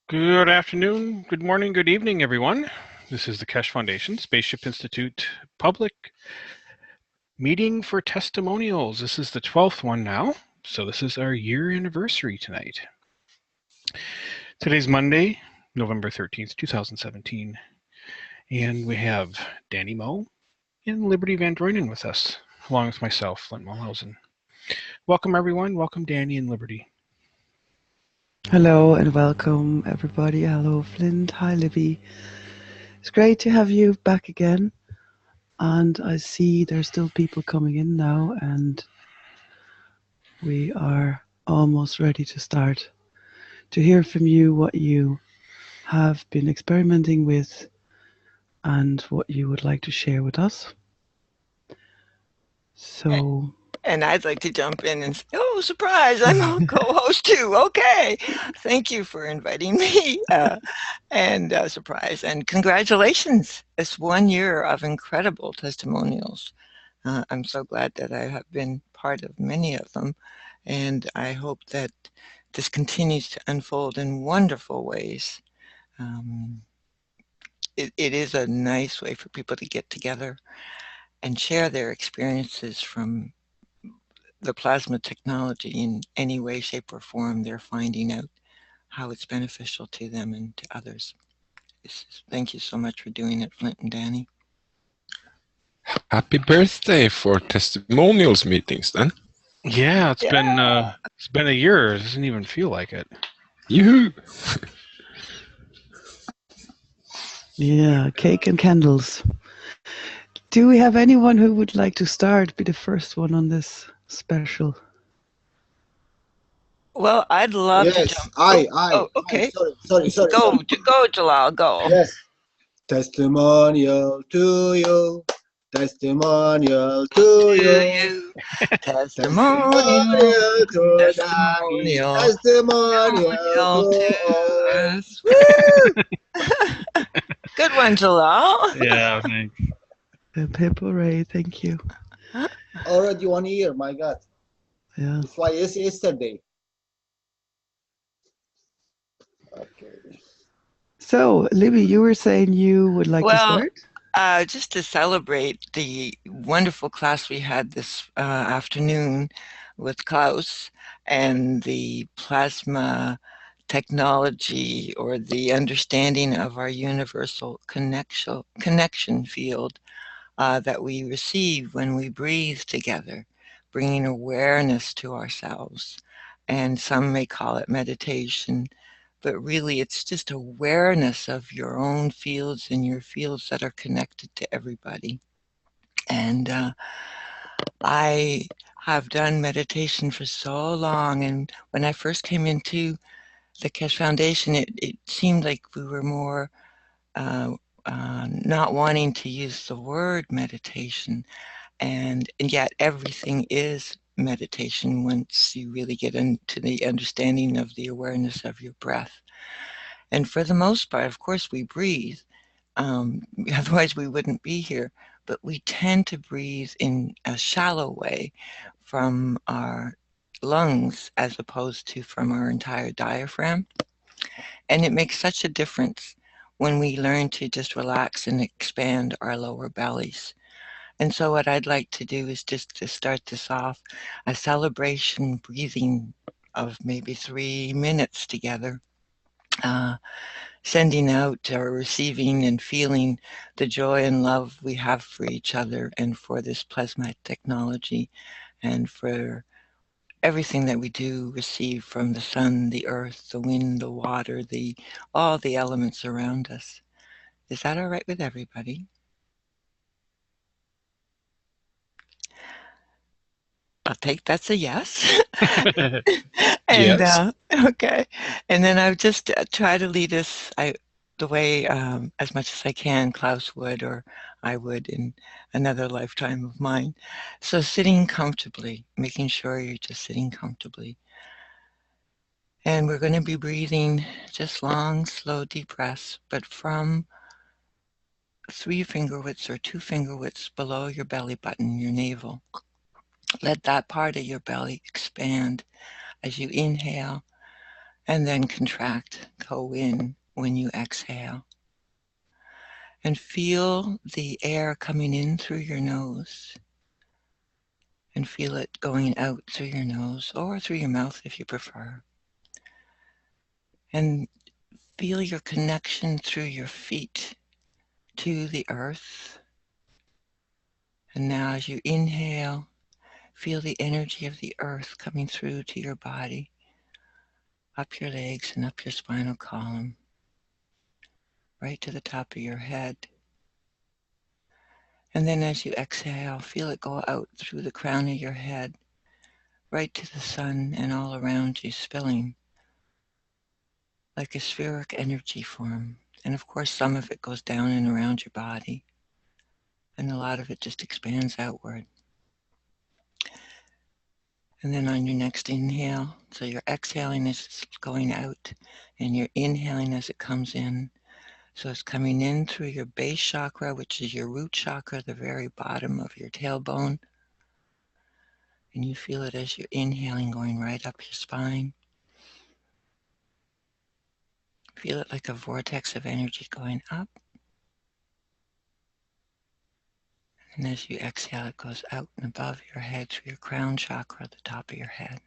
Good afternoon, good morning, good evening, everyone. This is the Keshe Foundation Spaceship Institute public meeting for testimonials. This is the 12th one now, so this is our year anniversary tonight. Today's Monday, November 13th, 2017, and we have Danny Moe and Liberty Van Droynen with us, along with myself, Flint Mulhausen. Welcome, everyone. Welcome, Danny and Liberty. Hello and welcome everybody. Hello Flint, hi Libby. It's great to have you back again, and I see there's still people coming in now and we are almost ready to start to hear from you what you have been experimenting with and what you would like to share with us. So And I'd like to jump in and say, oh, surprise, I'm a co-host too. Okay. Thank you for inviting me. And surprise. And congratulations. It's 1 year of incredible testimonials. I'm so glad that I have been part of many of them. And I hope that this continues to unfold in wonderful ways. It is a nice way for people to get together and share their experiences from the plasma technology in any way, shape, or form. They're finding out how it's beneficial to them and to others. Thank you so much for doing it, Flint and Danny. Happy birthday for testimonials meetings then. Yeah, it's been a year. It doesn't even feel like it. Yoo-hoo! yeah, cake and candles. Do we have anyone who would like to start, be the first one on this special? Well, I'd love to jump. Okay. Sorry. Go, Jalal, go. Yes. Testimonial to you. Testimonial to you. Testimonial to testimonial. Testimonial to us. Woo! Good one, Jalal. Yeah, thanks. Hip hooray, thank you. Already 1 year, my God. Yeah. It's like yesterday. Okay. So, Libby, you were saying you would like to start? Just to celebrate the wonderful class we had this afternoon with Klaus and the plasma technology, or the understanding of our universal connection field that we receive when we breathe together, bringing awareness to ourselves. And some may call it meditation, but really it's just awareness of your own fields and your fields that are connected to everybody. And I have done meditation for so long, and when I first came into the Keshe Foundation, it seemed like we were more not wanting to use the word meditation, and yet everything is meditation once you really get into the understanding of the awareness of your breath. And for the most part, of course, we breathe. Otherwise, we wouldn't be here. But we tend to breathe in a shallow way from our lungs as opposed to from our entire diaphragm. And it makes such a difference when we learn to just relax and expand our lower bellies. And so what I'd like to do is just to start this off, a celebration breathing of maybe 3 minutes together, sending out or receiving and feeling the joy and love we have for each other and for this plasma technology and for everything that we do receive from the sun, the earth, the wind, the water, all the elements around us. Is that all right with everybody? I'll take that's a yes. And Yes. okay. And then I would just try to lead us the way as much as I can, Klaus would, or I would in another lifetime of mine. So sitting comfortably, making sure you're just sitting comfortably. And we're going to be breathing just long, slow, deep breaths, but from 3 finger widths or 2 finger widths below your belly button, your navel. Let that part of your belly expand as you inhale And then contract, go in when you exhale. And feel the air coming in through your nose. And feel it going out through your nose or through your mouth if you prefer. And feel your connection through your feet to the earth. And now as you inhale, feel the energy of the earth coming through to your body, up your legs and up your spinal column, right to the top of your head. And then as you exhale, feel it go out through the crown of your head, right to the sun and all around you, spilling like a spheric energy form. And of course, some of it goes down and around your body, and a lot of it just expands outward. And then on your next inhale, so you're exhaling as it's going out, and you're inhaling as it comes in. So it's coming in through your base chakra, which is your root chakra, the very bottom of your tailbone. And you feel it as you're inhaling, going right up your spine. Feel it like a vortex of energy going up. And as you exhale, it goes out and above your head through your crown chakra, the top of your head.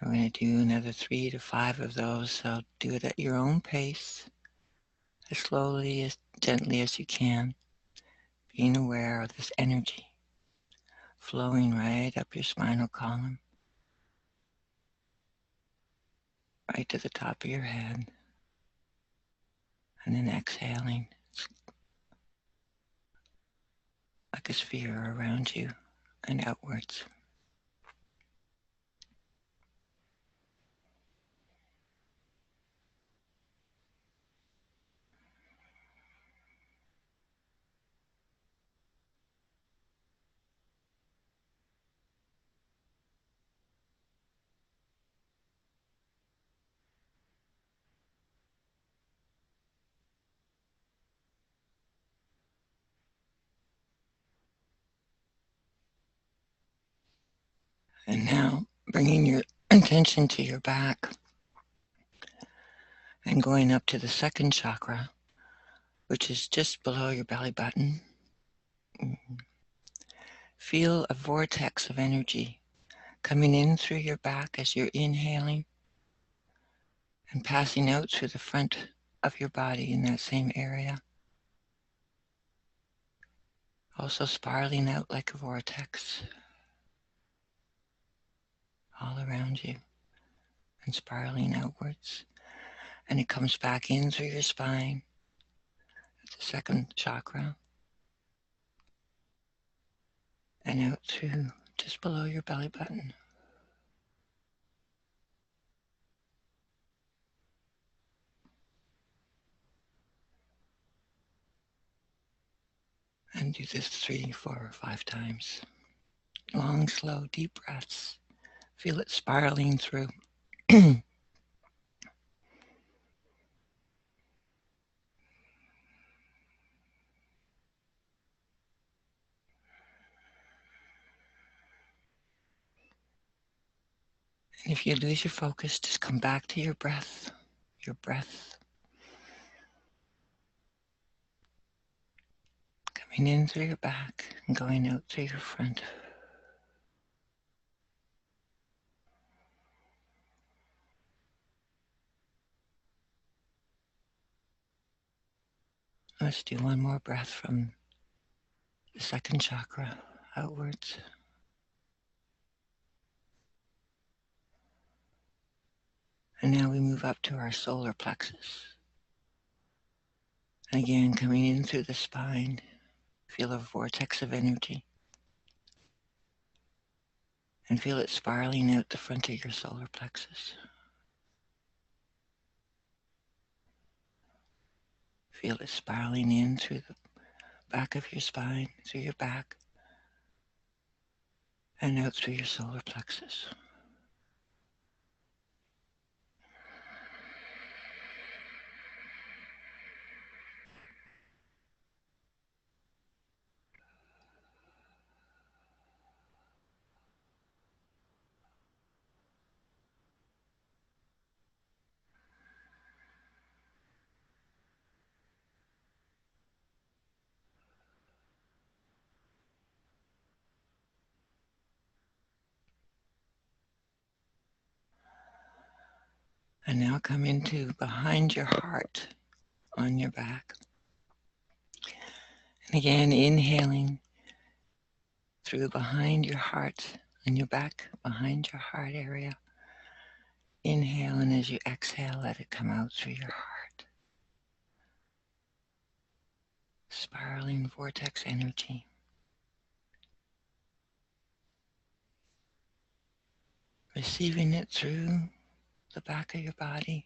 We're going to do another 3 to 5 of those, so do it at your own pace, as slowly, as gently as you can, being aware of this energy flowing right up your spinal column, right to the top of your head, and then exhaling like a sphere around you and outwards. And now bringing your attention to your back and going up to the second chakra, which is just below your belly button. Feel a vortex of energy coming in through your back as you're inhaling and passing out through the front of your body in that same area. Also spiraling out like a vortex all around you and spiraling outwards. And it comes back in through your spine, the second chakra, and out through just below your belly button. And do this 3, 4, or 5 times. Long, slow, deep breaths. Feel it spiraling through. And if you lose your focus, just come back to your breath, coming in through your back and going out through your front. Let's do one more breath from the second chakra outwards. And now we move up to our solar plexus. And again, coming in through the spine, feel a vortex of energy. And feel it spiraling out the front of your solar plexus. Feel it spiraling in through the back of your spine, through your back, and out through your solar plexus. And now come into behind your heart on your back. And again, inhaling through behind your heart on your back, behind your heart area. Inhale, and as you exhale, let it come out through your heart. Spiraling vortex energy. Receiving it through the back of your body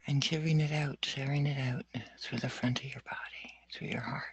and giving it out, sharing it out through the front of your body, through your heart.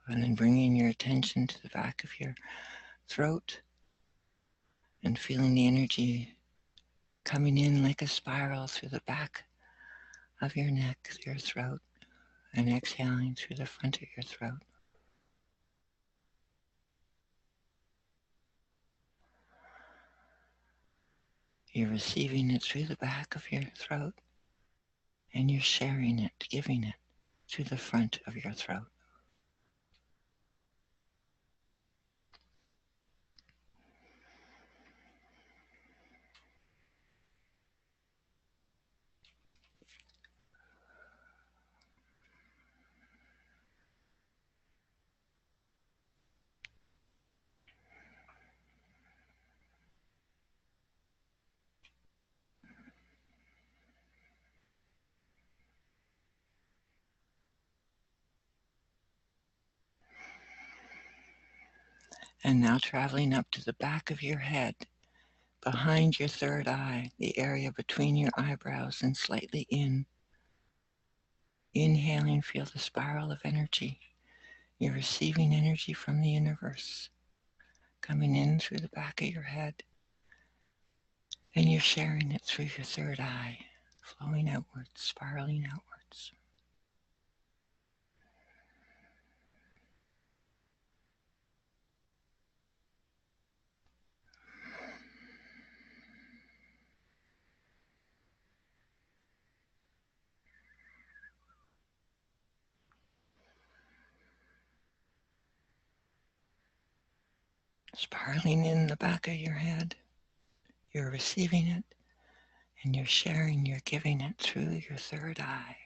And then bringing your attention to the back of your throat and feeling the energy coming in like a spiral through the back of your neck, through your throat, and exhaling through the front of your throat. You're receiving it through the back of your throat, and you're sharing it, giving it through the front of your throat. And now traveling up to the back of your head, behind your third eye, the area between your eyebrows and slightly in. Inhaling, feel the spiral of energy. You're receiving energy from the universe, coming in through the back of your head, and you're sharing it through your third eye, flowing outwards, spiraling outwards. Spiraling in the back of your head, you're receiving it, and you're sharing, you're giving it through your third eye,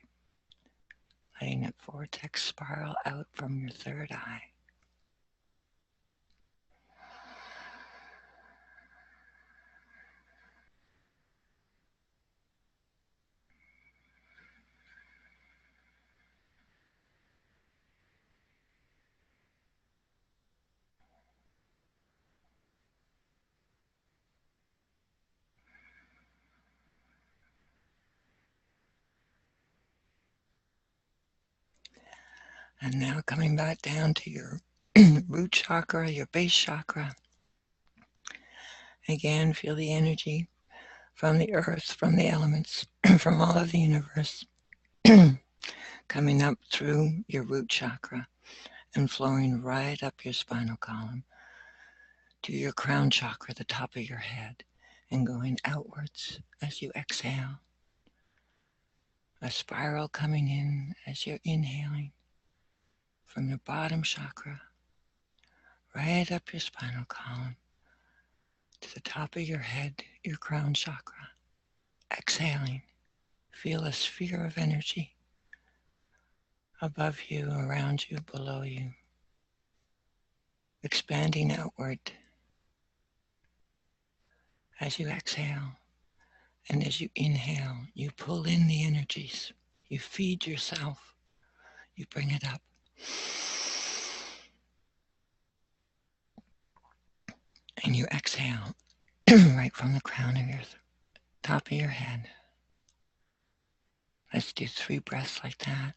letting it vortex spiral out from your third eye. And now coming back down to your root chakra, your base chakra. Again, feel the energy from the earth, from the elements, from all of the universe, coming up through your root chakra and flowing right up your spinal column to your crown chakra, the top of your head, and going outwards as you exhale. A spiral coming in as you're inhaling from your bottom chakra, right up your spinal column to the top of your head, your crown chakra. Exhaling, feel a sphere of energy above you, around you, below you, expanding outward as you exhale. And as you inhale, you pull in the energies. You feed yourself. You bring it up. And you exhale right from the crown of your top of your head. Let's do 3 breaths like that.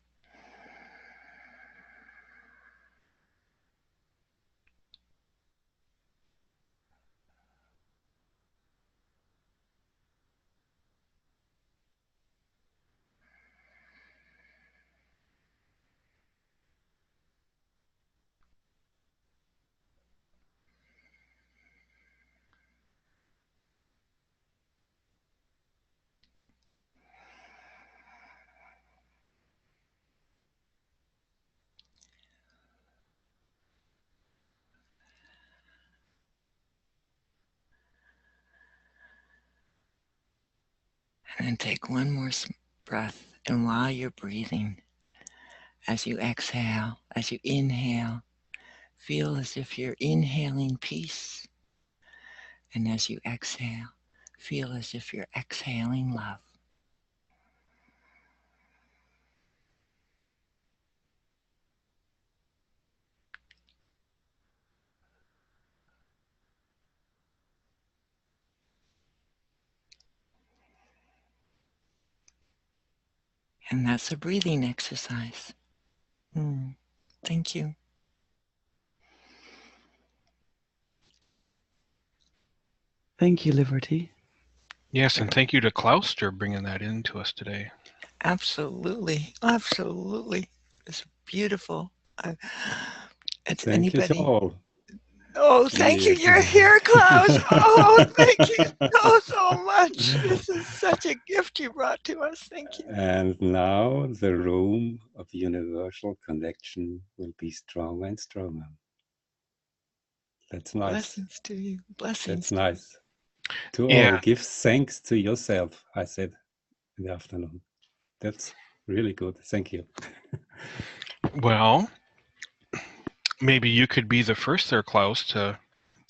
And then take one more breath. And while you're breathing, as you exhale, as you inhale, feel as if you're inhaling peace. And as you exhale, feel as if you're exhaling love. And that's a breathing exercise. Thank you. Thank you, Liberty. Yes, and thank you to Klaus for bringing that in to us today. Absolutely. Absolutely. It's beautiful. It's Thank anybody. you all. Oh, thank you. Yes. You're here, Klaus. Oh, thank you so much. This is such a gift you brought to us. Thank you. And now the room of universal connection will be stronger and stronger. That's nice. Blessings to you. Blessings. That's nice. To Yeah. all, give thanks to yourself, I said in the afternoon. That's really good. Thank you. Well, maybe you could be the first there, Klaus, to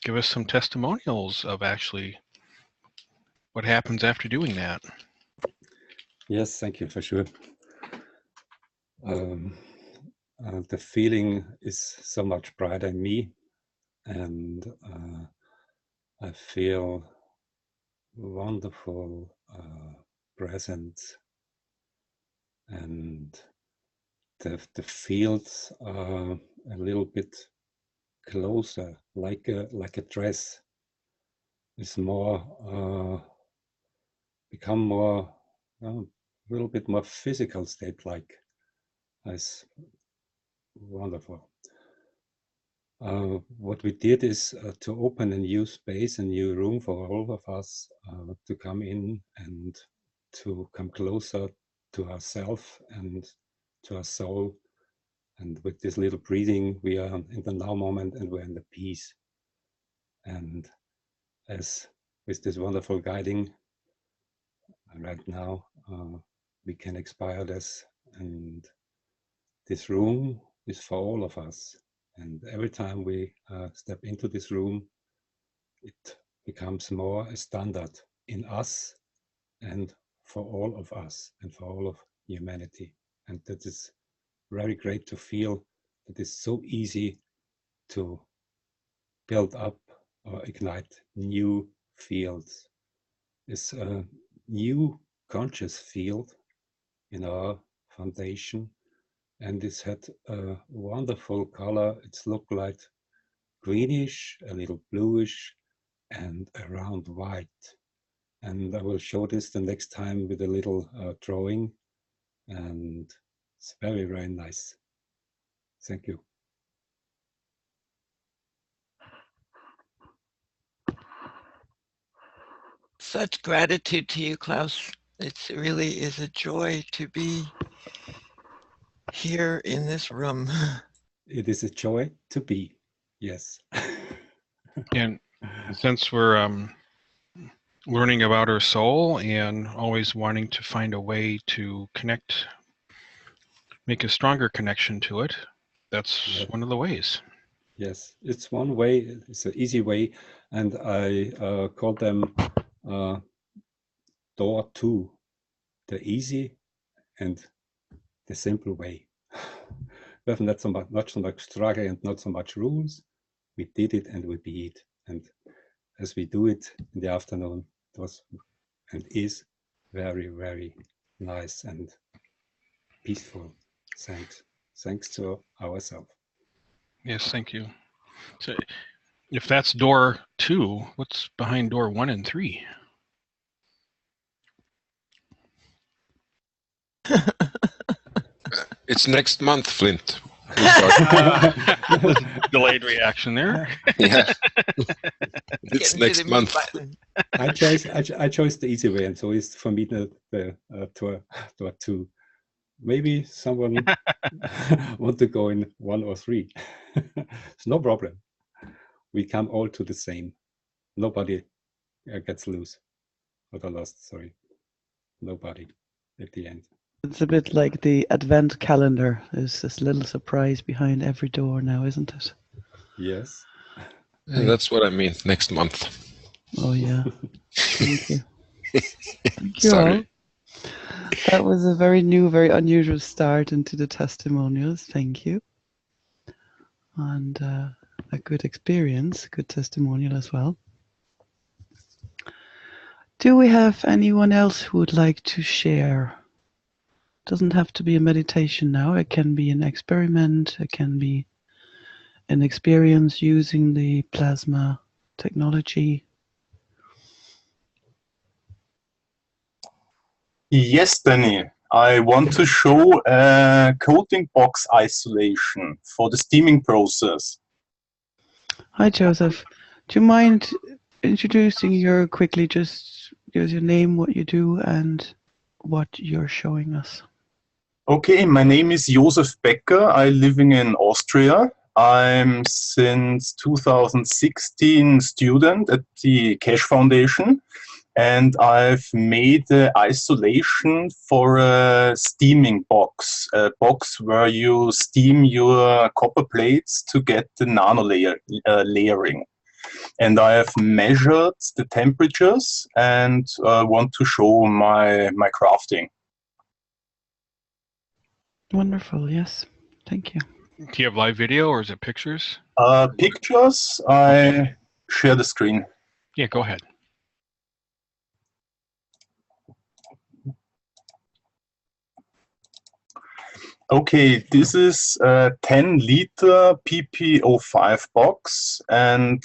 give us some testimonials of actually what happens after doing that. Yes, thank you for sure. The feeling is so much brighter in me, and I feel wonderful presence, and the fields are a little bit closer, like a dress. It's more become more a little bit more physical state like. It's wonderful. What we did is to open a new space, a new room for all of us to come in and to come closer to ourselves and to our soul. And with this little breathing, we are in the now moment and we're in the peace. And as with this wonderful guiding right now, we can expire this. And this room is for all of us. And every time we step into this room, it becomes more a standard in us and for all of us and for all of humanity. And that is very great to feel that it's so easy to build up or ignite new fields. It's a new conscious field in our foundation, and it's had a wonderful color. It's looked like greenish, a little bluish, and around white. And I will show this the next time with a little drawing, and it's very, very nice. Thank you. Such gratitude to you, Klaus. It really is a joy to be here in this room. It is a joy to be, yes. And since we're learning about our soul and always wanting to find a way to connect, make a stronger connection to it, that's one of the ways. Yes, it's one way, it's an easy way, and I call them door two, the easy and the simple way. We have not so much struggle and not so much rules. We did it and we be it. And as we do it in the afternoon, it was and is very, very nice. And peaceful. Thanks to ourselves. Yes, thank you. So if that's door 2, what's behind door 1 and 3? It's next month, Flint. Delayed reaction there. Yeah. It's Getting to next the month. mute button. I chose the easy way, and so it's for me the door 2. Maybe someone want to go in 1 or 3. It's no problem. We come all to the same. Nobody gets loose or lost. Sorry, nobody at the end. It's a bit like the advent calendar. There's this little surprise behind every door now, isn't it? Yes. That's what I mean. Next month. Oh yeah. Thank you. Thank you Sorry. all. That was a very new, very unusual start into the testimonials. Thank you. And a good experience, good testimonial as well. Do we have anyone else who would like to share? Doesn't have to be a meditation now. It can be an experiment. It can be an experience using the plasma technology. Yes, Danny. I want to show a coating box isolation for the steaming process. Hi, Joseph. Do you mind introducing your quickly? Just give us your name, what you do, and what you're showing us. Okay, my name is Josef Becker. I'm living in Austria. I'm since 2016 student at the Keshe Foundation, and I've made the isolation for a steaming box, a box where you steam your copper plates to get the nano layering. And I have measured the temperatures and want to show my crafting. Wonderful. Yes. Thank you. Do you have live video or is it pictures? Pictures, I share the screen. Yeah, go ahead. Okay, this is a 10-liter PP05 box, and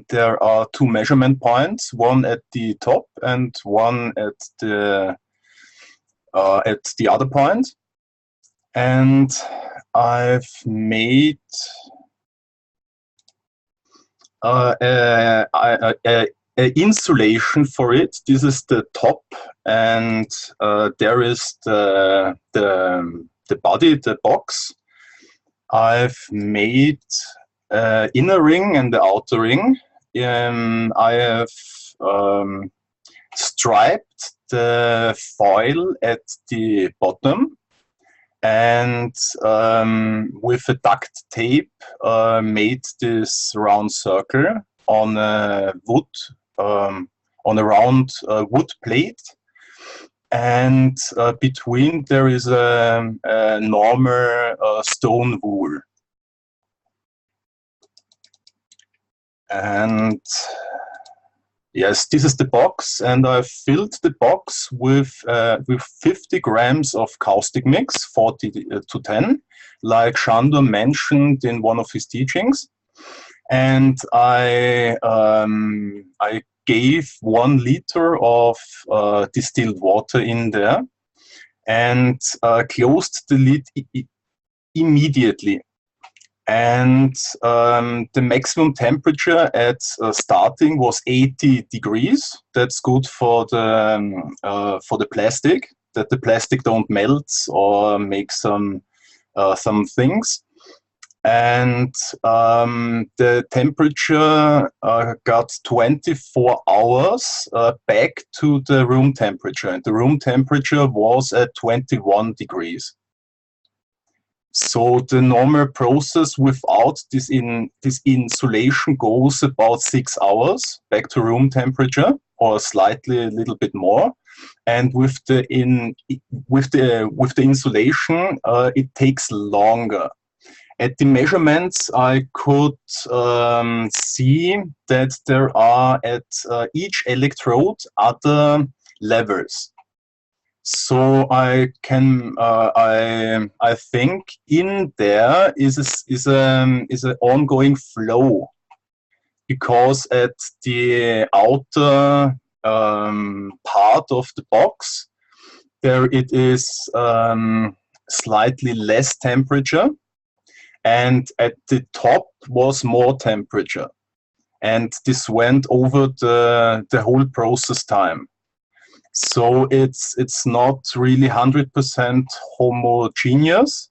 there are 2 measurement points, one at the top and one at the other point. And I've made an insulation for it. This is the top, and there is the body, the box. I've made inner ring and the outer ring. I have striped the foil at the bottom, and with a duct tape made this round circle on a round wood plate. And between there is a normal stone wool. And yes, this is the box, and I filled the box with 50 grams of caustic mix, 40 to 10, like Shandor mentioned in one of his teachings. And I gave 1 liter of distilled water in there and closed the lid immediately. And the maximum temperature at starting was 80 degrees. That's good for the plastic, that the plastic don't melt or make some things. And the temperature got 24 hours back to the room temperature, and the room temperature was at 21 degrees. So the normal process without this insulation goes about 6 hours back to room temperature, or slightly a little bit more. And with the insulation, it takes longer. At the measurements, I could see that there are at each electrode other levels. So I can I think in there is an ongoing flow, because at the outer part of the box there it is slightly less temperature, and at the top was more temperature, and this went over the whole process time. So it's not really 100% homogeneous,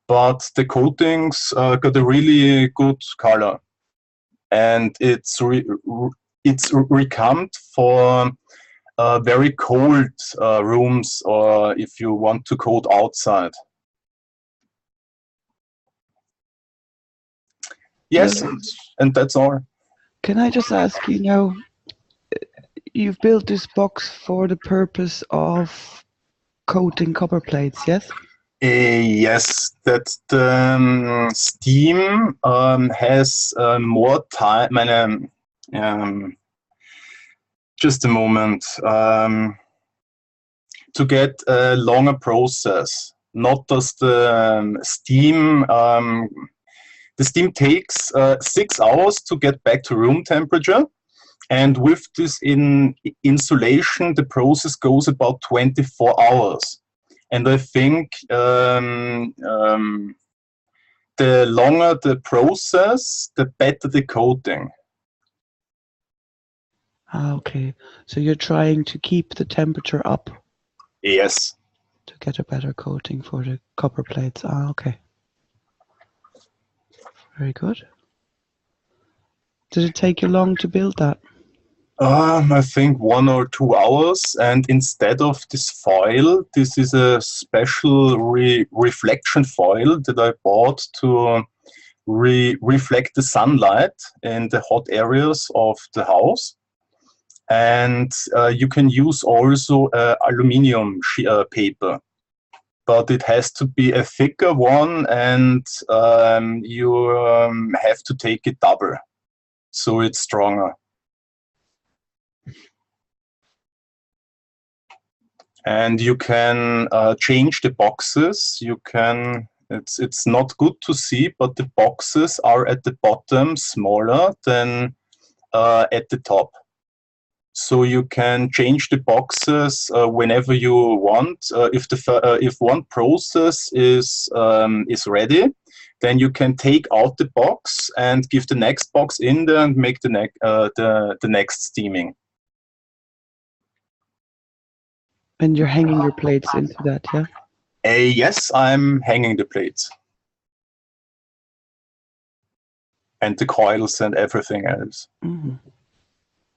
but the coatings got a really good color, and it's recommended for very cold rooms, or if you want to coat outside. Yes, and that's all. Can I just ask you now, you've built this box for the purpose of coating copper plates, yes? Yes, that the steam has more time. Just a moment. To get a longer process, not just the steam. The steam takes 6 hours to get back to room temperature. And with this insulation, the process goes about 24 hours. And I think the longer the process, the better the coating. Okay, so you're trying to keep the temperature up? Yes. To get a better coating for the copper plates. Okay. Very good. Did it take you long to build that? I think 1 or 2 hours, and instead of this foil, this is a special reflection foil that I bought to reflect the sunlight in the hot areas of the house. And you can use also aluminium paper, but it has to be a thicker one, and you have to take it double, so it's stronger. And you can change the boxes. You can. It's not good to see, but the boxes are at the bottom smaller than at the top. So you can change the boxes whenever you want. If one process is ready, then you can take out the box and give the next box in there and make the next steaming. And you're hanging your plates into that, yeah? Yes, I'm hanging the plates. And the coils and everything else. Mm-hmm.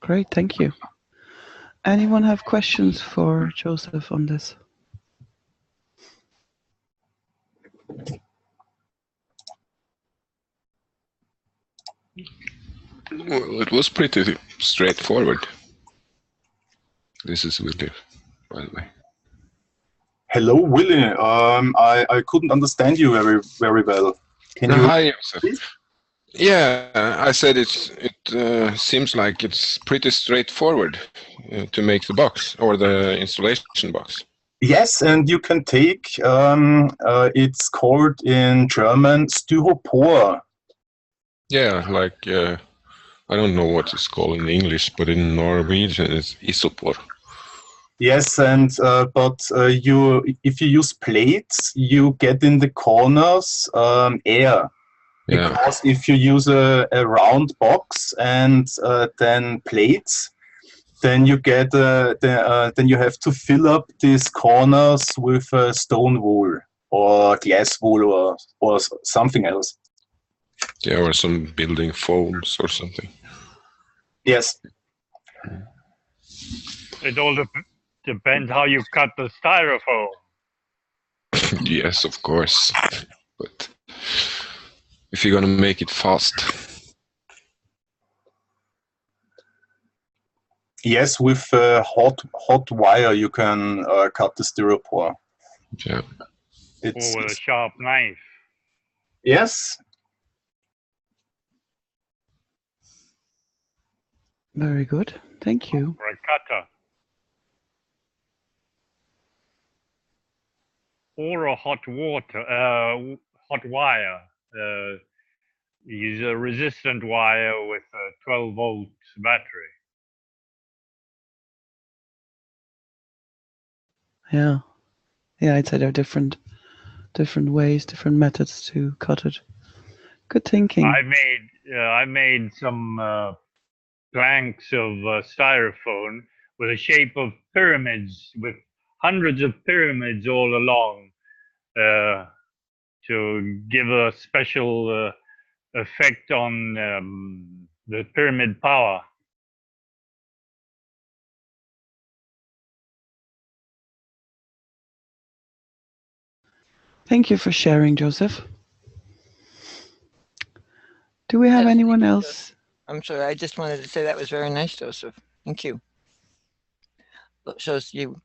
Great, thank you. Anyone have questions for Joseph on this? Well, it was pretty straightforward. This is Willie, by the way. Hello, Willie. I couldn't understand you very well. Can you? Hi, Joseph. Yeah, I said it seems like it's pretty straightforward to make the box, or the installation box. Yes, and you can take, it's called in German Styropor. Yeah, like, I don't know what it's called in English, but in Norwegian it's isopor. Yes, and but if you use plates, you get in the corners air. Yeah. Because if you use a round box and then plates, then you get then you have to fill up these corners with stone wool or glass wool or something else. Yeah, or some building foams or something. Yes. It all depends how you cut the styrofoam. Yes, of course. But if you're gonna make it fast. Yes, with hot wire you can cut the styropor. Yeah. Or with a sharp knife. Yes. Very good, thank you. Or a cutter. or a hot hot wire. Use a resistant wire with a 12-volt battery. Yeah, yeah. I'd say there are different ways, different methods to cut it. Good thinking. I made some planks of styrofoam with the shape of pyramids, with hundreds of pyramids all along, to give a special effect on the pyramid power. Thank you for sharing, Joseph. Do we have Yes, anyone thank you, else? Joseph. I'm sorry, I just wanted to say that was very nice, Joseph. Thank you. It shows you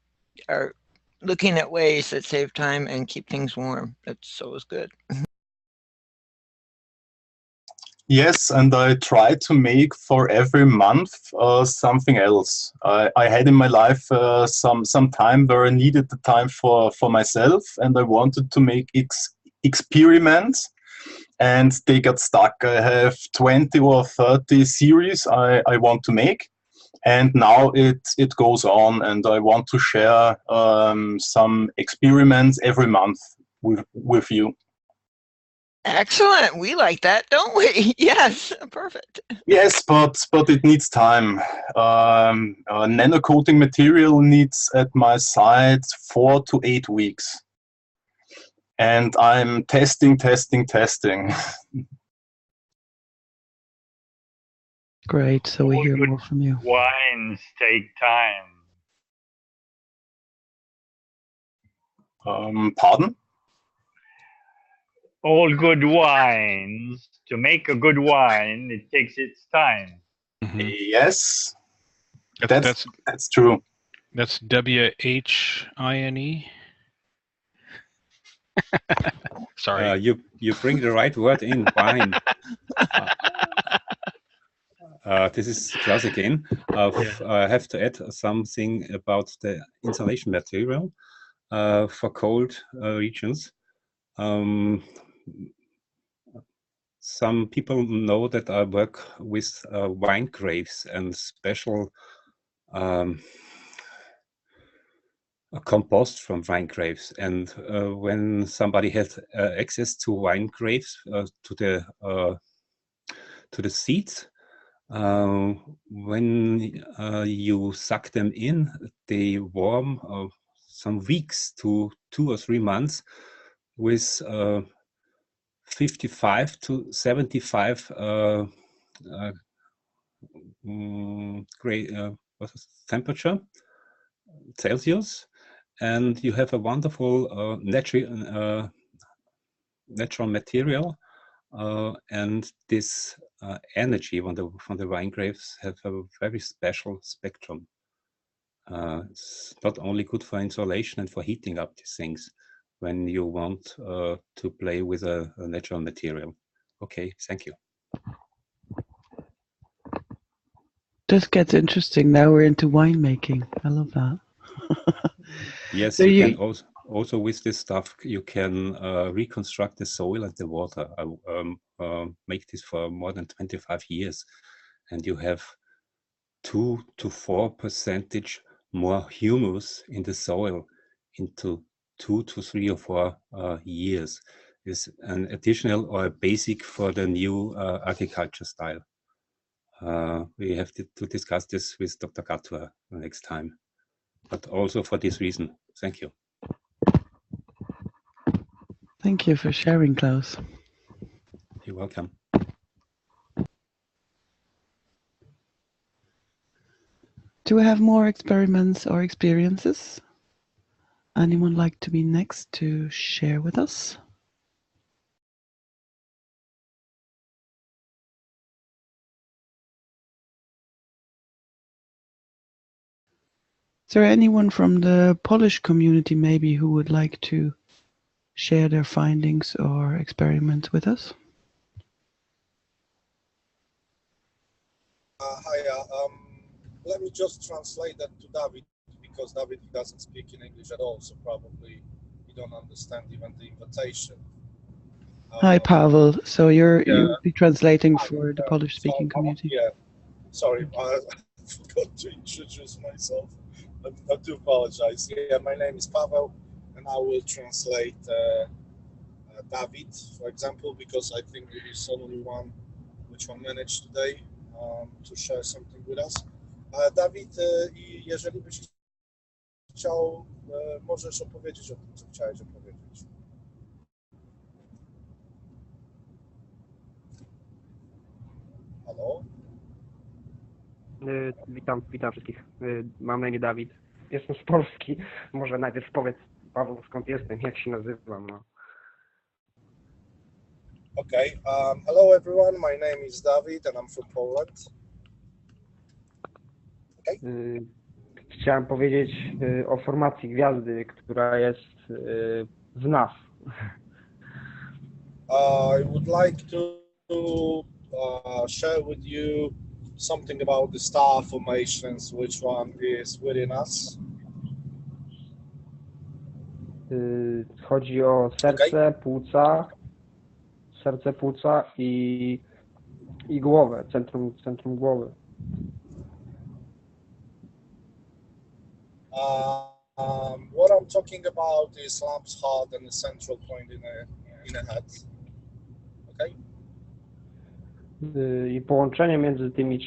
are looking at ways that save time and keep things warm. That's always good. Yes, and I try to make for every month something else. I had in my life some time where I needed the time for myself, and I wanted to make experiments, and they got stuck. I have 20 or 30 series I want to make, and now it goes on, and I want to share some experiments every month with you. Excellent. We like that, don't we? Yes, perfect. Yes, but it needs time. Nano coating material needs at my site 4 to 8 weeks, and I'm testing. Great. So we All hear good more from you. wines take time. Pardon? All good wines, to make a good wine, it takes its time. Mhm. Yes, That's that's true. That's WHINE. Sorry. You bring the right word in, wine. This is Klaus again. I have to add something about the insulation material for cold regions. Some people know that I work with wine grapes and special compost from wine grapes. And when somebody has access to wine grapes, to the seeds, when you suck them in, they warm some weeks to 2 or 3 months with 55 to 75 temperature Celsius, and you have a wonderful natural material, and this energy from the wine grapes have a very special spectrum. It's not only good for insulation and for heating up these things when you want to play with a natural material. Okay, thank you. This gets interesting. Now we're into winemaking. I love that. Yes, So you can also with this stuff, you can reconstruct the soil and the water. I make this for more than 25 years, and you have 2 to 4% more humus in the soil into 2 to 3 or 4 years. Is an additional or a basic for the new agriculture style. We have to discuss this with Dr. Gatua next time, but also for this reason. Thank you. Thank you for sharing, Klaus. You're welcome. Do we have more experiments or experiences? Anyone like to be next to share with us? Is there anyone from the Polish community maybe who would like to share their findings or experiments with us? Hi, let me just translate that to David, because David doesn't speak in English at all, so probably we don't understand even the invitation. Hi, Pavel. So you'll be translating Hi, for the Polish-speaking community. yeah, sorry, I forgot to introduce myself. I do apologize. Yeah, my name is Pavel, and I will translate David, for example, because I think it is only one which one managed today to share something with us. Dawid, jeżeli byś chciał, możesz opowiedzieć o tym, co chciałeś opowiedzieć. Halo? Witam wszystkich. Mam na imię Dawid. Jestem z Polski. Może najpierw powiedz, Paweł, skąd jestem, jak się nazywam. No. Okay. Hello everyone. My name is David and I'm from Poland. Okay. Chciałem powiedzieć o formacji gwiazdy, która jest w nas. I would like to share with you something about the star formations, which one is within us. Chodzi o serce, płuca i głowę, centrum głowy. What I'm talking about is lamb's heart and the central point in a head. Okay. I połączenie między tymi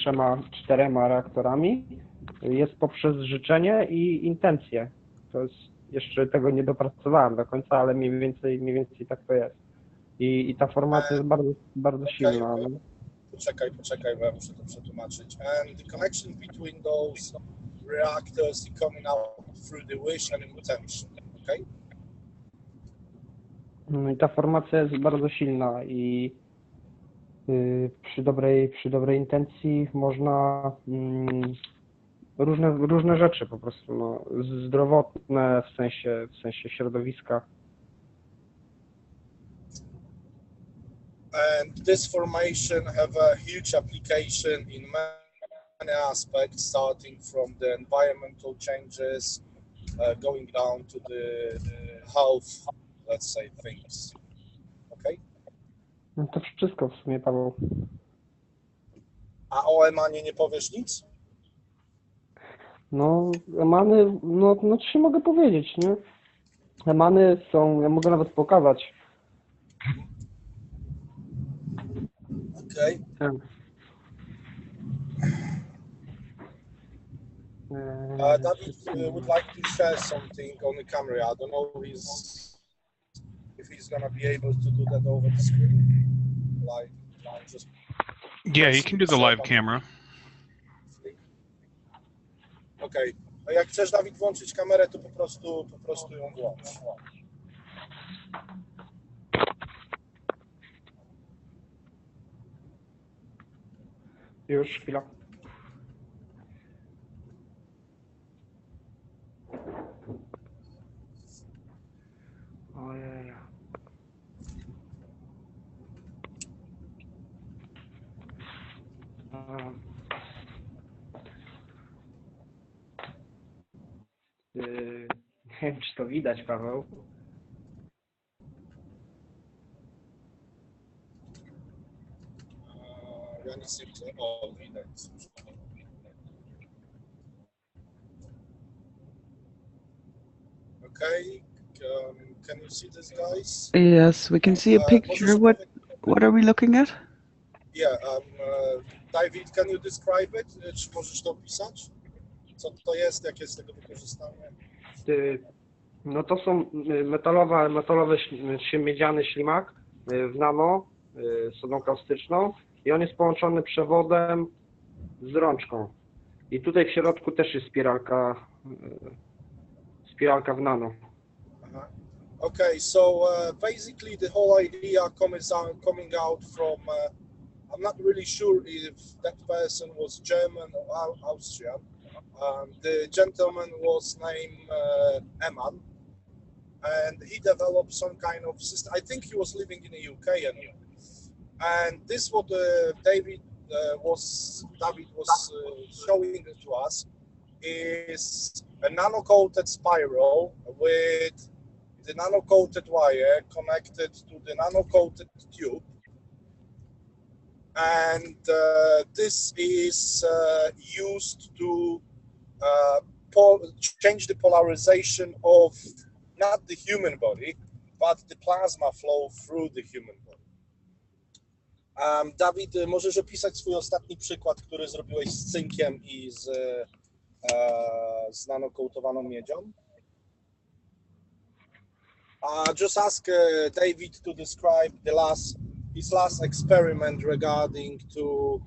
czterema reaktorami jest poprzez życzenie i intencje. To jest, jeszcze tego nie dopracowałem do końca, ale mniej więcej tak to jest. I ta formacja jest bardzo silna. Okay. Poczekaj, bo ja muszę to przetłumaczyć. And the connection between those reactors is coming out through the wish and intention. Okay? I ta formacja jest bardzo silna i przy dobrej intencji można różne rzeczy po prostu, no, zdrowotne w sensie środowiska. And this formation have a huge application in many aspects, starting from the environmental changes, going down to the health, let's say, things. Okay? No to wszystko w sumie, Paweł. A o emanie nie powiesz nic? No, emany, no ci mogę powiedzieć, nie? Emany są, ja mogę nawet pokazać. Okay. David would like to share something on the camera. I don't know if he's gonna be able to do that over the screen. Like just. Yeah, you can do the live camera. Okay. A jak chcesz, Dawid, włączyć kamerę, to po prostu ją włącz. Już, chwila. Ojej. Nie wiem, czy to widać, Paweł. Ja nic nie widzę. O, widać. Okay, can you see this, guys? Yes, we can see a picture. What are we looking at? Yeah, David, can you describe it? Czy możesz to opisać? Co to jest, jakie jest tego wykorzystanie? No to są metalowy miedziany ślimak w nano, sodą kaustyczną i on jest połączony przewodem z rączką. I tutaj w środku też jest spiralka w nano. Okay, so basically the whole idea coming out from, I'm not really sure if that person was German or Austrian. The gentleman was named Eman, and he developed some kind of system. I think he was living in the UK anyway. And this what David was showing to us is a nano-coated spiral with, the nano-coated wire connected to the nano-coated tube, and this is used to change the polarization of not the human body, but the plasma flow through the human body. Dawid, możesz opisać swój ostatni przykład, który zrobiłeś z cynkiem i z nanokołtowaną miedzią? Just ask David to describe his last experiment regarding to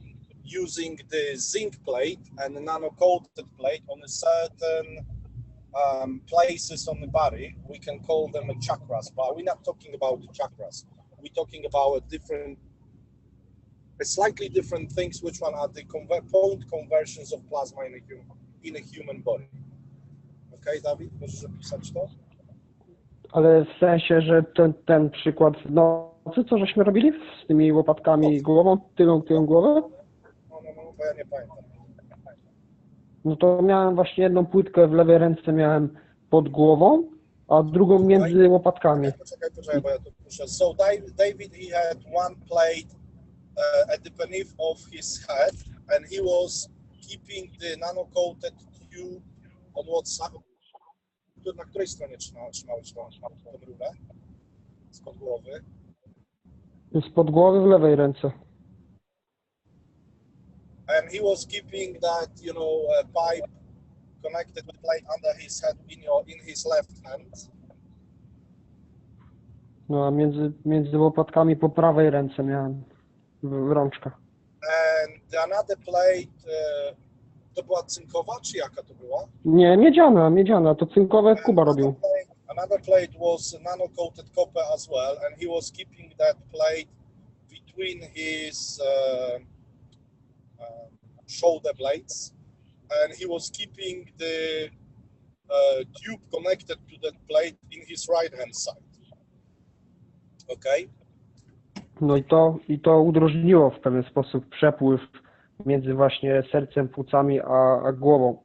using the zinc plate and the nano-coated plate on a certain places on the body. We can call them chakras, but we're not talking about the chakras. We're talking about slightly different things, which one are the point conversions of plasma in a human body. Okay, Dawid, możesz opisać to? Ale w sensie, że ten przykład w nocy, co żeśmy robili z tymi łopatkami głową, tyłą głowę? No, bo ja nie pamiętam. No to miałem właśnie jedną płytkę w lewej ręce miałem pod głową, a drugą między łopatkami. Poczekaj, bo ja to muszę. So David, he had one plate at the beneath of his head, and he was keeping the nano-coated tube on what side? Na której stronie trzymałeś tą rurę? Spod głowy? Spod głowy w lewej ręce. And he was keeping that, pipe connected with plate under his head in his left hand. No a między łopatkami po prawej ręce miałem w rączkach. And another plate, to była cynkowa, czy jaka to była? Nie, miedziana, to cynkowe Kuba robił. Another plate was nano-coated copper as well, and he was keeping that plate between his shoulder blades, and he was keeping the tube connected to that plate in his right hand side. Okay? No i to udrożniło w pewien sposób przepływ między właśnie sercem, płucami a głową.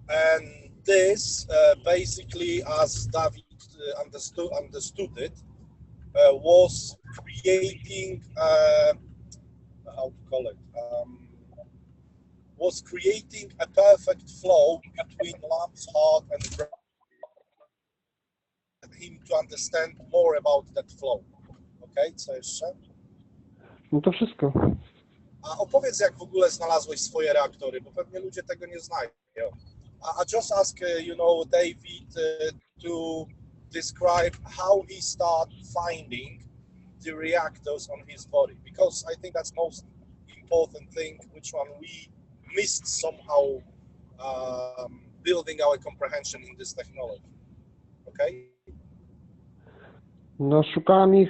And this basically, as David understood it, was creating how to call it, was creating a perfect flow between lungs, heart, and brain. And him to understand more about that flow. Okay, co jeszcze? No to wszystko. A opowiedz, jak w ogóle znalazłeś swoje reaktory, bo pewnie ludzie tego nie znają. I just ask, David to describe how he started finding the reactors on his body, because I think that's most important thing, which one we missed somehow building our comprehension in this technology. Okay? No szukałem ich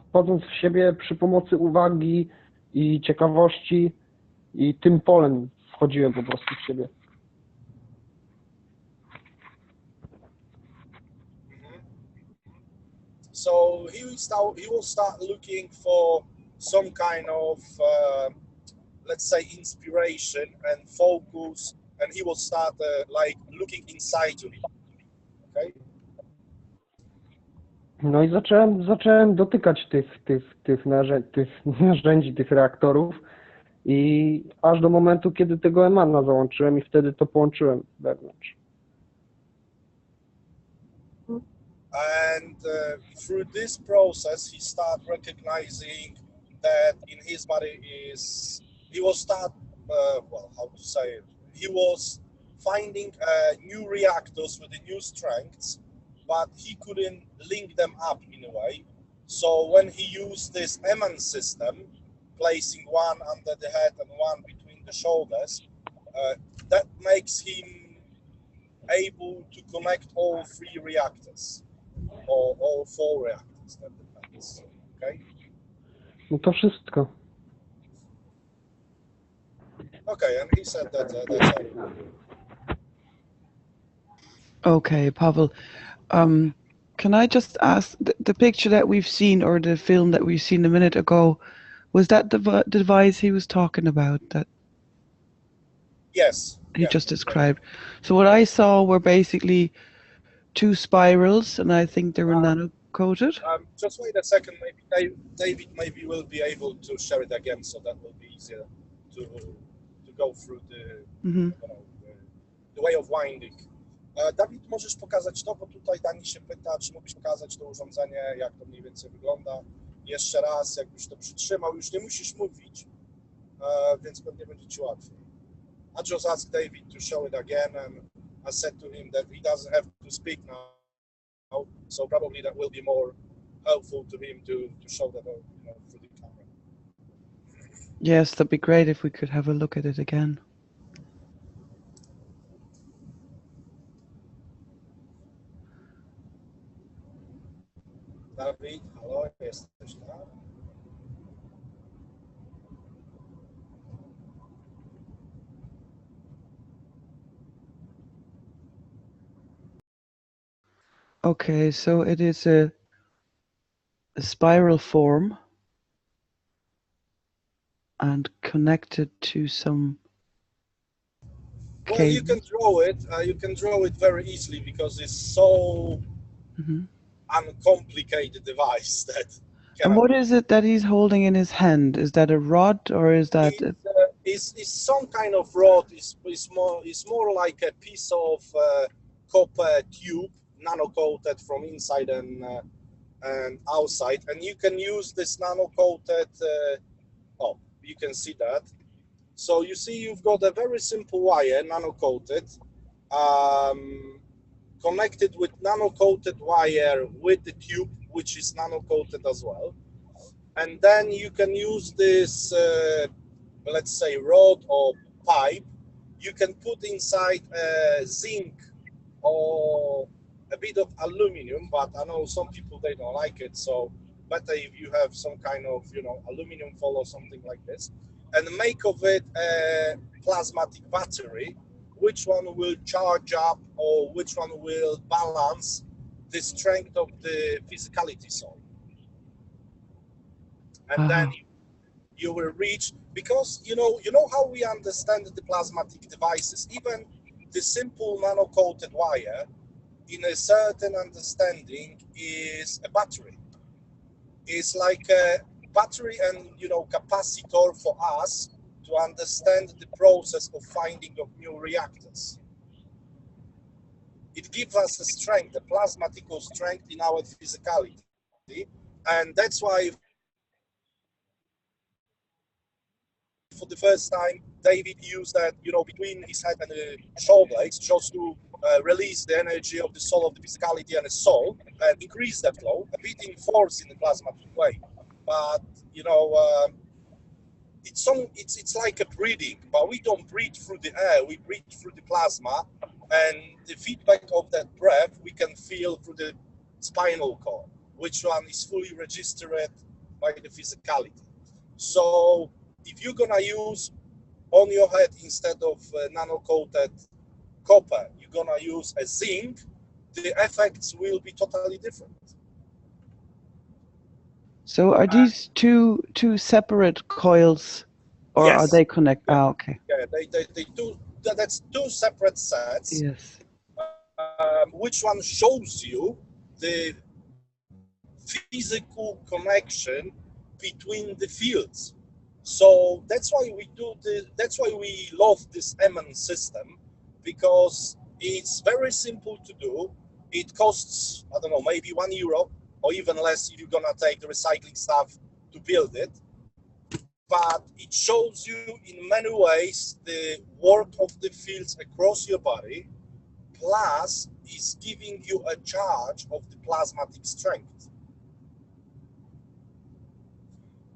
wchodząc w siebie przy pomocy uwagi i ciekawości i tym polem wchodziłem po prostu w siebie. So he will start looking for some kind of, let's say, inspiration and focus, and he will start like looking inside of it. Okay? No i zacząłem dotykać tych narzędzi, tych reaktorów i aż do momentu, kiedy tego emana załączyłem i wtedy to połączyłem wewnątrz. And through this process, he started recognizing that in his body he was finding new reactors with the new strengths, but he couldn't link them up in a way. So when he used this Eman system, placing one under the head and one between the shoulders, that makes him able to connect all three reactors, or all four reactors, that depends. Okay? No to wszystko. Okay, and he said that that's all. Okay, Pavel. Can I just ask, the picture that we've seen, or the film that we've seen a minute ago, was that the device he was talking about that Yes. he just described? So what I saw were basically two spirals, and I think they were nano-coated. Just wait a second. Maybe David maybe will be able to share it again, so that will be easier to go through the, the way of winding. Dawid, możesz pokazać to, bo tutaj Dani się pyta, czy mógłbyś pokazać to urządzenie, jak to mniej więcej wygląda. Jeszcze raz, jakbyś to przytrzymał, już nie musisz mówić, więc pewnie będzie ci łatwiej. I just asked David to show it again, and I said to him that he doesn't have to speak now, so probably that will be more helpful to him to show that through the camera. Yes, that'd be great if we could have a look at it again. Dawid, halo, jesteś tam? Okay, so it is a spiral form and connected to some Well, you can draw it. You can draw it very easily because it's so uncomplicated device that. And what is it that he's holding in his hand? Is that a rod, or is that? It's some kind of rod. It's more like a piece of copper tube, nano-coated from inside and outside. And you can use this nano-coated. Oh, you can see that. So you see, you've got a very simple wire, nano-coated, connected with nano-coated wire with the tube, which is nano-coated as well. And then you can use this, let's say, rod or pipe. You can put inside zinc or a bit of aluminum, but I know some people, they don't like it. So better if you have some kind of, aluminum foil or something like this, and make of it a plasmatic battery, which one will charge up or which one will balance the strength of the physicality soil. And then you will reach, because you know how we understand the plasmatic devices, even the simple nano-coated wire, in a certain understanding, is a battery. It's like a battery and capacitor for us to understand the process of finding of new reactors. It gives us a strength, a plasmatical strength in our physicality, and that's why for the first time David used that between his head and the shoulder blades just to release the energy of the soul of the physicality and the soul and increase that flow a bit in force in the plasmatic way. But it's like a breathing, but we don't breathe through the air, we breathe through the plasma, and the feedback of that breath we can feel through the spinal cord, which one is fully registered by the physicality. So if you're gonna use on your head, instead of nano-coated copper, you're gonna use a zinc, the effects will be totally different. So are these two separate coils, or yes. are they connected? Yeah. Okay. Yeah, they do. That's two separate sets. Yes. Which one shows you the physical connection between the fields? So that's why we do that's why we love this MN system, because it's very simple to do. It costs, I don't know, maybe €1 or even less if you're gonna take the recycling stuff to build it. But it shows you in many ways the work of the fields across your body, plus is giving you a charge of the plasmatic strength.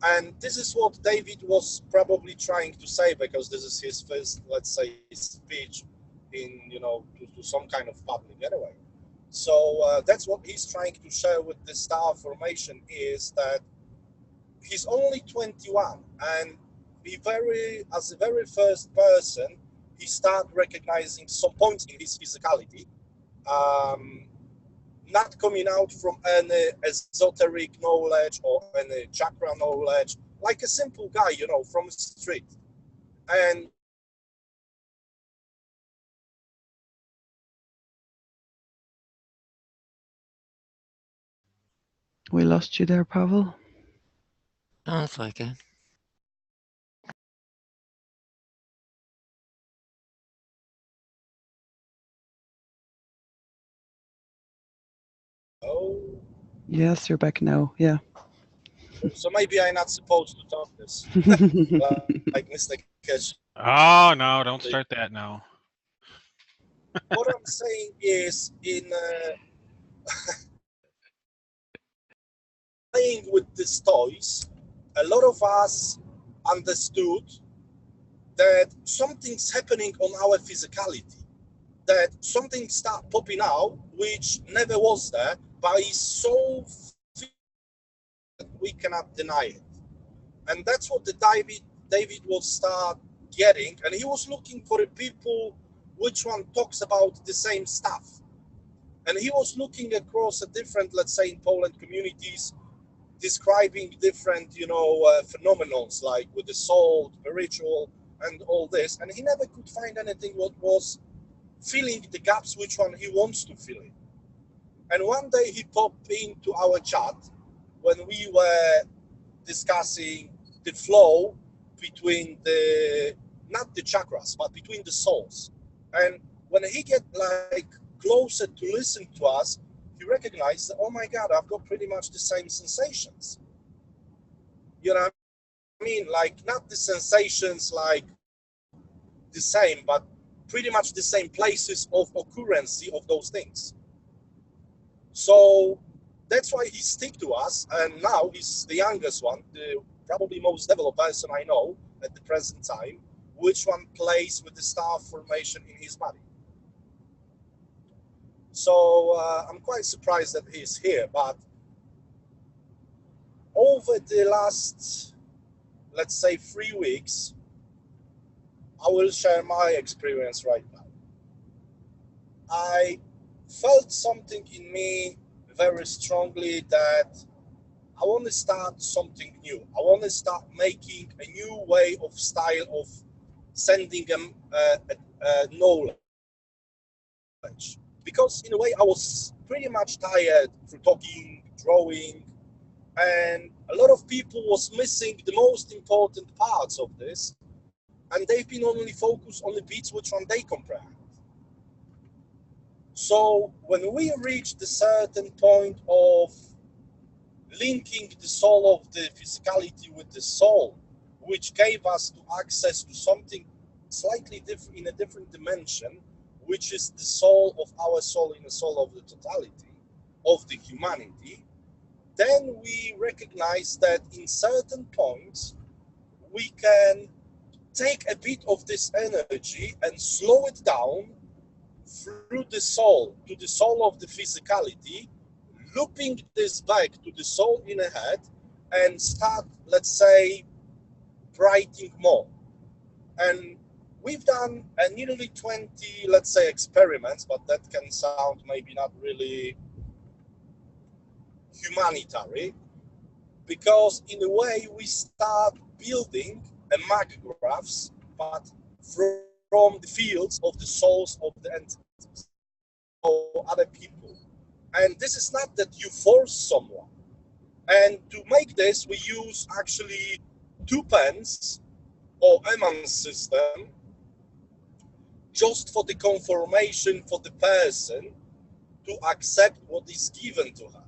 And this is what David was probably trying to say, because this is his first, let's say, speech in, to some kind of public anyway. So that's what he's trying to share with the star formation, is that he's only 21, and as a very first person, he started recognizing some points in his physicality, not coming out from any esoteric knowledge or any chakra knowledge, like a simple guy, from the street. And We lost you there, Pavel. Sounds like it. Oh, Yes, you're back now. Yeah. so maybe I'm not supposed to talk this. Like Mr. Keshe. Oh, no, don't start that now. What I'm saying is, in playing with these toys, a lot of us understood that something's happening on our physicality, that something start popping out which never was there, but is so that we cannot deny it. And that's what the David was start getting, and he was looking for a people which one talks about the same stuff. And he was looking across a different, let's say in Poland, communities, describing different, phenomenons like with the soul, spiritual, and all this. And he never could find anything what was filling the gaps which one he wants to fill in. And one day he popped into our chat when we were discussing the flow between not the chakras, but between the souls. And when he get like closer to listen to us, he recognized that, oh my God, I've got pretty much the same sensations. You know what I mean? Like not the sensations like the same, but pretty much the same places of occurrence of those things. So that's why he stick to us, and now he's the youngest one, the probably most developed person I know at the present time, which one plays with the star formation in his body. So I'm quite surprised that he's here, but over the last, let's say, 3 weeks, I will share my experience right now. I felt something in me very strongly that I want to start something new. I want to start making a new way of style of sending them knowledge. Because in a way I was pretty much tired through talking, drawing, and a lot of people was missing the most important parts of this, and they've been only focused on the beats which one they comprehend. So when we reached a certain point of linking the soul of the physicality with the soul, which gave us to access to something slightly different in a different dimension, which is the soul of our soul in the soul of the totality of the humanity, then we recognize that in certain points we can take a bit of this energy and slow it down through the soul to the soul of the physicality, looping this back to the soul in the head, and start, let's say, writing more. And we've done nearly 20, let's say, experiments, but that can sound maybe not really humanitarian, because in a way we start building a maggraphs, but from the fields of the souls of the entities or other people. And this is not that you force someone. And to make this, we use actually 2 pens or Eman system just for the confirmation for the person to accept what is given to her.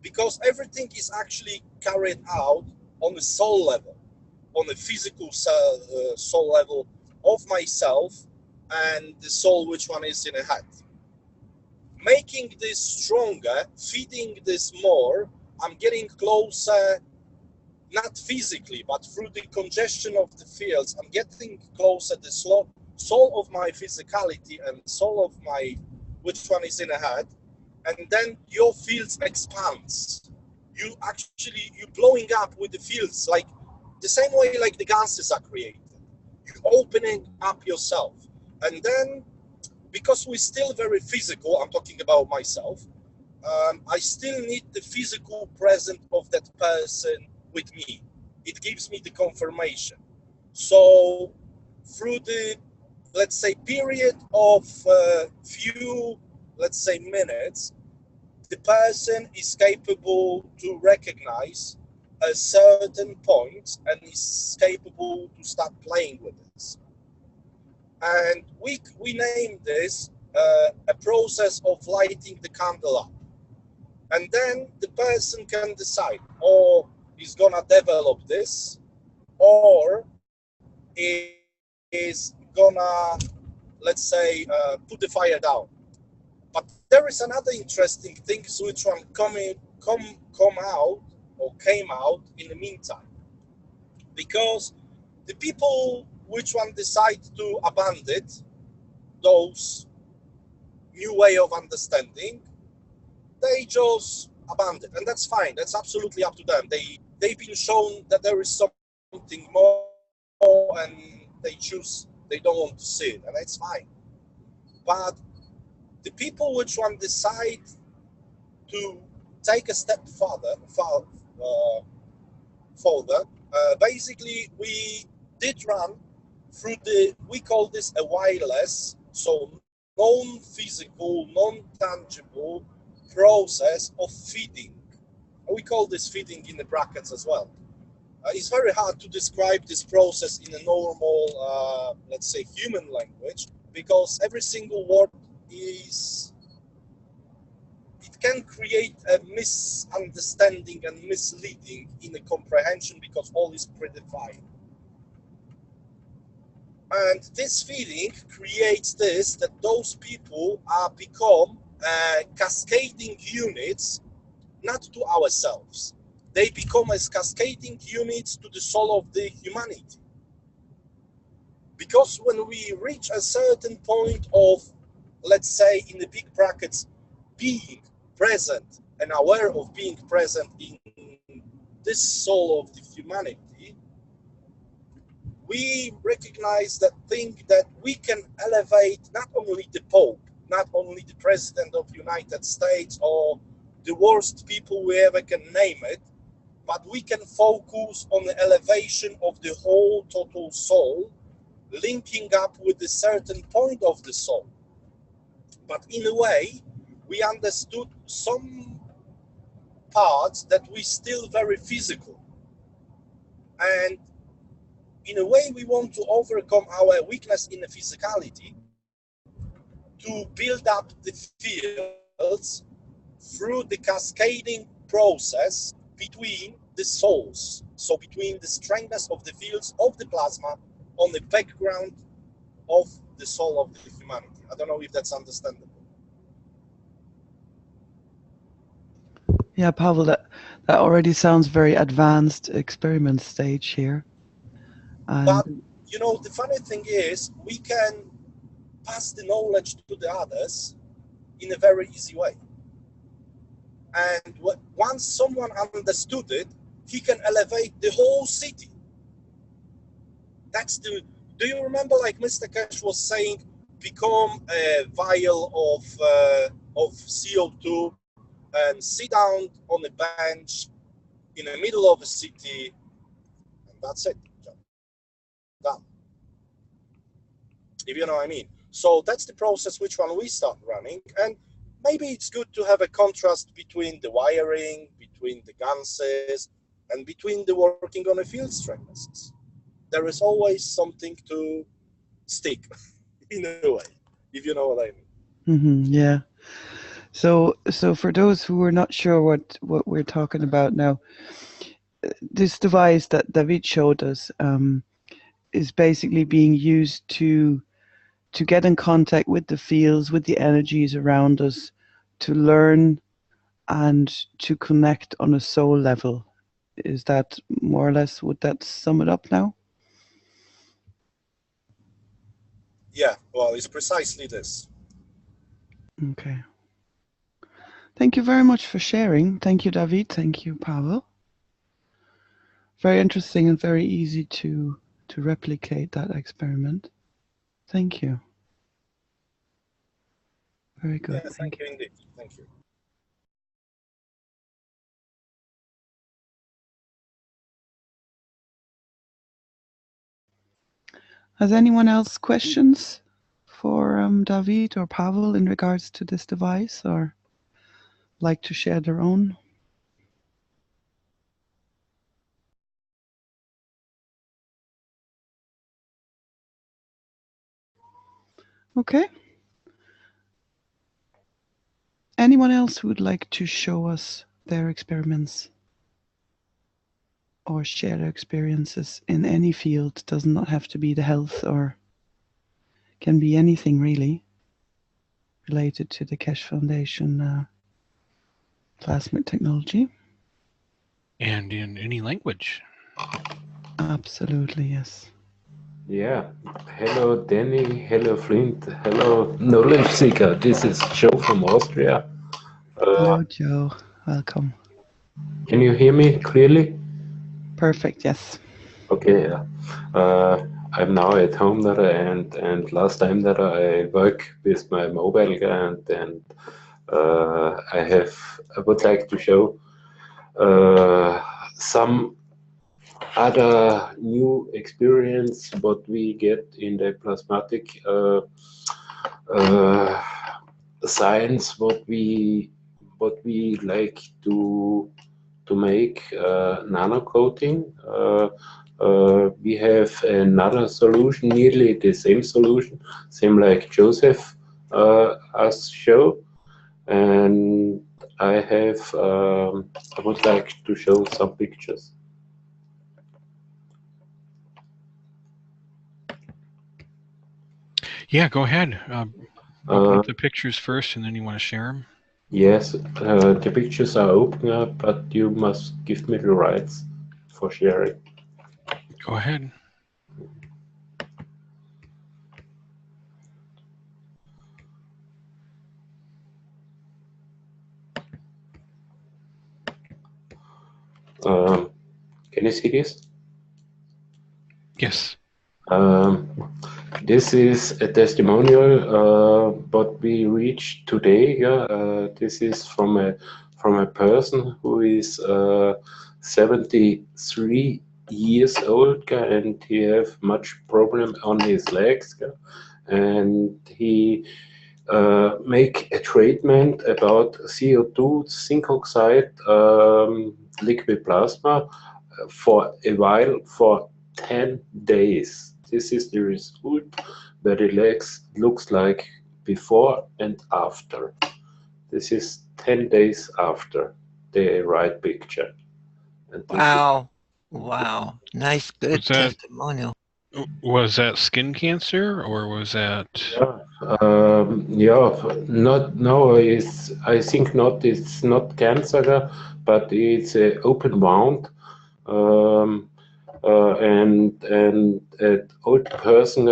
Because everything is actually carried out on the soul level, on the physical soul level of myself and the soul which one is in a head. Making this stronger, feeding this more, I'm getting closer, not physically, but through the congestion of the fields, I'm getting closer the soul of my physicality and soul of my, which one is in a head, and then your fields expands. You're blowing up with the fields, like the same way like the gases are created. You're opening up yourself. And then, because we're still very physical, I'm talking about myself, I still need the physical presence of that person with me. It gives me the confirmation. So through the, let's say, period of few, let's say, minutes, the person is capable to recognize a certain point and is capable to start playing with this. And we name this a process of lighting the candle up. And then the person can decide, or he's gonna develop this, or is gonna, let's say, put the fire down. But there is another interesting thing which one come out or came out in the meantime, because the people which one decide to abandon those new way of understanding, they just abandon, and that's fine. That's absolutely up to them. They've been shown that there is something more, and they don't want to see it, and that's fine. But the people which one decide to take a step further, basically we did run through we call this a wireless, so non-physical, non-tangible process of feeding. We call this feeding in the brackets as well. It's very hard to describe this process in a normal, let's say, human language, because every single word can create a misunderstanding and misleading in the comprehension, because all is predefined. And this feeling creates this, that those people are become cascading units, not to ourselves. They become as cascading units to the soul of the humanity. Because when we reach a certain point of, let's say, in the big brackets, being present and aware of being present in this soul of the humanity, we recognize that thing that we can elevate not only the Pope, not only the President of the United States, or the worst people we ever can name it, but we can focus on the elevation of the whole total soul, linking up with a certain point of the soul. But in a way, we understood some parts that we still very physical. And in a way, we want to overcome our weakness in the physicality to build up the fields through the cascading process between the souls. So between the strengthness of the fields of the plasma on the background of the soul of the humanity. I don't know if that's understandable. Yeah, Pavel, that already sounds very advanced experiment stage here. But, you know, the funny thing is, we can pass the knowledge to the others in a very easy way. And once someone understood it, he can elevate the whole city. Do you remember, like Mr. Keshe was saying, become a vial of CO2 and sit down on a bench in the middle of a city, and that's it. Done. If you know what I mean. So that's the process which one we start running, and maybe it's good to have a contrast between the wiring, between the ganses, and between the working on a field strengthnesses. There is always something to stick in a way, if you know what I mean. Yeah. So for those who are not sure what we're talking about now, this device that David showed us is basically being used to get in contact with the fields, with the energies around us, to learn and to connect on a soul level. Is that more or less, would that sum it up now? Yeah, well, it's precisely this. Okay. Thank you very much for sharing. Thank you, David. Thank you, Pavel. Very interesting and very easy to replicate that experiment. Thank you. Very good. Yeah, thank you indeed. Thank you. Has anyone else questions for David or Pavel in regards to this device? Or like to share their own? Okay. Anyone else who would like to show us their experiments or share their experiences in any field? Does not have to be the health, or can be anything really related to the Keshe Foundation plasmid technology. And in any language. Absolutely, yes. Yeah. Hello, Danny. Hello, Flint. Hello, Knowledge Seeker. This is Joe from Austria. Hello, Joe. Welcome. Can you hear me clearly? Perfect, yes. Okay. I'm now at home that and last time that I work with my mobile and I would like to show some other new experience what we get in the plasmatic science, what we like to make nano coating. We have another solution, nearly the same solution, same like Joseph has shown, and I would like to show some pictures. Yeah, go ahead. Open up the pictures first, and then you want to share them? Yes, the pictures are open up, but you must give me the rights for sharing. Go ahead. Can you see this? Yes. This is a testimonial what we reached today. This is from a person who is 73 years old, and he have much problem on his legs, and he make a treatment about CO2 zinc oxide liquid plasma for a while, for 10 days. This is the result where the legs looks like before and after. This is 10 days after the right picture. And Wow. Wow. Nice, good testimonial. Was that skin cancer, or was that? I think not. It's not cancer, but it's an open wound, and an old person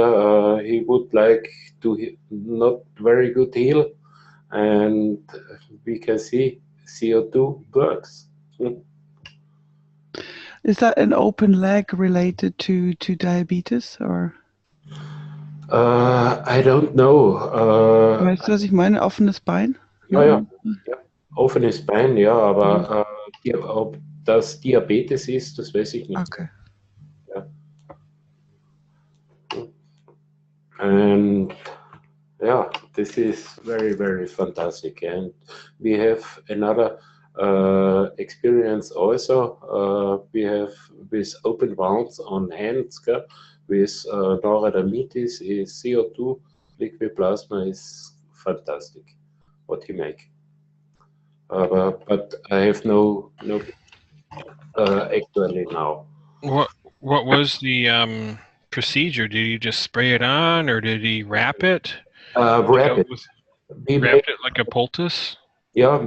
he would like to not very good heal, and we can see CO2 works. Is that an open leg related to diabetes, or? I don't know. Weißt du, was ich meine? Offenes Bein? Ja. Offenes Bein, ja, aber ob das Diabetes ist, das weiß ich nicht. Okay. Ja. And yeah, this is very, very fantastic. And we have another experience also. We have with open wounds on hands, with neurodermitis, is CO2 liquid plasma is fantastic. What he make. But I have no actually now. What was the procedure? Did he just spray it on, or did he wrap it? Wrap it. Wrapped it like a poultice? Yeah,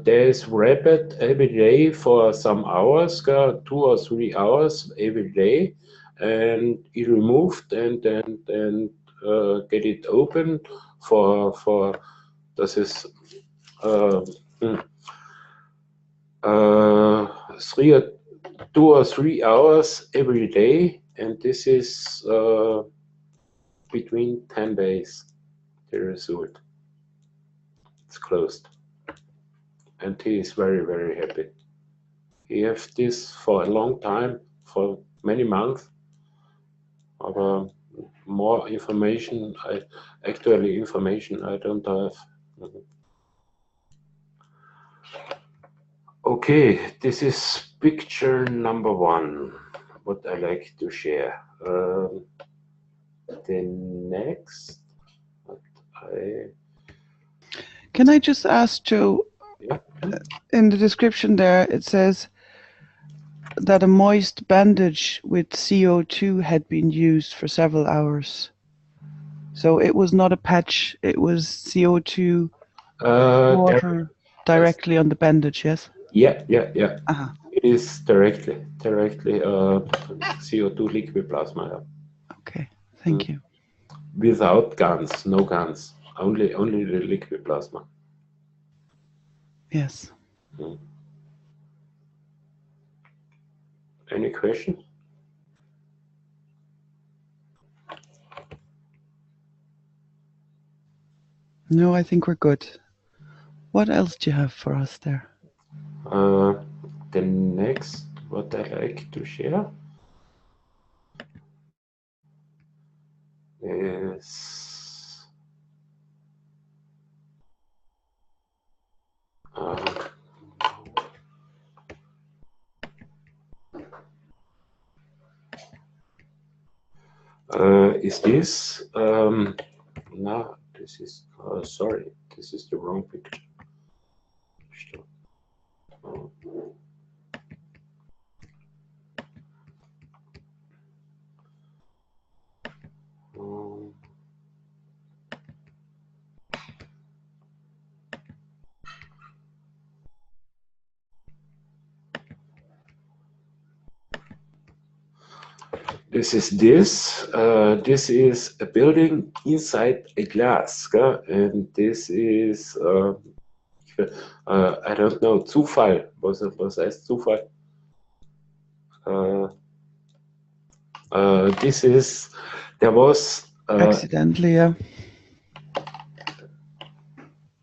there's wrap it every day for some hours, 2 or 3 hours every day, and he removed and get it open for das ist 2 or 3 hours every day, and this is between 10 days. The result. It's closed, and he is very, very happy. He has this for a long time, for many months. But more information, information I don't have. Okay, this is picture number 1, what I like to share. The next, what Can I just ask Joe? Yeah. In the description there, it says that a moist bandage with CO2 had been used for several hours. So it was not a patch; it was CO2 water directly on the bandage. Yes. Yeah. Uh-huh. It is directly CO2 liquid plasma. Yeah. Okay, thank you. Without guns, no guns, only the liquid plasma. Yes. Any question? No, I think we're good. What else do you have for us there? The next, what I like to share is this. No, this is sorry, this is the wrong picture. This is a building inside a glass, and this is I don't know, Zufall. Was heißt Zufall? This is there was Accidentally, yeah.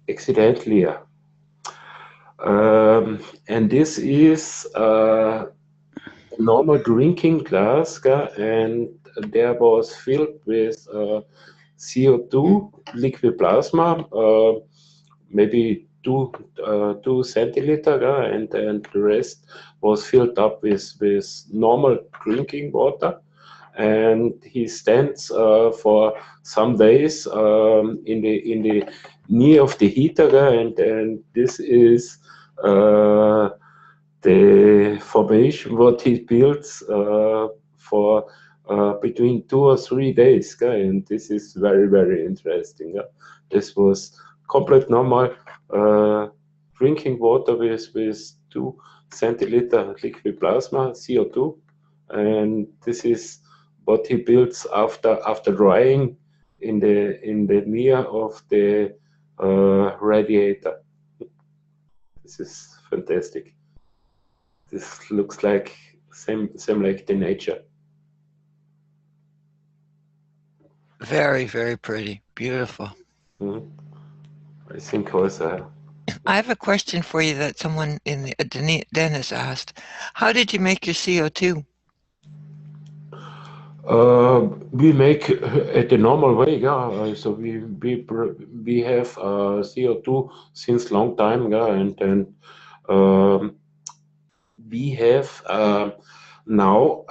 Accidentally, yeah. And this is normal drinking glass, and there was filled with CO2 liquid plasma, maybe 2 centiliter, and the rest was filled up with normal drinking water. And he stands for some days in the near of the heater, and this is the formation what he builds for between 2 or 3 days, and this is very interesting. This was complete normal drinking water with 2 centiliter liquid plasma CO2, and this is what he builds after drying in the near of the radiator. This is fantastic. This looks like same like the nature. Very pretty, beautiful. I think also. I have a question for you that someone in the Dennis asked. How did you make your CO2? We make it the normal way, yeah. So we have CO2 since long time, yeah, and we have now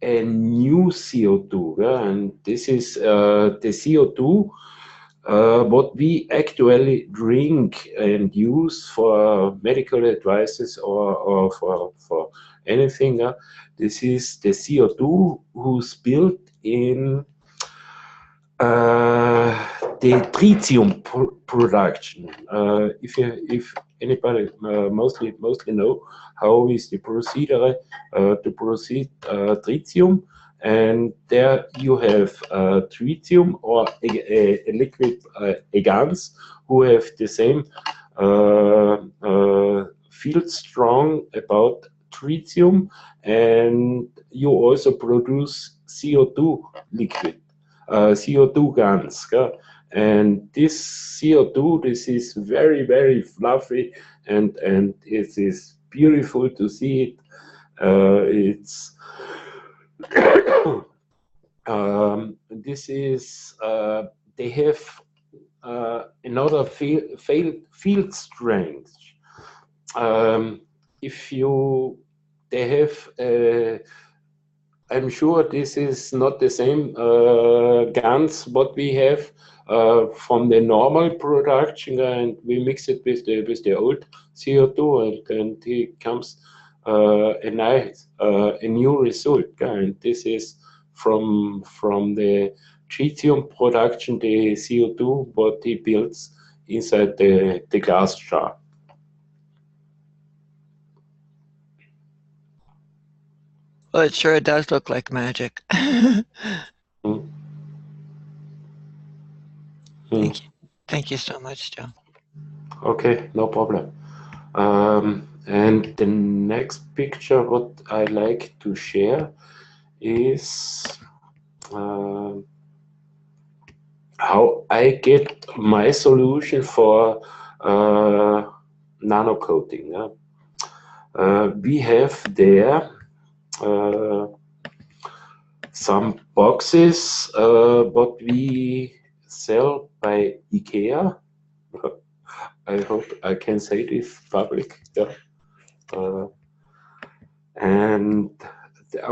a new CO2, yeah, and this is the CO2 what we actually drink and use for medical advices or for anything. This is the CO2 who's built in the tritium production. If anybody mostly know how is the procedure to proceed tritium, and there you have tritium or a liquid agants who have the same field strong about tritium, and you also produce CO2 liquid. CO2 guns, and this CO2, this is very fluffy, and it is beautiful to see it. It's this is they have another field strength. if they have, I'm sure this is not the same guns what we have from the normal production, and we mix it with the old CO2, and it comes a nice a new result. And this is from the tritium production, the CO2 what he builds inside the gas jar. Well, it sure does look like magic. Thank you so much, Joe. Okay, no problem. And the next picture what I like to share is how I get my solution for nano coating. We have there some boxes what we sell by IKEA. I hope I can say this public. Yeah. And I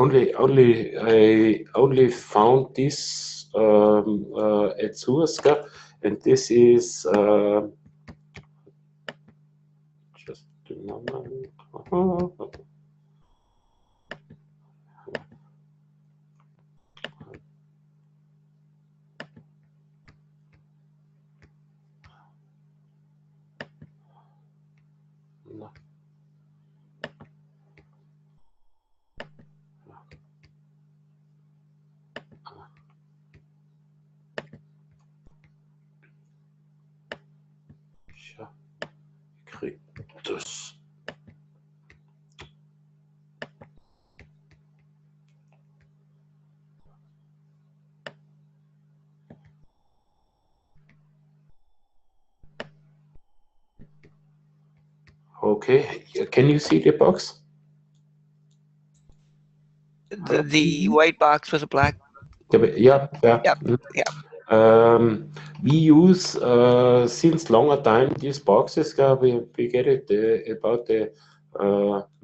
only found this at Surska, and this is just a moment. Das. Okay, can you see the box? The white box with a black. Yeah, yeah. Yep, yeah. We use since longer time these boxes. We get it about the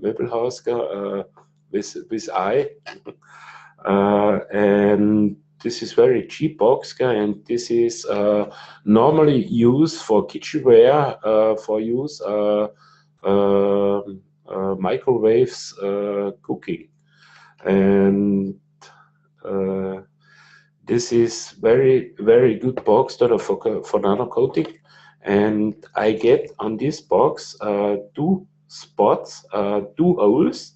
Möbelhaus with I, and this is very cheap box, and this is normally used for kitchenware, for use microwaves cooking, and this is very good box for nano coating, and I get on this box two spots, two holes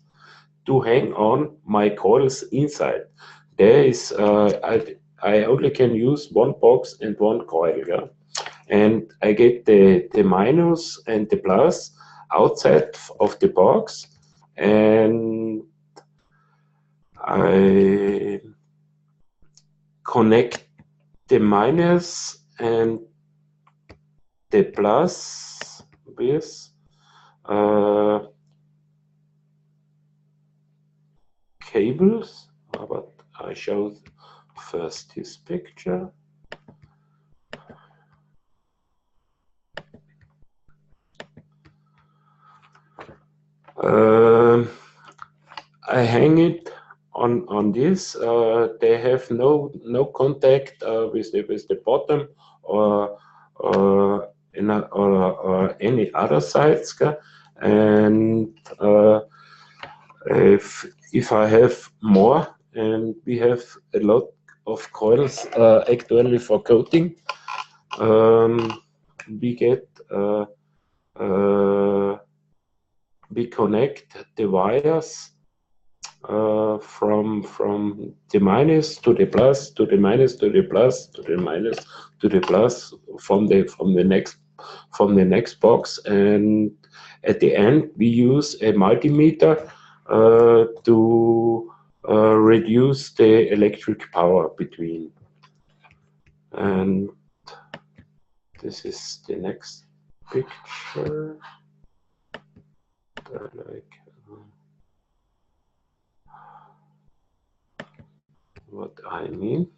to hang on my coils inside. There is I only can use one box and one coil, yeah? And I get the minus and the plus outside of the box, and I connect the minus and the plus with cables, but I show first this picture. I hang it on this. They have no contact with the bottom or any other sides, and if I have more, and we have a lot of coils actually for coating, we get we connect the wires from the minus to the plus to the minus to the plus to the minus to the plus from the next box, and at the end we use a multimeter to reduce the electric power between. And this is the next picture. What I mean.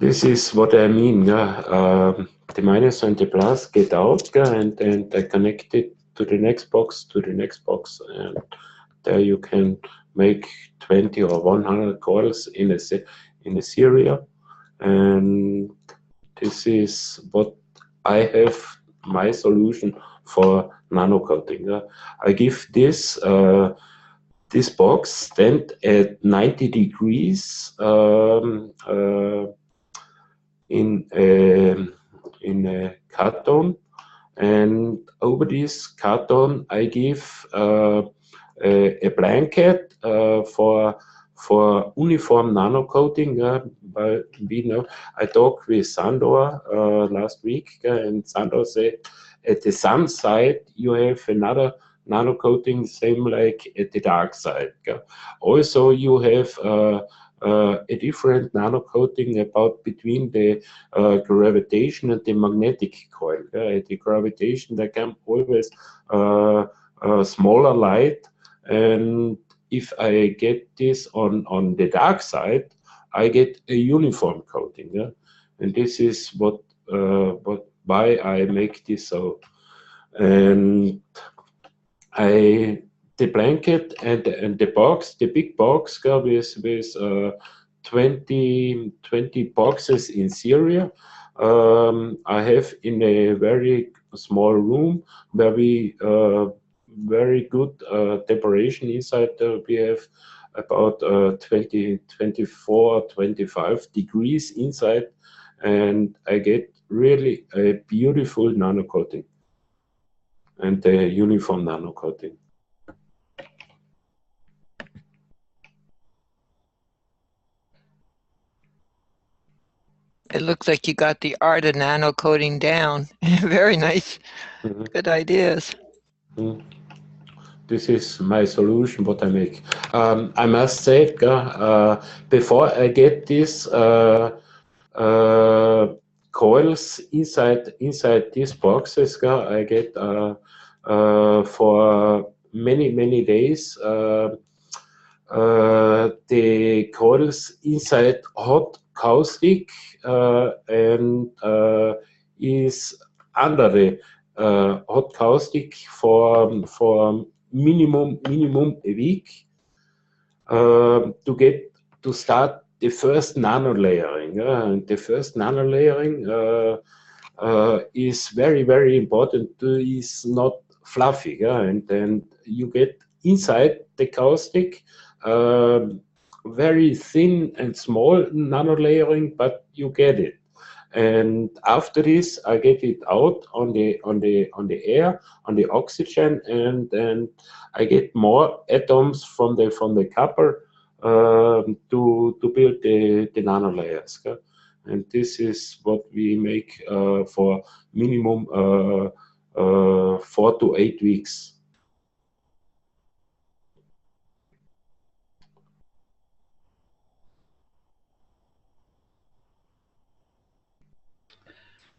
this is what I mean. The minus and the plus get out, and I connect it to the next box, and there you can make 20 or 100 coils in a serial, and this is what I have my solution for nano coating. I give this this box stand at 90 degrees in a carton, and over this carton I give a blanket for uniform nano coating. But we know, I talked with Sandor last week, and Sandor said at the sun side you have another nano coating, same like at the dark side. Also you have a different nano coating about between the gravitation and the magnetic coil. At the gravitation there can always smaller light, and if I get this on the dark side, I get a uniform coating. And this is why I make this so. And the blanket and the box, the big box, with 20 boxes in serial. I have in a very small room where we very good temperature inside. We have about 20, 24, 25 degrees inside, and I get really a beautiful nano coating and a uniform nano coating. It looks like you got the art of nano coating down. Very nice. Mm-hmm. Good ideas. Mm-hmm. This is my solution, what I make. I must say, before I get this coils inside these boxes, I get for many days the coils inside hot caustic and is under the hot caustic for minimum a week to start the first nano layering. And the first nano layering is very important. Is not fluffy, and then you get inside the caustic very thin and small nano layering, but you get it. And after this, I get it out on the air, on the oxygen, and then I get more atoms from the copper to build the nano layers. And this is what we make for minimum 4 to 8 weeks.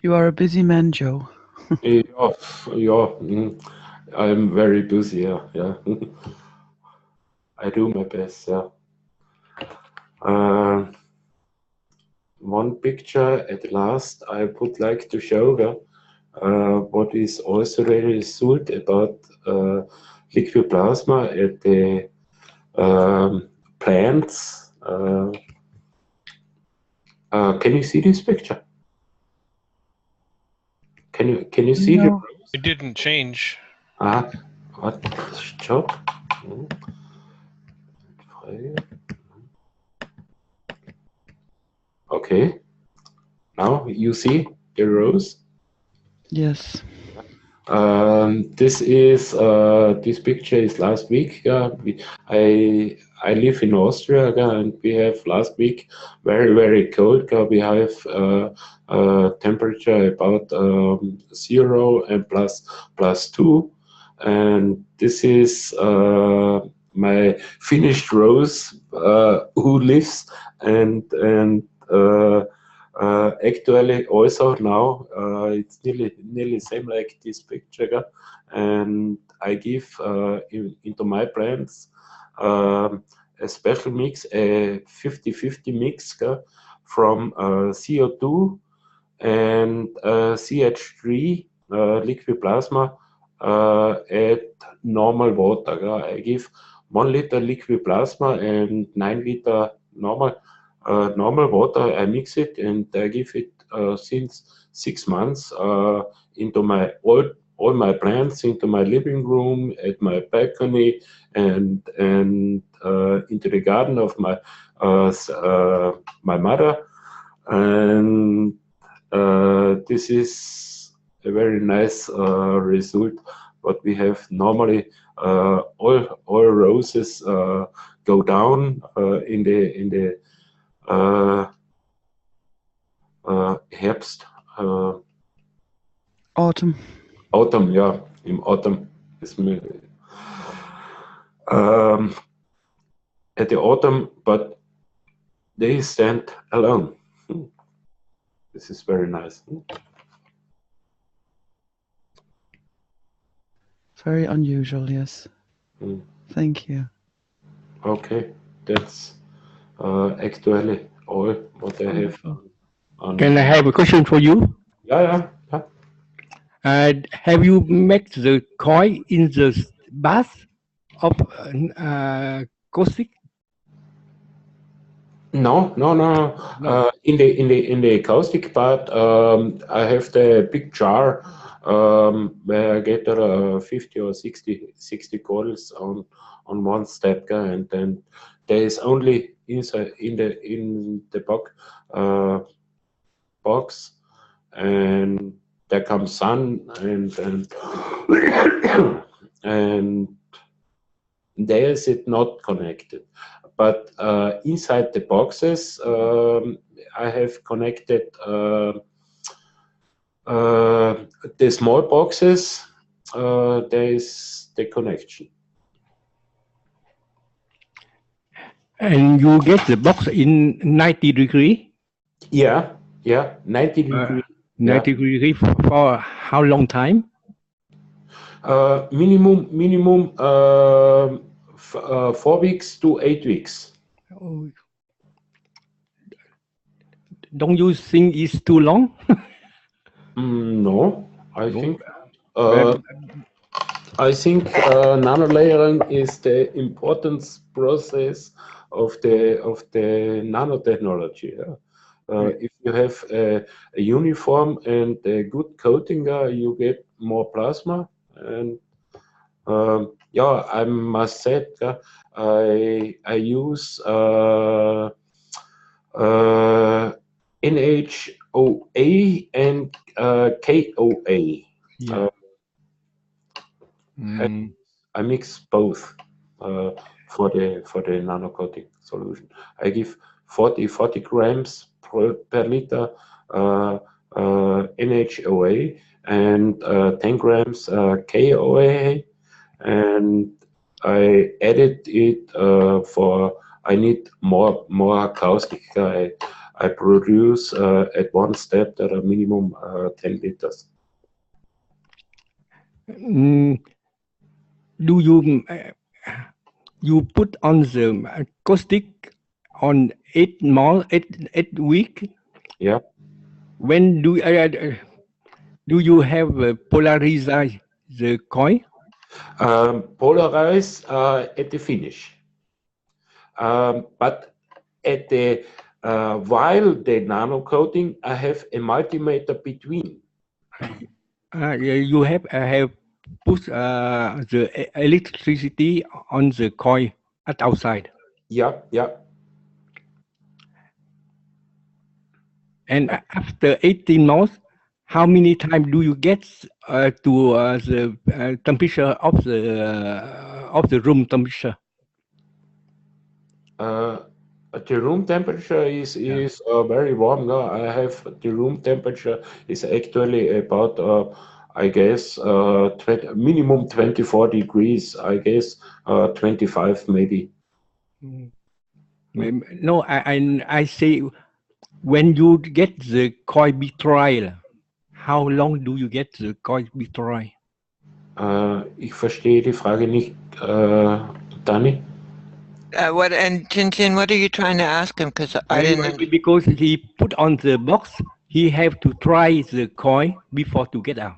You are a busy man, Joe. I'm very busy. Yeah. I do my best. Yeah. One picture at last I would like to show what is also the result about liquid plasma at the plants. Can you see this picture? Can you see No. It didn't change. What? Job? Okay. Now you see the rows? Yes. This picture is last week. I live in Austria, and we have last week very cold. We have temperature about 0 and +2, and this is my finished rose who lives and actually also now it's nearly same like this picture, and I give into my plants a special mix, a 50-50 mix from CO2 and CH3 liquid plasma at normal water. I give 1 liter liquid plasma and 9 liter normal water. I mix it and I give it since 6 months into my all my plants, into my living room, at my balcony, and into the garden of my my mother. And this is a very nice result. What we have normally, all roses go down in the Herbst. Autumn. Autumn, ja, im Autumn ist mir at the autumn, but they stand alone. This is very nice. Very unusual, yes. Thank you. Okay, that's actually all what I have. Can I have a question for you? Yeah. Have you made the coin in the bath of caustic? No. In the caustic part, I have the big jar where I get 50 or 60 coils on one step, and then there is only inside in the box, and there comes sun and there is it not connected. But inside the boxes, I have connected the small boxes. There is the connection. And you get the box in 90 degree? Yeah, 90 degree. 90 degree for how long time? Minimum 4 weeks to 8 weeks. Oh. Don't you think it's too long? No, I think nanolayering is the important process of the nanotechnology. If you have a uniform and a good coating, you get more plasma. And I must say, I use NHOA and KOA. Yeah. I mix both for the nano coating solution. I give 40 grams per liter NHOA and 10 grams KOA, and I added it I need more caustic. I produce at one step that are minimum 10 liters. Do you put on the caustic on 8 week? Yeah. When do you have polarize the coin? Polarize at the finish, but at the while the nano coating, I have a multimeter between. You have put the electricity on the coil at outside. Yeah. And after 18 months, how many times do you get to the temperature of the room temperature? The room temperature is very warm. No, I have the room temperature is actually about I guess minimum 24 degrees. I guess 25 maybe. No, I say when you get the coil be dry, how long do you get the coil be dry? Ich verstehe die Frage nicht, Dani. What and Chin, what are you trying to ask him? Because I didn't. Because he put on the box, he have to try the coin before to get out.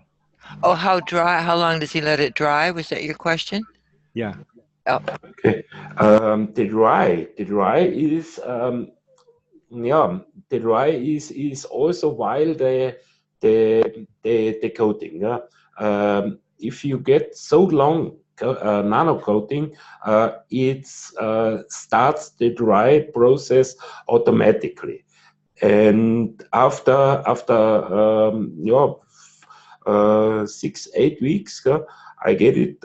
Oh, how dry? How long does he let it dry? Was that your question? Yeah. Oh. Okay. The dry is yeah, the dry is also while the coating. If you get so long nano coating, it starts the dry process automatically, and after 6-8 weeks, I get it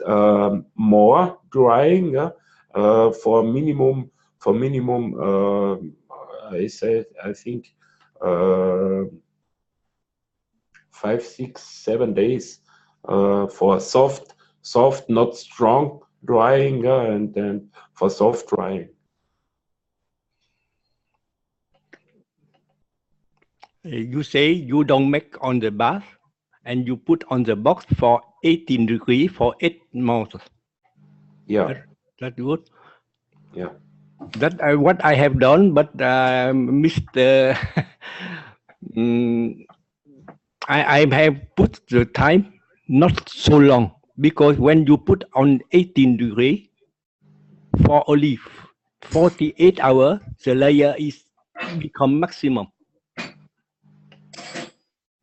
more drying for minimum I think 5, 6, 7 days for soft, not strong drying, and then for soft drying. You say you don't make on the bath, and you put on the box for 18 degrees for 8 months. Yeah. That's good. Yeah. That what I have done, but Mr. I have put the time not so long, because when you put on 18 degrees for only 48 hours, the layer is become maximum.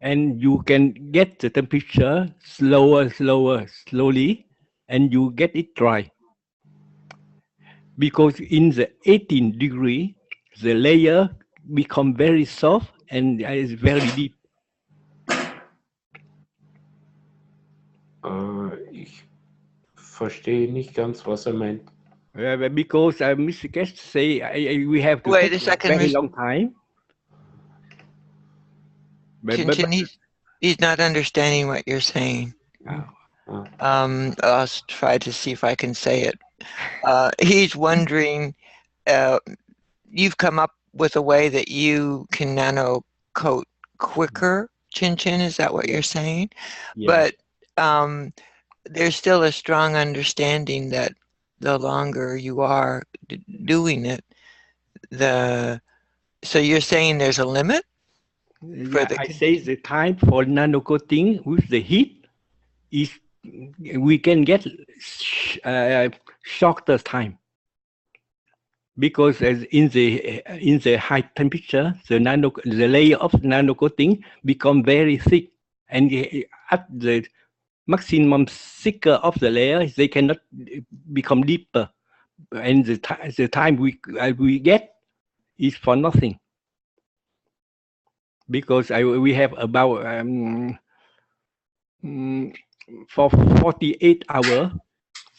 And you can get the temperature slowly, and you get it dry. Because in the 18 degree, the layer become very soft and is very deep. Ich verstehe nicht ganz, was meint. Because Mr. Keshe say we have to Wait take a second, very long time. Chin, he's not understanding what you're saying. I'll try to see if I can say it. He's wondering, you've come up with a way that you can nano coat quicker, Chin, is that what you're saying? Yeah. But there's still a strong understanding that the longer you are doing it, so you're saying there's a limit? Yeah, I say the time for nano coating with the heat is we can get shorter time, because as in the high temperature, the layer of nano coating become very thick, and at the maximum thicker of the layer, they cannot become deeper, and the time we get is for nothing, because we have about for 48 hours,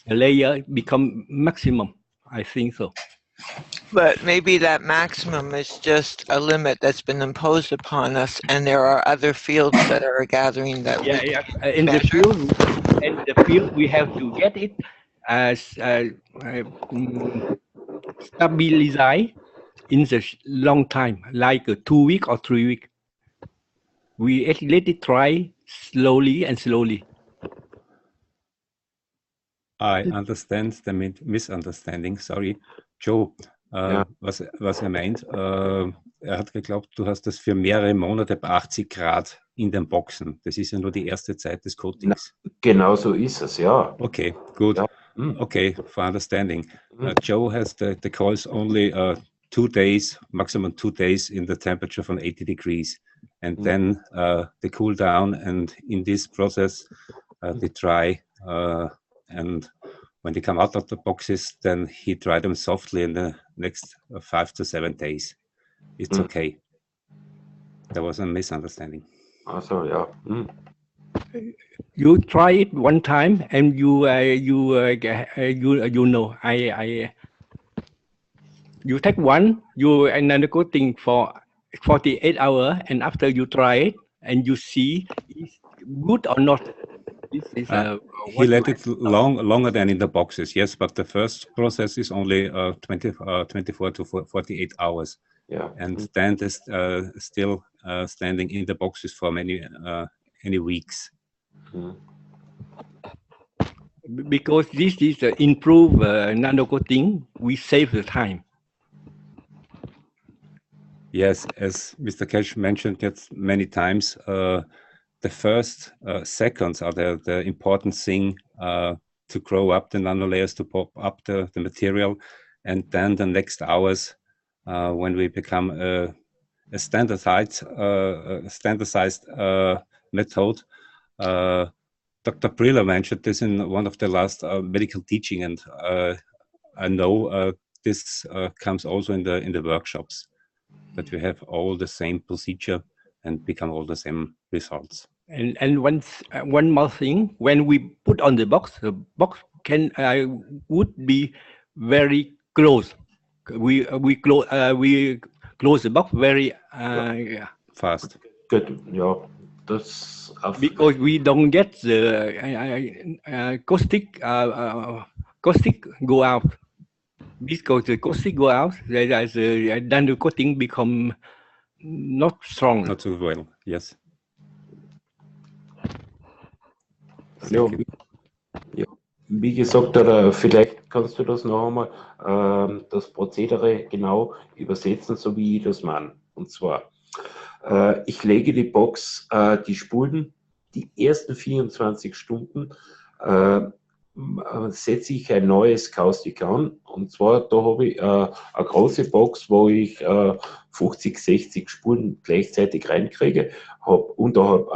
the layer become maximum. I think so. But maybe that maximum is just a limit that's been imposed upon us, and there are other fields that are gathering that. In the field, we have to get it as stabilized in the long time, like 2 weeks or 3 weeks. We let it try slowly and slowly. I understand the misunderstanding, sorry. Joe, was meint, hat geglaubt, du hast das für mehrere Monate bei 80 Grad in den Boxen. Das ist ja nur die erste Zeit des Coatings. Genau so ist es, ja. Okay, good. Ja. Okay, for understanding. Joe has the coils only 2 days, maximum 2 days in the temperature from 80 degrees. And then they cool down, and in this process, they dry. And when they come out of the boxes, then he dry them softly in the next 5 to 7 days. It's okay. There was a misunderstanding. Also, yeah. You try it one time, and you know, you take one, you another coating for 48 hours, and after you try it, and you see it's good or not. This is he let it longer than in the boxes, yes, but the first process is only 24 to 48 hours. Yeah. And then it's still standing in the boxes for many weeks. because this is improved nano coating. We save the time. Yes, as Mr. Keshe mentioned it many times, the first seconds are the important thing to grow up the nanolayers, to pop up the material, and then the next hours when we become a standardized method. Dr. Briller mentioned this in one of the last medical teaching, and I know this comes also in the workshops, that we have all the same procedure and become all the same results. And one more thing, when we put on the box can would be very close. We close the box very fast. Good. Yeah, that's because we don't get the caustic go out. Because the caustic go out, the nano coating become not strong. Not so well, yes. Ja, ja, wie gesagt, vielleicht kannst du das noch einmal, das Prozedere genau übersetzen, so wie ich das meine. Und zwar, ich lege die Box, die Spulen, die ersten 24 Stunden setze ich ein neues Kaustik an. Und zwar, da habe ich eine große Box, wo ich 50, 60 Spulen gleichzeitig reinkriege, habe unterhalb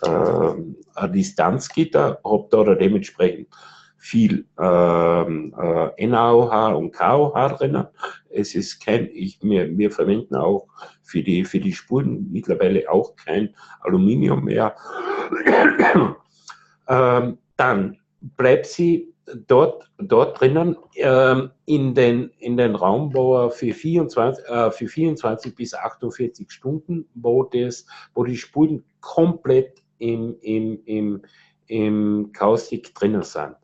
ein Distanzgitter, habe da dementsprechend viel NaOH und KOH drinnen. Es ist kein, wir verwenden auch für die Spulen mittlerweile auch kein Aluminium mehr. Dann bleibt sie dort drinnen in den Raum, wo er für 24 bis 48 Stunden, wo die Spulen komplett im Kaustik drinnen sind.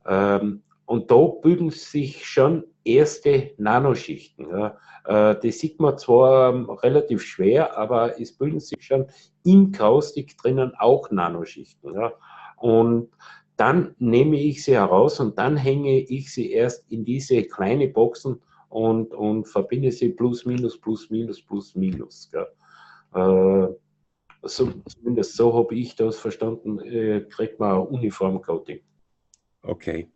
Und da bilden sich schon erste Nanoschichten. Ja. Das sieht man zwar relativ schwer, aber es bilden sich schon im Kaustik drinnen auch Nanoschichten. Ja. Und dann nehme ich sie heraus und dann hänge ich sie erst in diese kleine Boxen und verbinde sie plus, minus, plus, minus, plus, minus. Ja. Zumindest so habe ich das verstanden, kriegt man ein Uniform-Coating. Okay.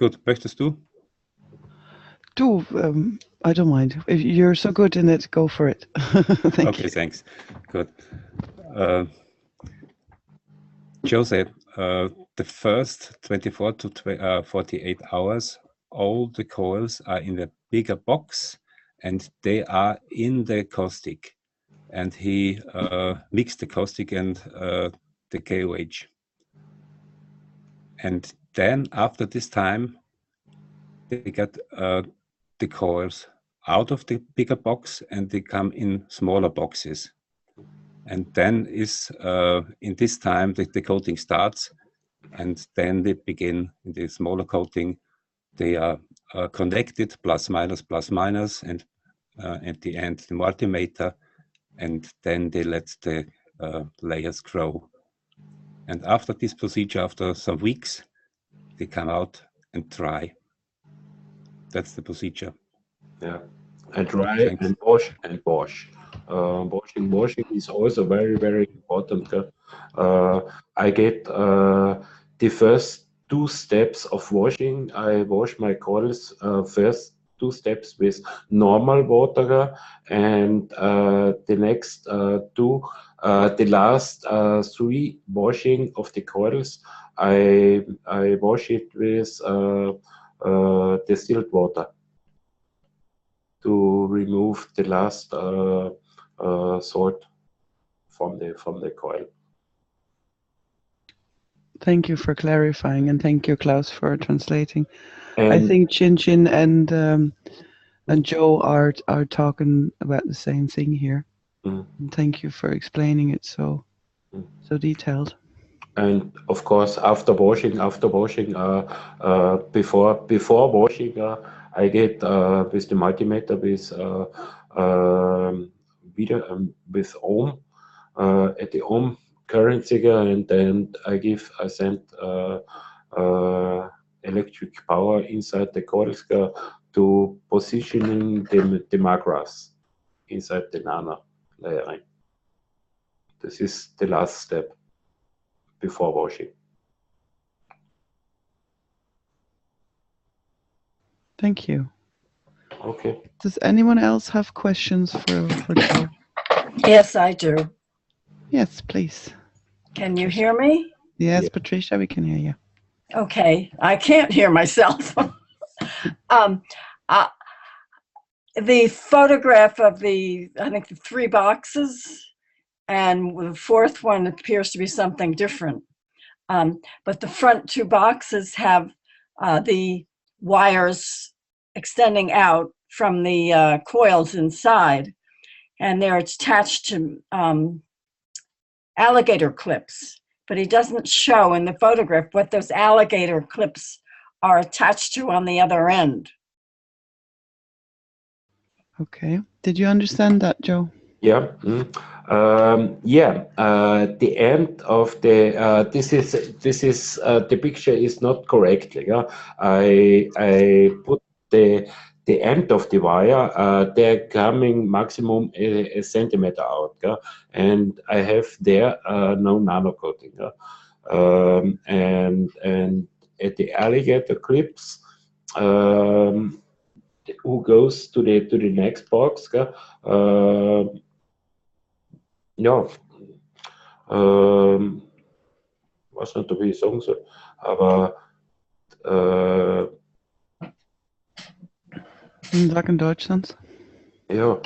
Gut, möchtest du? Do, I don't mind. If you're so good in it, go for it. Thank you. Thanks. Good. Joseph, the first 24 to 48 hours, all the coils are in a bigger box and they are in the caustic. And he mixed the caustic and the KOH. And then after this time, they get the coils out of the bigger box and they come in smaller boxes. And then is in this time the coating starts, and then they begin in the smaller coating. They are connected, plus minus, and at the end the multimeter, and then they let the layers grow. And after this procedure, after some weeks, they come out and dry. That's the procedure. Yeah, and dry. Thanks. And wash and wash. Washing is also very, very important. I get the first 2 steps of washing. I wash my coils first 2 steps with normal water, and the next 2, the last 3 washing of the coils, I wash it with distilled water to remove the last salt from the coil. Thank you for clarifying, and thank you, Klaus, for translating. And I think Chin and Joe are talking about the same thing here. And thank you for explaining it so detailed. And of course, after washing, before washing, I get with the multimeter with ohm. At the ohm currency, and then I send electric power inside the coils to positioning the magraphs inside the nano layering. This is the last step before washing. Thank you. Okay. Does anyone else have questions for Joe? Yes, I do. Yes, please. Can you hear me? Yes, Yeah. Patricia, we can hear you. Okay, I can't hear myself. The photograph of I think the 3 boxes, and the 4th one appears to be something different. But the front 2 boxes have the wires extending out from the coils inside, and they're attached to alligator clips. But it doesn't show in the photograph what those alligator clips are attached to on the other end. Okay. Did you understand that, Joe? Yeah. The end of the this is the picture is not correctly. Yeah? I put the end of the wire. They're coming maximum a centimeter out, yeah? And I have there no nano coating. Yeah? And at the alligator clips. Who goes to the next box? Ja, weiß nicht, ob ich sagen soll, aber Sag in Deutschland. ja,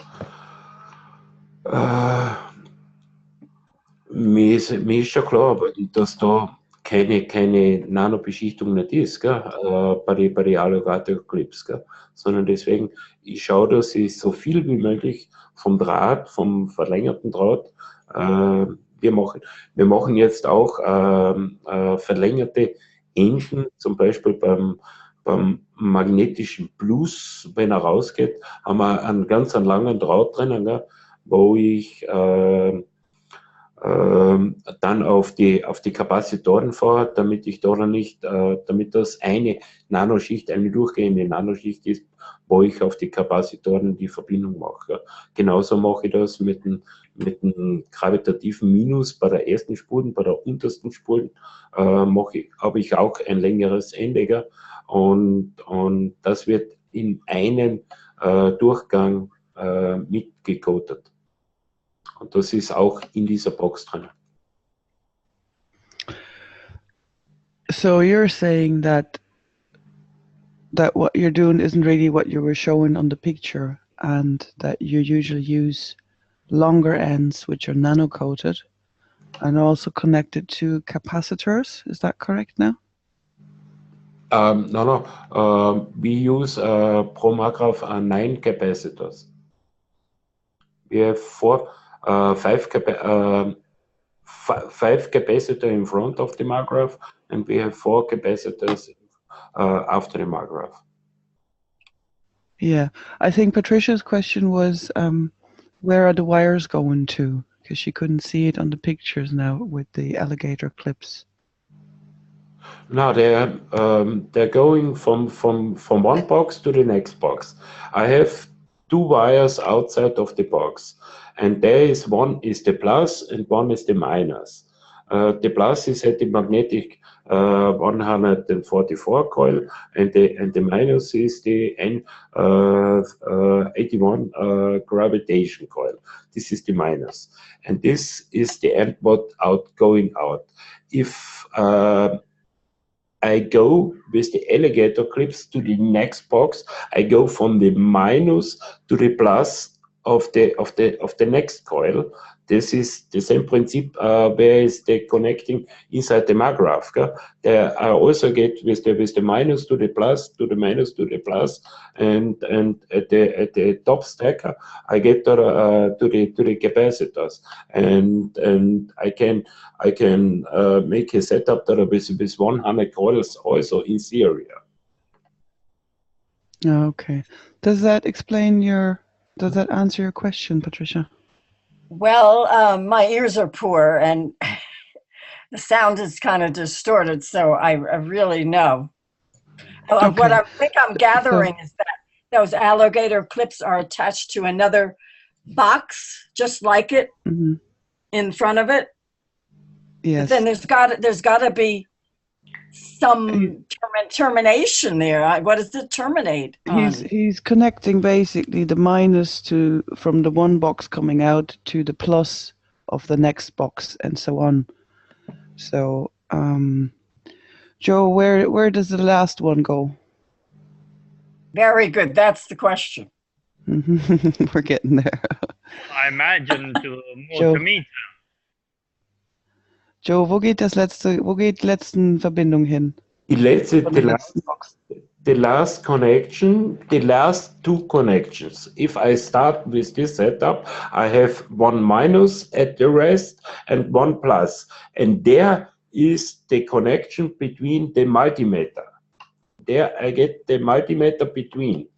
mir ist schon klar, dass da keine Nanobeschichtung nicht ist, gell, bei den Alligator-Clips, sondern deswegen, ich schaue, dass ich so viel wie möglich vom Draht, vom verlängerten Draht, wir machen jetzt auch verlängerte Enden, zum Beispiel beim magnetischen Plus, wenn er rausgeht, haben wir einen ganz langen Draht drinnen, gell, wo ich dann auf die Kapazitoren fahre, damit ich da nicht, damit das eine Nanoschicht, eine durchgehende Nanoschicht ist, wo ich auf die Kapazitoren die Verbindung mache. Genauso mache ich das mit dem gravitativen Minus bei der ersten Spur, bei der untersten Spur habe ich auch ein längeres Ende, und das wird in einen Durchgang mitgecoatet. Und das ist auch in dieser Box drin. So you're saying that what you're doing isn't really what you were showing on the picture, and that you usually use longer ends which are nano-coated and also connected to capacitors. Is that correct now? No. We use pro magraph 9 capacitors. We have 5 capacitors in front of the magraph, and we have 4 capacitors after the magraph. Yeah, I think Patricia's question was, where are the wires going to? Because she couldn't see it on the pictures now with the alligator clips. No, they're going from one box to the next box. I have 2 wires outside of the box, and there is one is the plus and one is the minus. The plus is at the magnetic 144 coil, and the minus is the 81 gravitation coil. This is the minus, and this is the end going out. If I go with the alligator clips to the next box, I go from the minus to the plus of the next coil. This is the same principle where is the connecting inside the magraph. There I also get with the minus to the plus, to the minus to the plus, and at the top stacker I get to the capacitors, and I can make a setup that with 100 coils also in series. Okay. Does that answer your question, Patricia? Well, my ears are poor, and the sound is kind of distorted, so I really know. What Okay. I think I'm gathering is that those alligator clips are attached to another box, just like it, in front of it. Yes. But then there's got to be some termination there. What does it terminate on? He's connecting basically the minus from the one box coming out to the plus of the next box and so on. So, Joe, where does the last one go? Very good. That's the question. We're getting there. I imagine to Joe. multimeter. Joe, wo geht die letzten Verbindung hin? The last connection, the last two connections. If I start with this setup, I have one minus at the rest and one plus. And there is the connection between the multimeter. There I get the multimeter between.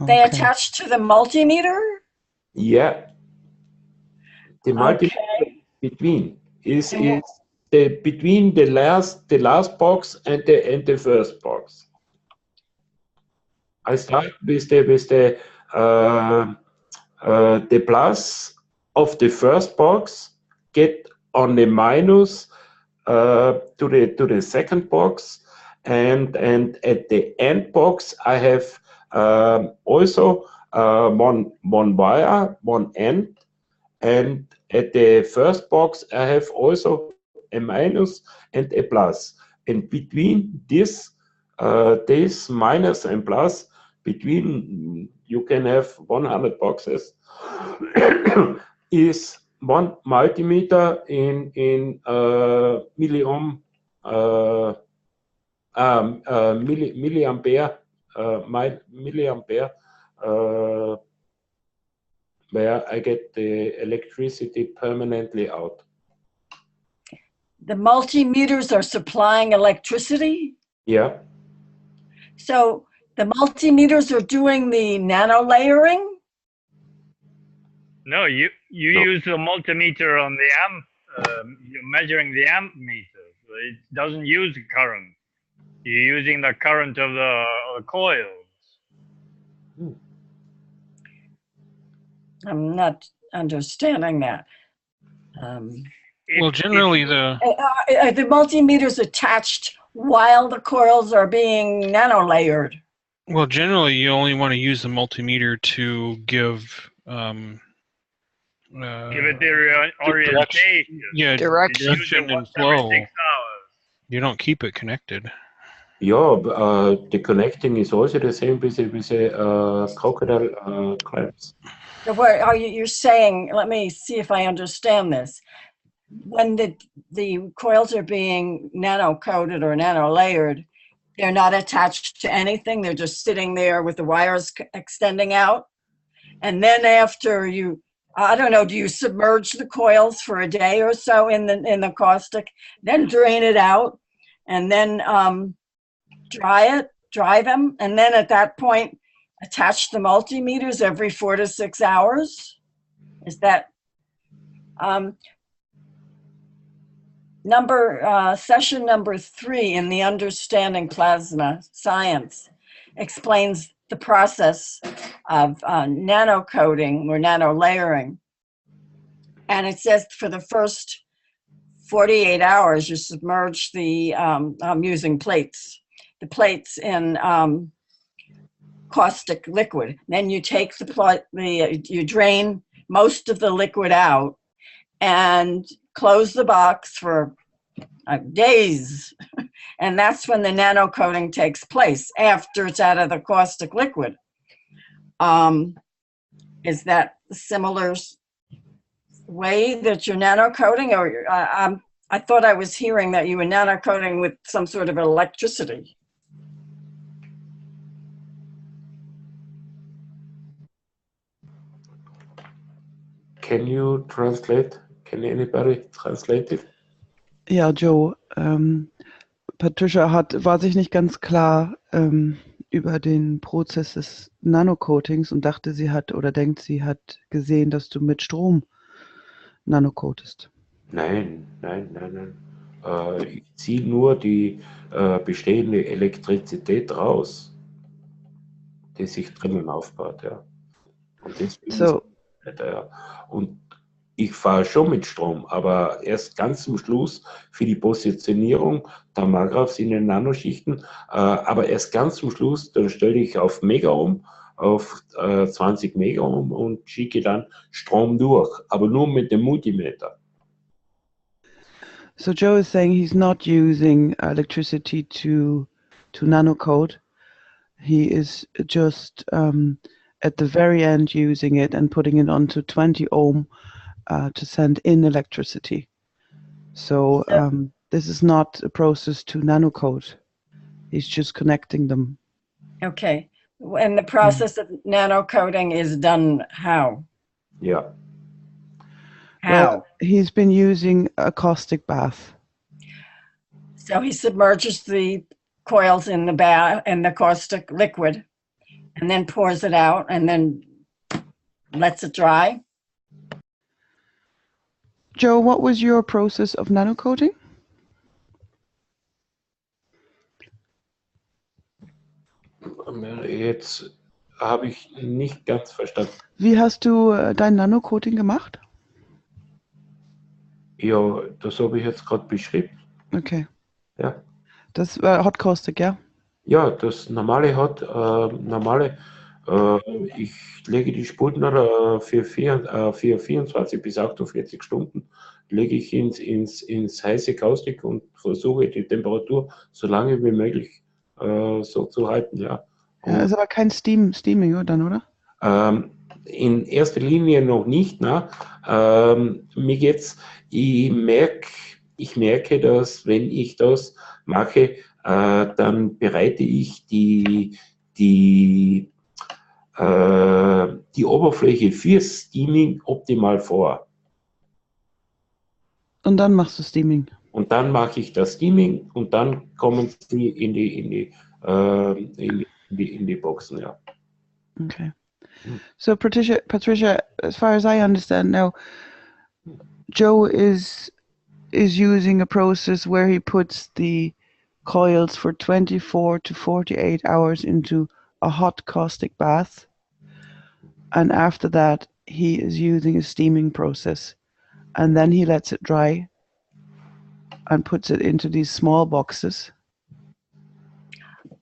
They attach to the multimeter? Yeah. The multimeter between is between the last box and the first box. I start with the plus of the first box, get on the minus to the second box, and at the end box I have also one wire, one end, and at the first box I have also a minus and a plus, and between this minus and plus, between you can have 100 boxes is one multimeter in milliampere where I get the electricity permanently out. The multimeters are supplying electricity? Yeah. So the multimeters are doing the nano layering? No, you use the multimeter on the amp. You're measuring the amp meter. So it doesn't use current. You're using the current of the coils. I'm not understanding that. Well, generally are the multimeters attached while the coils are being nano layered? Well, generally, you only want to use the multimeter to give it the orientation. Yeah, direction and flow. You don't keep it connected. Yeah, the connecting is also the same with a crocodile clamps. So what are you're saying? Let me see if I understand this. When the coils are being nano coated or nano layered, they're not attached to anything. They're just sitting there with the wires extending out. And then after I don't know, do you submerge the coils for a day or so in the caustic, then drain it out, and then dry them, and then at that point attach the multimeters every 4 to 6 hours? Is that session number 3 in the Understanding Plasma Science explains the process of nano coating or nano layering, and it says for the first 48 hours you submerge the I'm using plates, the plates in caustic liquid. Then you take you drain most of the liquid out and close the box for days. And that's when the nano coating takes place, after it's out of the caustic liquid. Is that a similar way that you're nano coating? Or I thought I was hearing that you were nano coating with some sort of electricity. Can you translate? Can anybody translate it? Ja, Joe. Patricia war sich nicht ganz klar über den Prozess des Nanocoatings und denkt, sie hat gesehen, dass du mit Strom nanocoatest. Nein. Ich ziehe nur die bestehende Elektrizität raus, die sich drinnen aufbaut, ja. Und deswegen So, ja. Und ich fahre schon mit Strom, aber erst ganz zum Schluss für die Positionierung der Magravs in den Nanoschichten, aber erst ganz zum Schluss, dann stelle ich auf Mega um, auf 20 Mega um und schicke dann Strom durch, aber nur mit dem Multimeter. so Joe is saying he's not using electricity to nanocode. He is just at the very end using it and putting it onto 20 ohm to send in electricity. So this is not a process to nanocode. He's just connecting them. Okay. And the process of nano-coating is done how? Yeah. How? Well, he's been using a caustic bath. So he submerges the coils in the bath and the caustic liquid and then pours it out and then lets it dry. Joe, what was your process of nanocoating? Jetzt habe ich nicht ganz verstanden. Wie hast du dein Nanocoating gemacht? Ja, das habe ich jetzt gerade beschrieben. Okay. Ja. Das war Hot Caustic, ja? Ja, das normale hat, ich lege die Spultner für 24 bis 48 Stunden, lege ich ins heiße Kaustik und versuche die Temperatur so lange wie möglich so zu halten. Ja. Ja, ist aber kein Steaming, oder? In erster Linie noch nicht. Ne? Mir geht's, ich merke, dass wenn ich das mache, dann bereite ich die Oberfläche für Steaming optimal vor. Und dann machst du Steaming. Und dann mache ich das Steaming und dann kommen sie in die Boxen, ja. Okay. So Patricia, as far as I understand now, Joe is using a process where he puts the coils for 24 to 48 hours into a hot caustic bath, and after that he is using a steaming process, and then he lets it dry and puts it into these small boxes.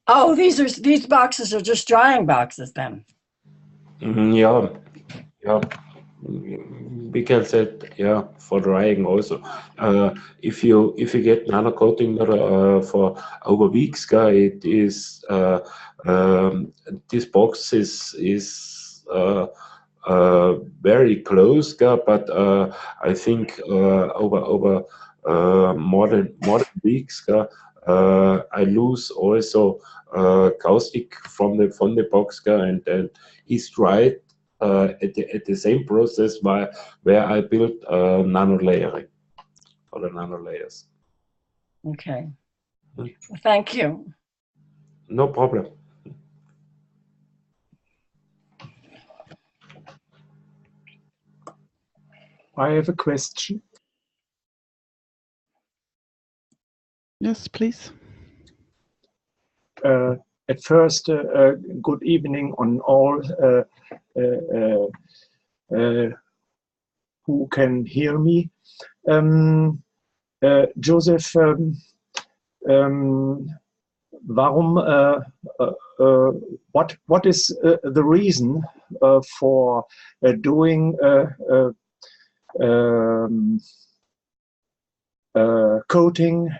Oh, these boxes are just drying boxes then. Yeah. We can say, for drying also. If you get nano coating for over weeks, it is this box is very close, but I think over more than weeks, I lose also caustic from the box, and it's dried at the same process where I built nano layering for the nano layers. Okay. Thank you. No problem. I have a question. Yes, please. At first, good evening on all who can hear me. Joseph, what is the reason for doing coating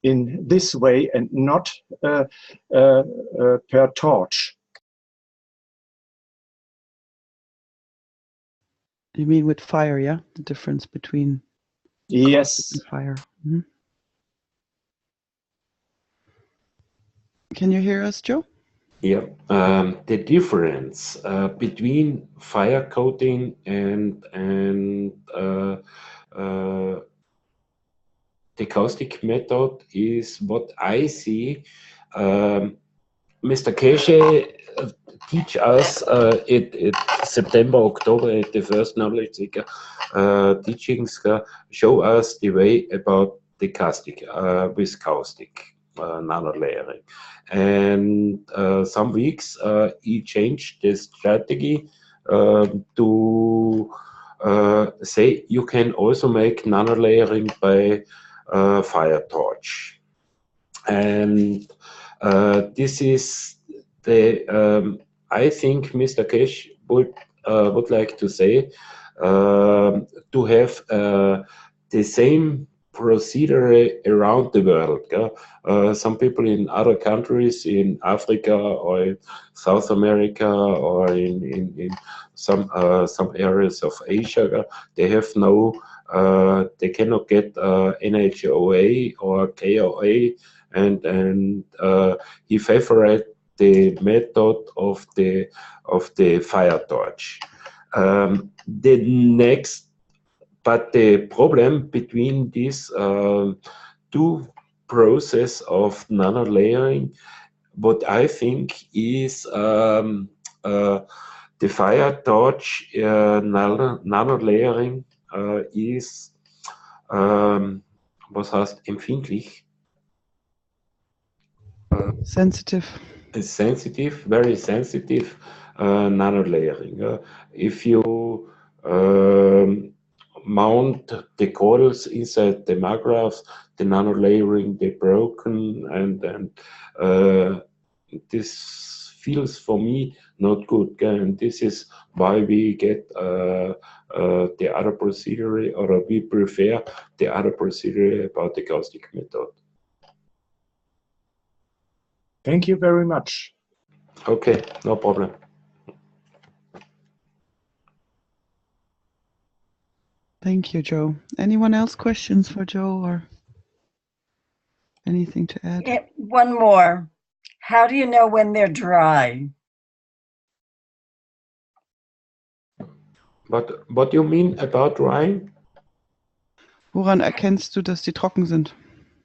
in this way and not per torch? You mean with fire, yeah? The difference between yes and fire. Mm-hmm. Can you hear us, Joe? Yeah, the difference between fire coating and the caustic method is what I see. Mr. Keshe teach us at September, October at the first knowledge seeker teachings, show us the way about the caustic, with caustic nanolayering. And some weeks he changed the strategy to say you can also make nanolayering by fire torch. And this is the I think Mr. Keshe would like to say to have the same procedure around the world. Some people in other countries, in Africa or in South America or in some areas of Asia, they have no, they cannot get NHOA or KOA, and he favored the method of the fire torch. The next, but the problem between these two process of nanolayering, what I think is the fire torch nanolayering is was heißt empfindlich? Sensitive. Sensitive, very sensitive nanolayering. If you mount the coils inside the magraphs, the nanolayering, they broken, and this feels for me not good. And this is why we get the other procedure, or we prefer the other procedure about the caustic method. Thank you very much. Okay, no problem. Thank you, Joe. Anyone else questions for Joe or anything to add? Yeah, one more. How do you know when they're dry? What do you mean about drying? Woran erkennst du, dass die trocken sind?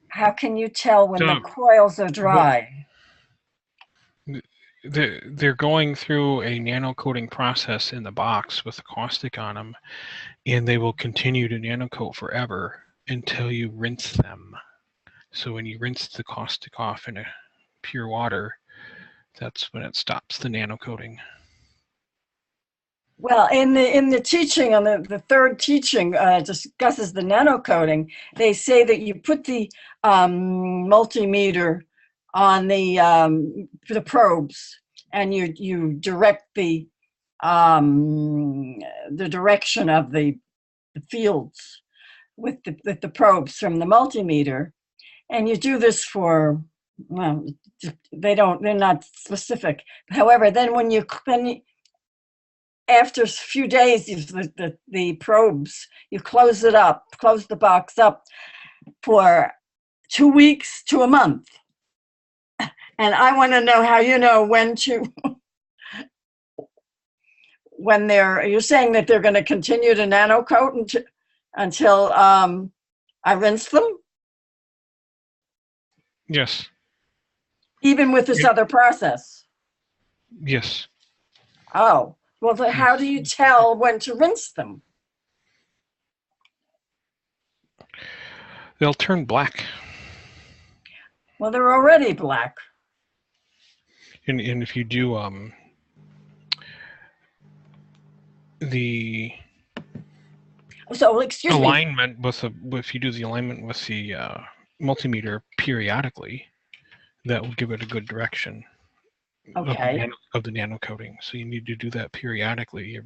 How can you tell when the coils are dry? They're going through a nano-coating process in the box with the caustic on them, and they will continue to nano-coat forever until you rinse them. So when you rinse the caustic off in a pure water, that's when it stops the nano-coating. Well, in the teaching, on the third teaching, discusses the nano-coating. They say that you put the multimeter on the probes, and you direct the direction of the fields with the probes from the multimeter, and you do this for, well, they're not specific. However, then after a few days, the probes, you close the box up for 2 weeks to a month. And I want to know how you know when to, you're saying that they're going to continue to nano coat until I rinse them? Yes. Even with this other process? Yes. Oh, well, then how do you tell when to rinse them? They'll turn black. Well, they're already black. And if you do the alignment if you do the alignment with the multimeter periodically, that will give it a good direction. Okay. Of the nano coating. So you need to do that periodically,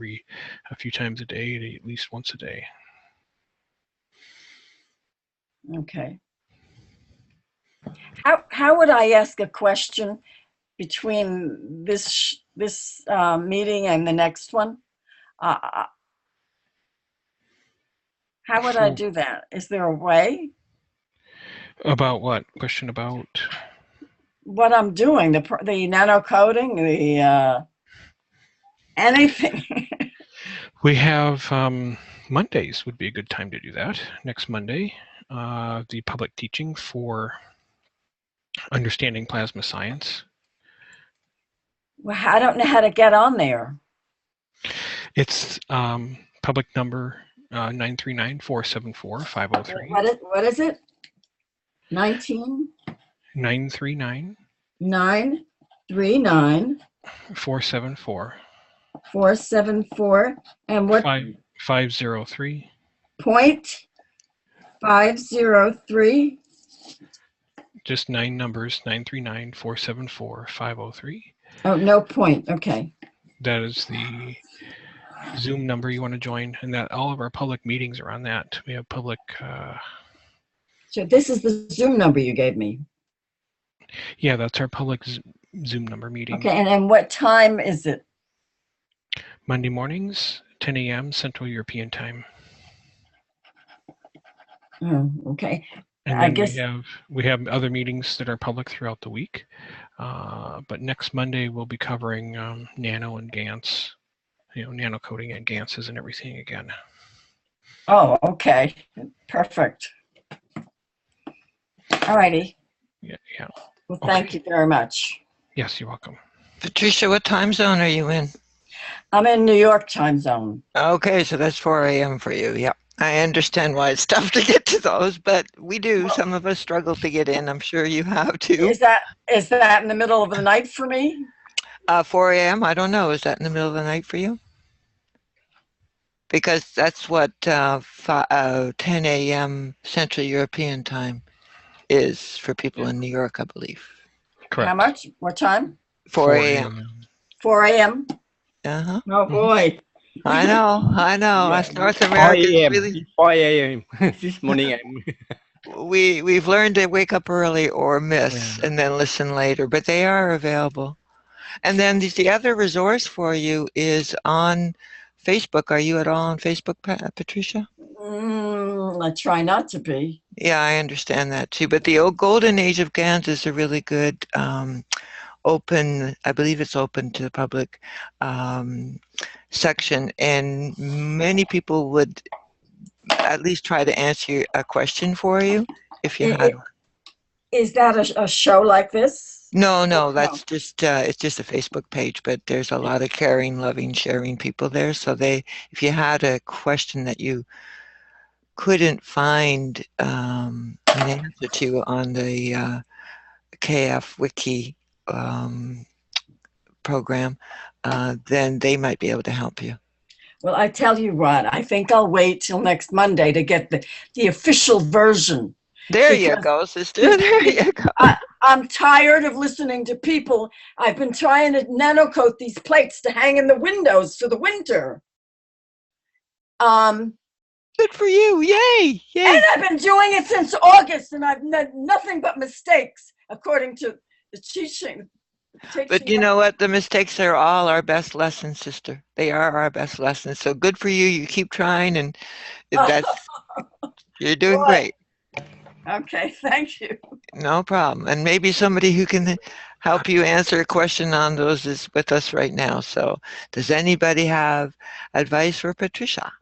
a few times a day, at least once a day. Okay. How would I ask a question between this meeting and the next one? How would I do that? Is there a way? About what? Question about? What I'm doing, the nano coating, anything. We have Mondays would be a good time to do that. Next Monday, the public teaching for understanding plasma science. Well, I don't know how to get on there. It's public number 939-474-503. What is it? 19? 939 939 474 474 and what 503. point 503. Just 9 numbers, 939-474-503. Oh, no point. Okay. That is the Zoom number you want to join, and that all of our public meetings are on that. We have public. So this is the Zoom number you gave me. Yeah, that's our public Zoom number meeting. Okay, and what time is it? Monday mornings, 10 a.m. Central European Time. Oh, okay. And I then guess we have other meetings that are public throughout the week. But next Monday we'll be covering nano and GANs, nano coding and GANSes and everything again. Oh, okay. Perfect. All righty. Yeah. Well, thank you very much. Yes, you're welcome. Patricia, what time zone are you in? I'm in New York time zone. Okay, so that's 4 a.m. for you. Yeah, I understand why it's tough to get to those, but we do. Some of us struggle to get in. I'm sure you have too. Is that in the middle of the night for me? 4 a.m. I don't know. Is that in the middle of the night for you? Because that's what 10 a.m. Central European time is for people in New York, I believe. Correct. How much? What time? 4 a.m. 4 a.m. Uh-huh. Oh boy. I know. Yeah, Us North Americans 5 a.m. really. 5 a.m. This morning We've learned to wake up early or miss and then listen later, but they are available. And then the other resource for you is on Facebook. Are you at all on Facebook, Patricia? I try not to be. Yeah, I understand that too. But the old golden age of GANs is a really good open, I believe it's open to the public section, and many people would at least try to answer a question for you if you had one. Is that a show like this? No, that's just it's just a Facebook page, but there's a lot of caring, loving, sharing people there. So if you had a question that you couldn't find an answer to on the KF Wiki program, then they might be able to help you. Well, I tell you what, I think I'll wait till next Monday to get the official version. There you go, sister. There you go. I'm tired of listening to people. I've been trying to nano-coat these plates to hang in the windows for the winter. Good for you. Yay. And I've been doing it since August, and I've made nothing but mistakes, according to the teaching. But you know what? The mistakes are all our best lessons, sister. They are our best lessons. So good for you. You keep trying, and you're doing great. Okay, thank you. No problem. And maybe somebody who can help you answer a question on those is with us right now. So does anybody have advice for Patricia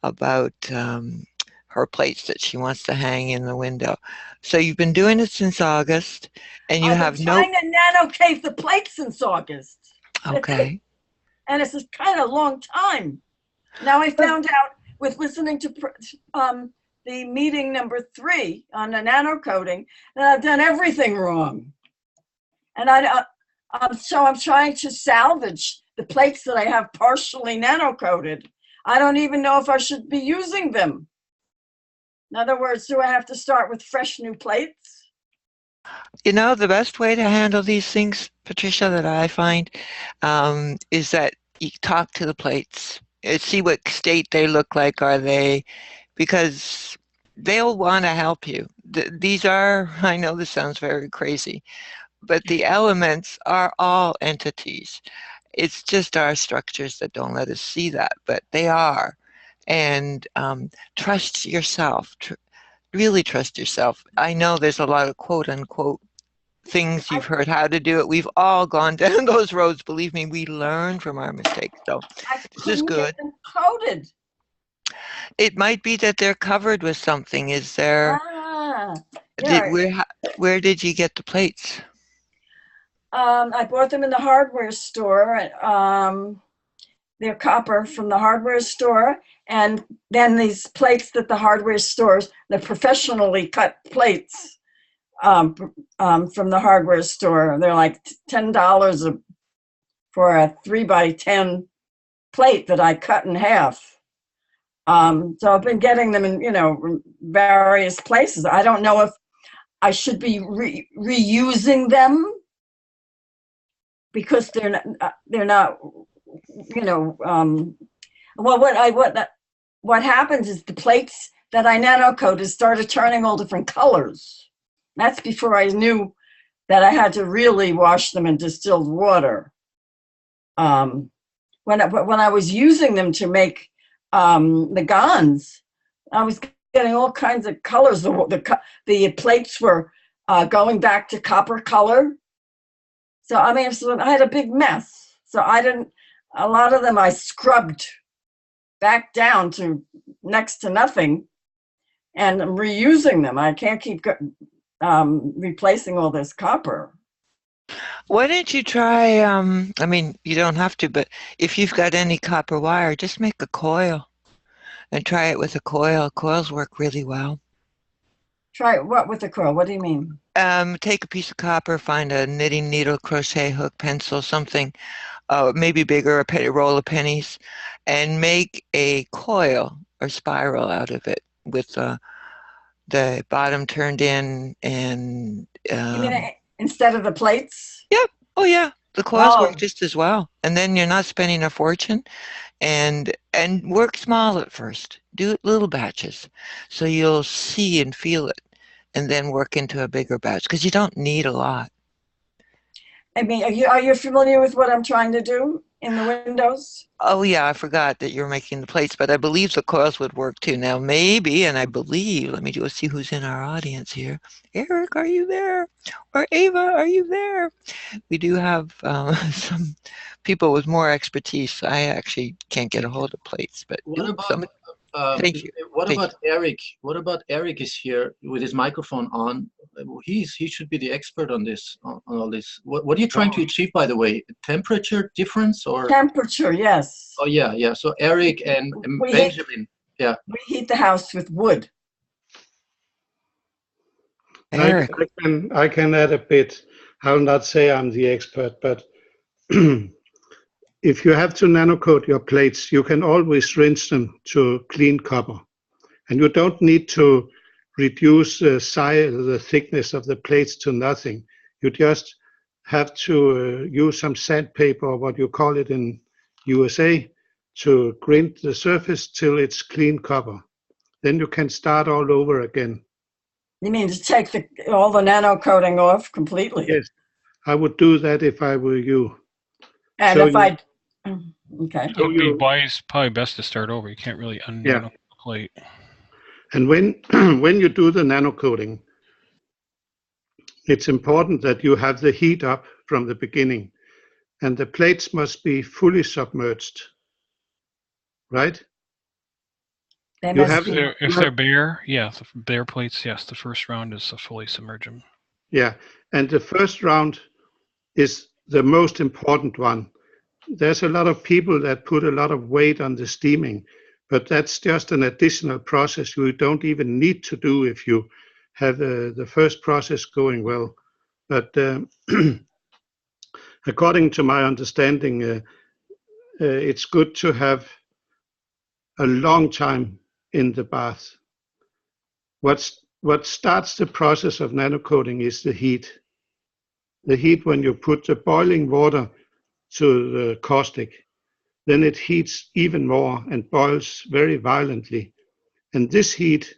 about her plates that she wants to hang in the window? So you've been doing it since August, and you have no... I've been trying to nano-cave the plates since August. Okay. And it's a kind of long time. Now I found out with listening to the meeting number 3 on the nano coding that I've done everything wrong. And so I'm trying to salvage the plates that I have partially nano coated. I don't even know if I should be using them. In other words, do I have to start with fresh new plates? You know, the best way to handle these things, Patricia, that I find is that you talk to the plates, see what state they look like. Are they, because they'll want to help you. These are, I know this sounds very crazy, but the elements are all entities. It's just our structures that don't let us see that, but they are. And trust yourself, really trust yourself. I know there's a lot of quote unquote things you've heard how to do it. We've all gone down those roads. Believe me, we learn from our mistakes. So this is good. Get them coated. It might be that they're covered with something. Is there? Where did you get the plates? I bought them in the hardware store. They're copper from the hardware store. And then these plates that the hardware stores, the professionally cut plates from the hardware store, they're like $10 for a 3x10 plate that I cut in half. So I've been getting them in, various places. I don't know if I should be reusing them because they're not, well, what happens is the plates that I nano-coated started turning all different colors. That's before I knew that I had to really wash them in distilled water. When I was using them to make the gons, I was getting all kinds of colors. The plates were going back to copper color. So I had a big mess. So a lot of them I scrubbed back down to next to nothing, and I'm reusing them. I can't keep replacing all this copper. Why don't you try, you don't have to, but if you've got any copper wire, just make a coil and try it with a coil. Coils work really well. Try what with the coil? What do you mean? Take a piece of copper, find a knitting needle, crochet hook, pencil, something, maybe bigger, a roll of pennies, and make a coil or spiral out of it with the bottom turned in and... you mean instead of the plates? Yep. Oh, yeah. The coils work just as well. And then you're not spending a fortune. And work small at first. Do it little batches so you'll see and feel it, and then work into a bigger batch because you don't need a lot. Are you familiar with what I'm trying to do in the windows? Oh yeah, I forgot that you're making the plates, but I believe the coils would work too. Now maybe, and I believe, let me see who's in our audience here. Eric, are you there? Or Ava, are you there? We do have some people with more expertise. I actually can't get a hold of plates, but thank you. What about Eric? What about Eric is here with his microphone on? He should be the expert on this, on all this. What are you trying to achieve, by the way? Temperature difference or? Temperature, yes. Oh yeah. So Eric and Benjamin, we heat the house with wood. Eric. I can add a bit. I'll not say I'm the expert, but if you have to nano-coat your plates, you can always rinse them to clean copper. And you don't need to reduce the size, the thickness of the plates to nothing. You just have to use some sandpaper, or what you call it in USA, to grind the surface till it's clean copper. Then you can start all over again. You mean to take all the nano-coating off completely? Yes, I would do that if I were you. And so okay. It would be wise, probably best to start over. You can't really unnano the plate. And when you do the nano coating, it's important that you have the heat up from the beginning, and the plates must be fully submerged, right? If they're bare, the bare plates, yes, the first round is to fully submerge them. Yeah, and the first round is the most important one. There's a lot of people that put a lot of weight on the steaming, but that's just an additional process you don't even need to do if you have the first process going well. But according to my understanding, it's good to have a long time in the bath. What starts the process of nano-coating is the heat. The heat when you put the boiling water to the caustic, then it heats even more and boils very violently. And this heat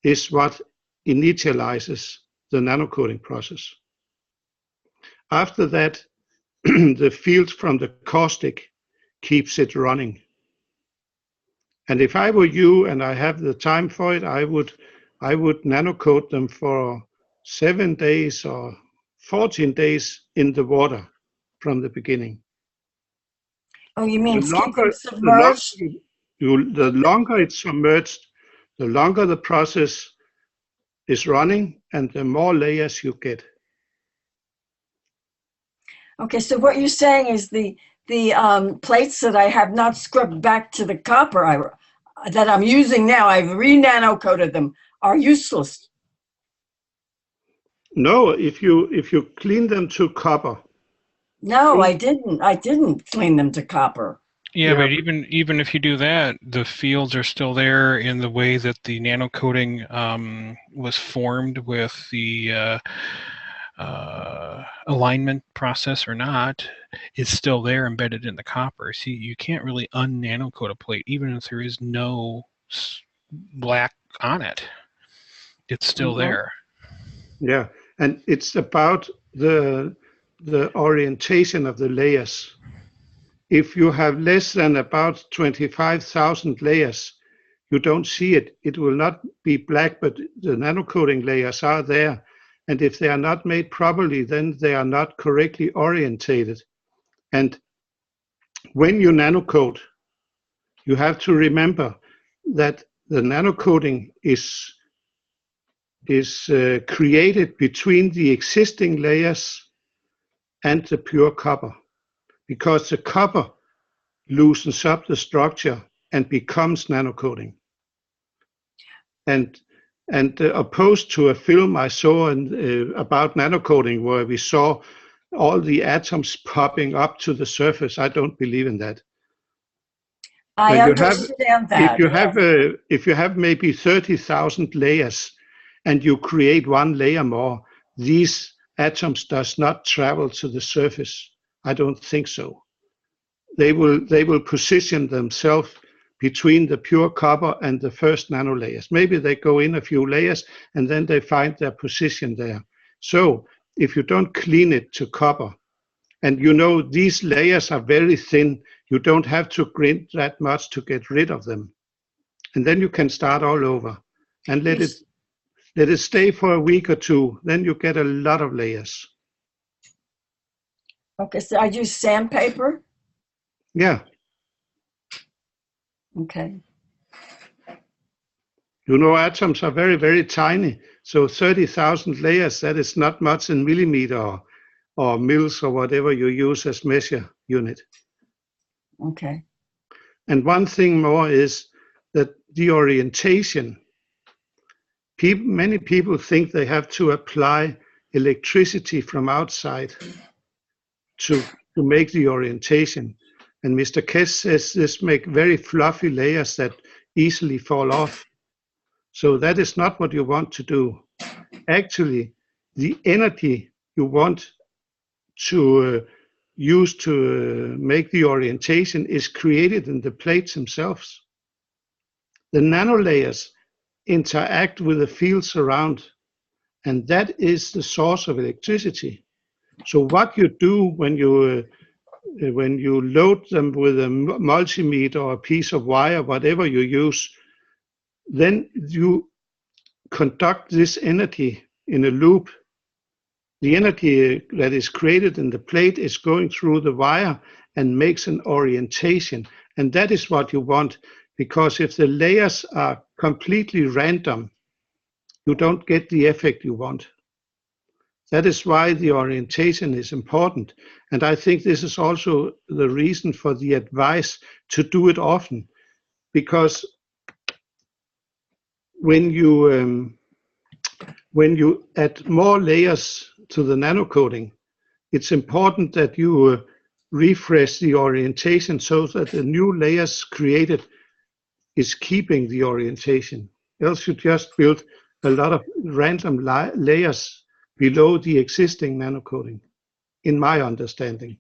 is what initializes the nano-coating process. After that, the field from the caustic keeps it running. And if I were you and I have the time for it, I would nano-coat them for 7 days or 14 days in the water from the beginning. Oh, you mean keep them submerged? The longer it's submerged, the longer the process is running and the more layers you get. Okay, so what you're saying is the plates that I have not scrubbed back to the copper that I'm using now, I've re-nano-coated them, are useless. No, if you clean them to copper. No, I didn't. I didn't clean them to copper. Yeah, but even if you do that, the fields are still there in the way that the nano coating was formed with the alignment process or not, is still there embedded in the copper. See, you can't really un-nano coat a plate, even if there is no black on it. It's still there. Yeah, and it's about the orientation of the layers. If you have less than about 25,000 layers, you don't see it. It will not be black, but the nano-coating layers are there. And if they are not made properly, then they are not correctly orientated. And when you nano-coat, you have to remember that the nano-coating is created between the existing layers and the pure copper, because the copper loosens up the structure and becomes nano-coating. And opposed to a film I saw about nano-coating where we saw all the atoms popping up to the surface, I don't believe in that. I understand that. If you have maybe 30,000 layers and you create one layer more, these atoms does not travel to the surface. I don't think so. They will position themselves between the pure copper and the first nano layers. Maybe they go in a few layers and then they find their position there. So if you don't clean it to copper, and you know these layers are very thin, you don't have to grind that much to get rid of them. And then you can start all over and let it stay for a week or two. Then you get a lot of layers. Okay, so I use sandpaper? Yeah. Okay. You know, atoms are very, very tiny. So 30,000 layers, that is not much in millimeter or mils or whatever you use as measure unit. Okay. And one thing more is that the orientation, many people think they have to apply electricity from outside to make the orientation. And Mr. Keshe says this make very fluffy layers that easily fall off. So that is not what you want to do. Actually, the energy you want to use to make the orientation is created in the plates themselves. The nanolayers interact with the fields around, and that is the source of electricity. So what you do when you load them with a multimeter or a piece of wire, whatever you use, then you conduct this energy in a loop. The energy that is created in the plate is going through the wire and makes an orientation. And that is what you want, because if the layers are completely random, you don't get the effect you want. That is why the orientation is important. And I think this is also the reason for the advice to do it often, because when you add more layers to the nanocoating, it's important that you refresh the orientation so that the new layers created is keeping the orientation. Else you just build a lot of random layers below the existing nanocoating, in my understanding.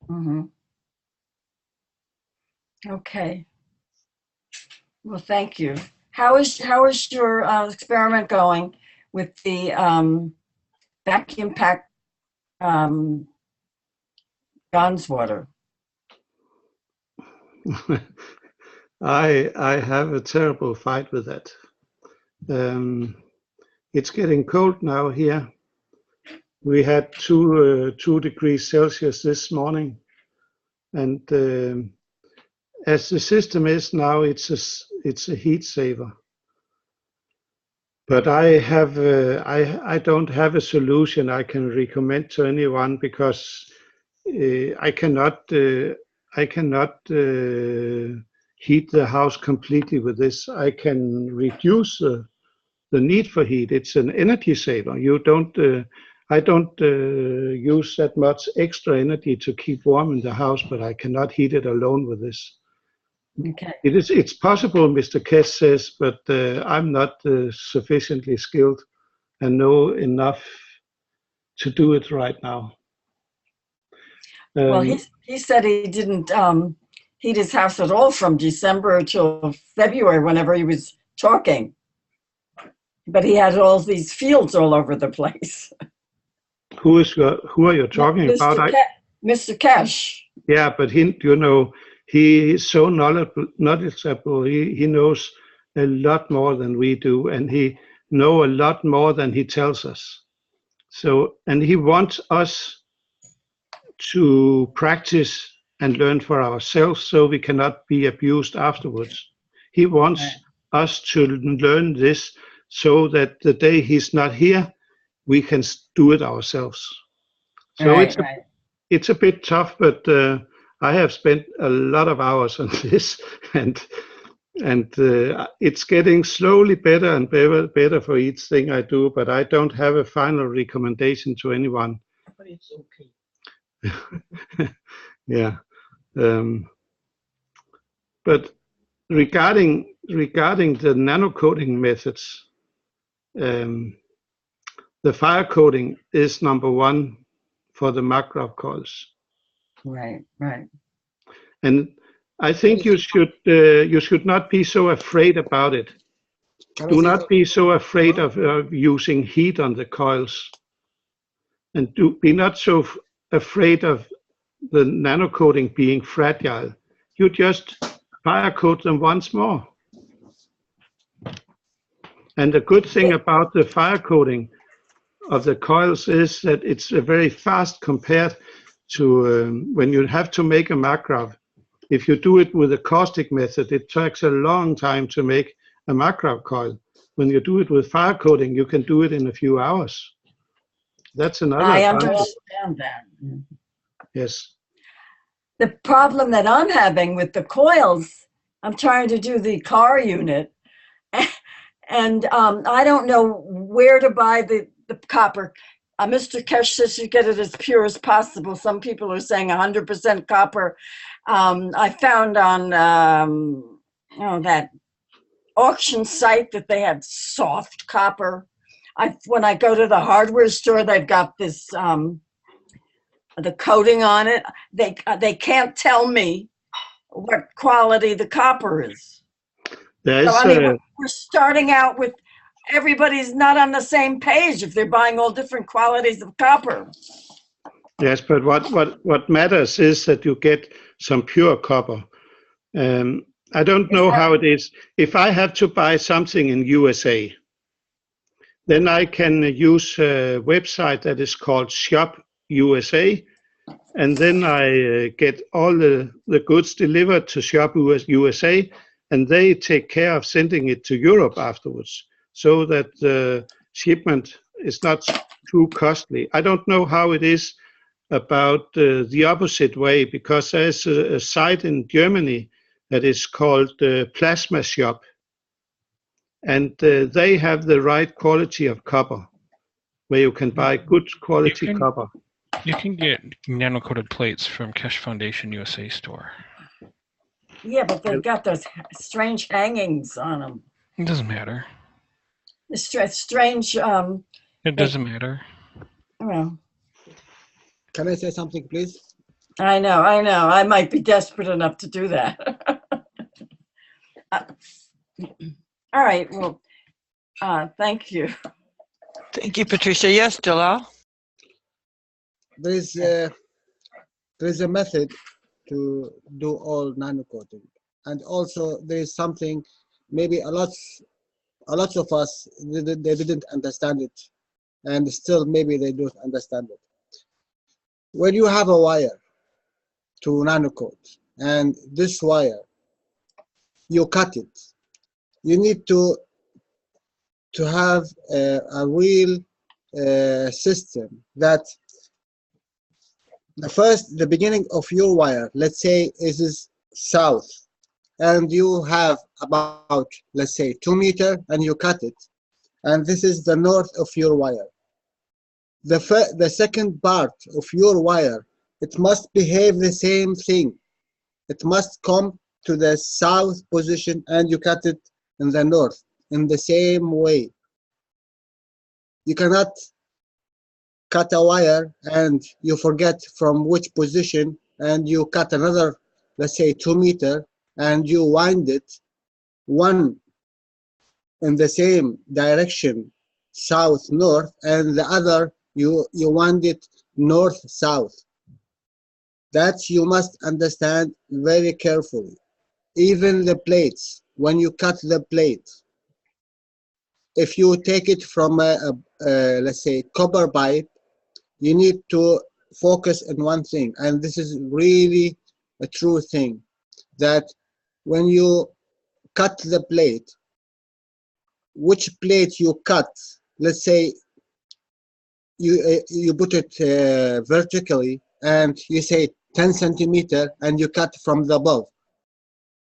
Mm-hmm. Okay. Well, thank you. How is your experiment going with the vacuum pack John's water? I have a terrible fight with that. It's getting cold now here. We had 2 degrees Celsius this morning, and as the system is now, it's a heat saver. But I don't have a solution I can recommend to anyone, because I cannot heat the house completely with this. I can reduce the need for heat. It's an energy saver. You don't. I don't use that much extra energy to keep warm in the house, but I cannot heat it alone with this. Okay. It's possible, Mr. Keshe says, but I'm not sufficiently skilled and know enough to do it right now. Well, he said he didn't heat his house at all from December till February, whenever he was talking. But he had all these fields all over the place. Who are you talking about? Mr. Keshe. Yeah, but he is so knowledgeable. He knows a lot more than we do, and he knows a lot more than he tells us. So, and he wants us to practice and learn for ourselves so we cannot be abused afterwards. He wants us to learn this so that the day he's not here, we can do it ourselves. So it's a bit tough, but I have spent a lot of hours on this, and it's getting slowly better and better for each thing I do, but I don't have a final recommendation to anyone. But it's okay. Yeah. But regarding the nano coating methods, the fire coating is number one for the macro coils. Right. And I think you should not be so afraid about it. Do not be so afraid of using heat on the coils, and be not so afraid of the nano coating being fragile. You just fire coat them once more. And the good thing about the fire coating of the coils is that it's very fast compared to when you have to make a macro. If you do it with a caustic method, it takes a long time to make a macro coil. When you do it with fire coating, you can do it in a few hours. That's another advantage. I understand that. Yes. The problem that I'm having with the coils, I'm trying to do the car unit, and I don't know where to buy the copper. Mr. Keshe says you get it as pure as possible. Some people are saying 100% copper. I found on that auction site that they had soft copper. When I go to the hardware store, they've got this the coating on it. They can't tell me what quality the copper is. We're starting out with everybody's not on the same page if they're buying all different qualities of copper. Yes, but what matters is that you get some pure copper. I don't know how it is. If I have to buy something in USA, then I can use a website that is called Shop USA, and then I get all the goods delivered to Shop USA, and they take care of sending it to Europe afterwards, so that the shipment is not too costly. I don't know how it is about the opposite way, because there's a site in Germany that is called Plasma Shop, and they have the right quality of copper, where you can buy good quality copper. You can get nano-coated plates from Keshe Foundation USA store. Yeah, but they've got those strange hangings on them. It doesn't matter. It's strange. It doesn't matter. Well, can I say something, please? I know. I might be desperate enough to do that. All right. Well, thank you. Thank you, Patricia. Yes, Jalal? There is a method to do all nano coating, and also there is something maybe a lot of us they didn't understand it, and still maybe they don't understand it. When you have a wire to nano coat, and this wire you cut it, you need to have a real system that the beginning of your wire, let's say it is south, and you have about, let's say, 2 meters, and you cut it, and this is the north of your wire. The second part of your wire, it must behave the same thing. It must come to the south position, and you cut it in the north in the same way. You cannot cut a wire and you forget from which position, and you cut another, let's say 2 meters, and you wind it one in the same direction, south north, and the other you wind it north south. That you must understand very carefully. Even the plates, when you cut the plate, if you take it from let's say copper pipe, you need to focus on one thing, and this is really a true thing, that when you cut the plate, which plate you cut, let's say you put it vertically, and you say 10 centimeter, and you cut from the above.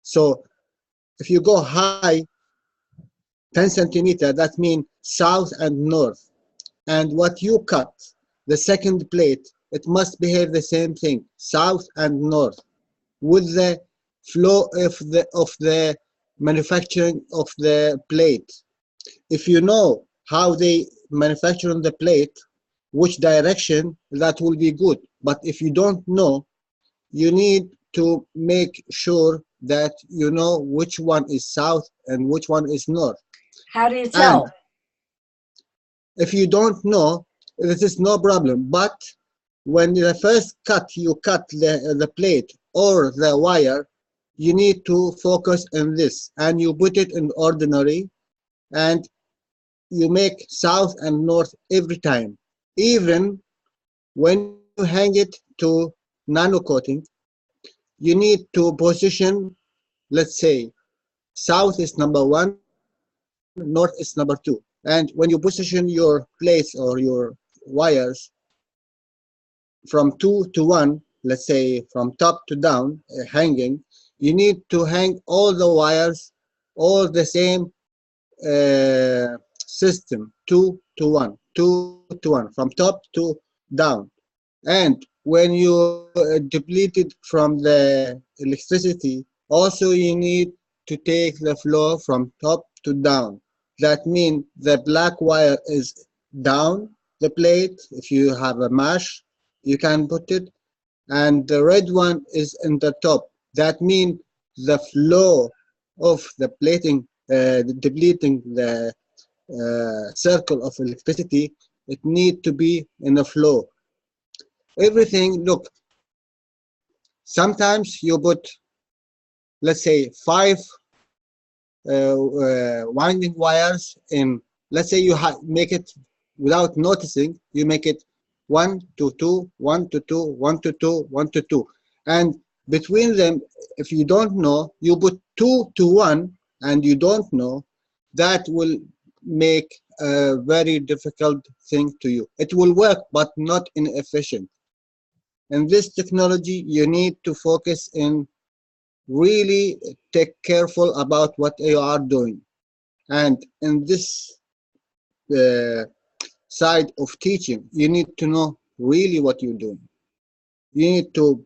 So if you go high 10 centimeter, that means south and north. And what you cut, the second plate, it must behave the same thing, south and north, with the flow of the manufacturing of the plate. If you know how they manufacture on the plate, which direction, that will be good. But if you don't know, you need to make sure that you know which one is south and which one is north. How do you tell? And if you don't know, this is no problem. But when the first cut, you cut the plate or the wire, you need to focus on this, and you put it in ordinary, and you make south and north every time. Even when you hang it to nano coating, you need to position, let's say, south is number 1, north is number 2. And when you position your plates or your wires from 2 to 1, let's say from top to down, hanging, you need to hang all the wires, all the same system, 2 to 1, 2 to 1, from top to down. And when you deplete it from the electricity, also you need to take the flow from top to down. That means the black wire is down the plate. If you have a mesh, you can put it, and the red one is in the top. That means the flow of the plating, depleting the circle of electricity, it need to be in a flow. Everything, look, sometimes you put, let's say, 5 winding wires in, let's say you make it without noticing, you make it 1 to 2, 1 to 2, 1 to 2, 1 to 2. And between them, if you don't know, you put 2 to 1, and you don't know, that will make a very difficult thing to you. It will work, but not inefficient. In this technology, you need to focus in really take careful about what you are doing. And in this side of teaching, you need to know really what you're doing. You need to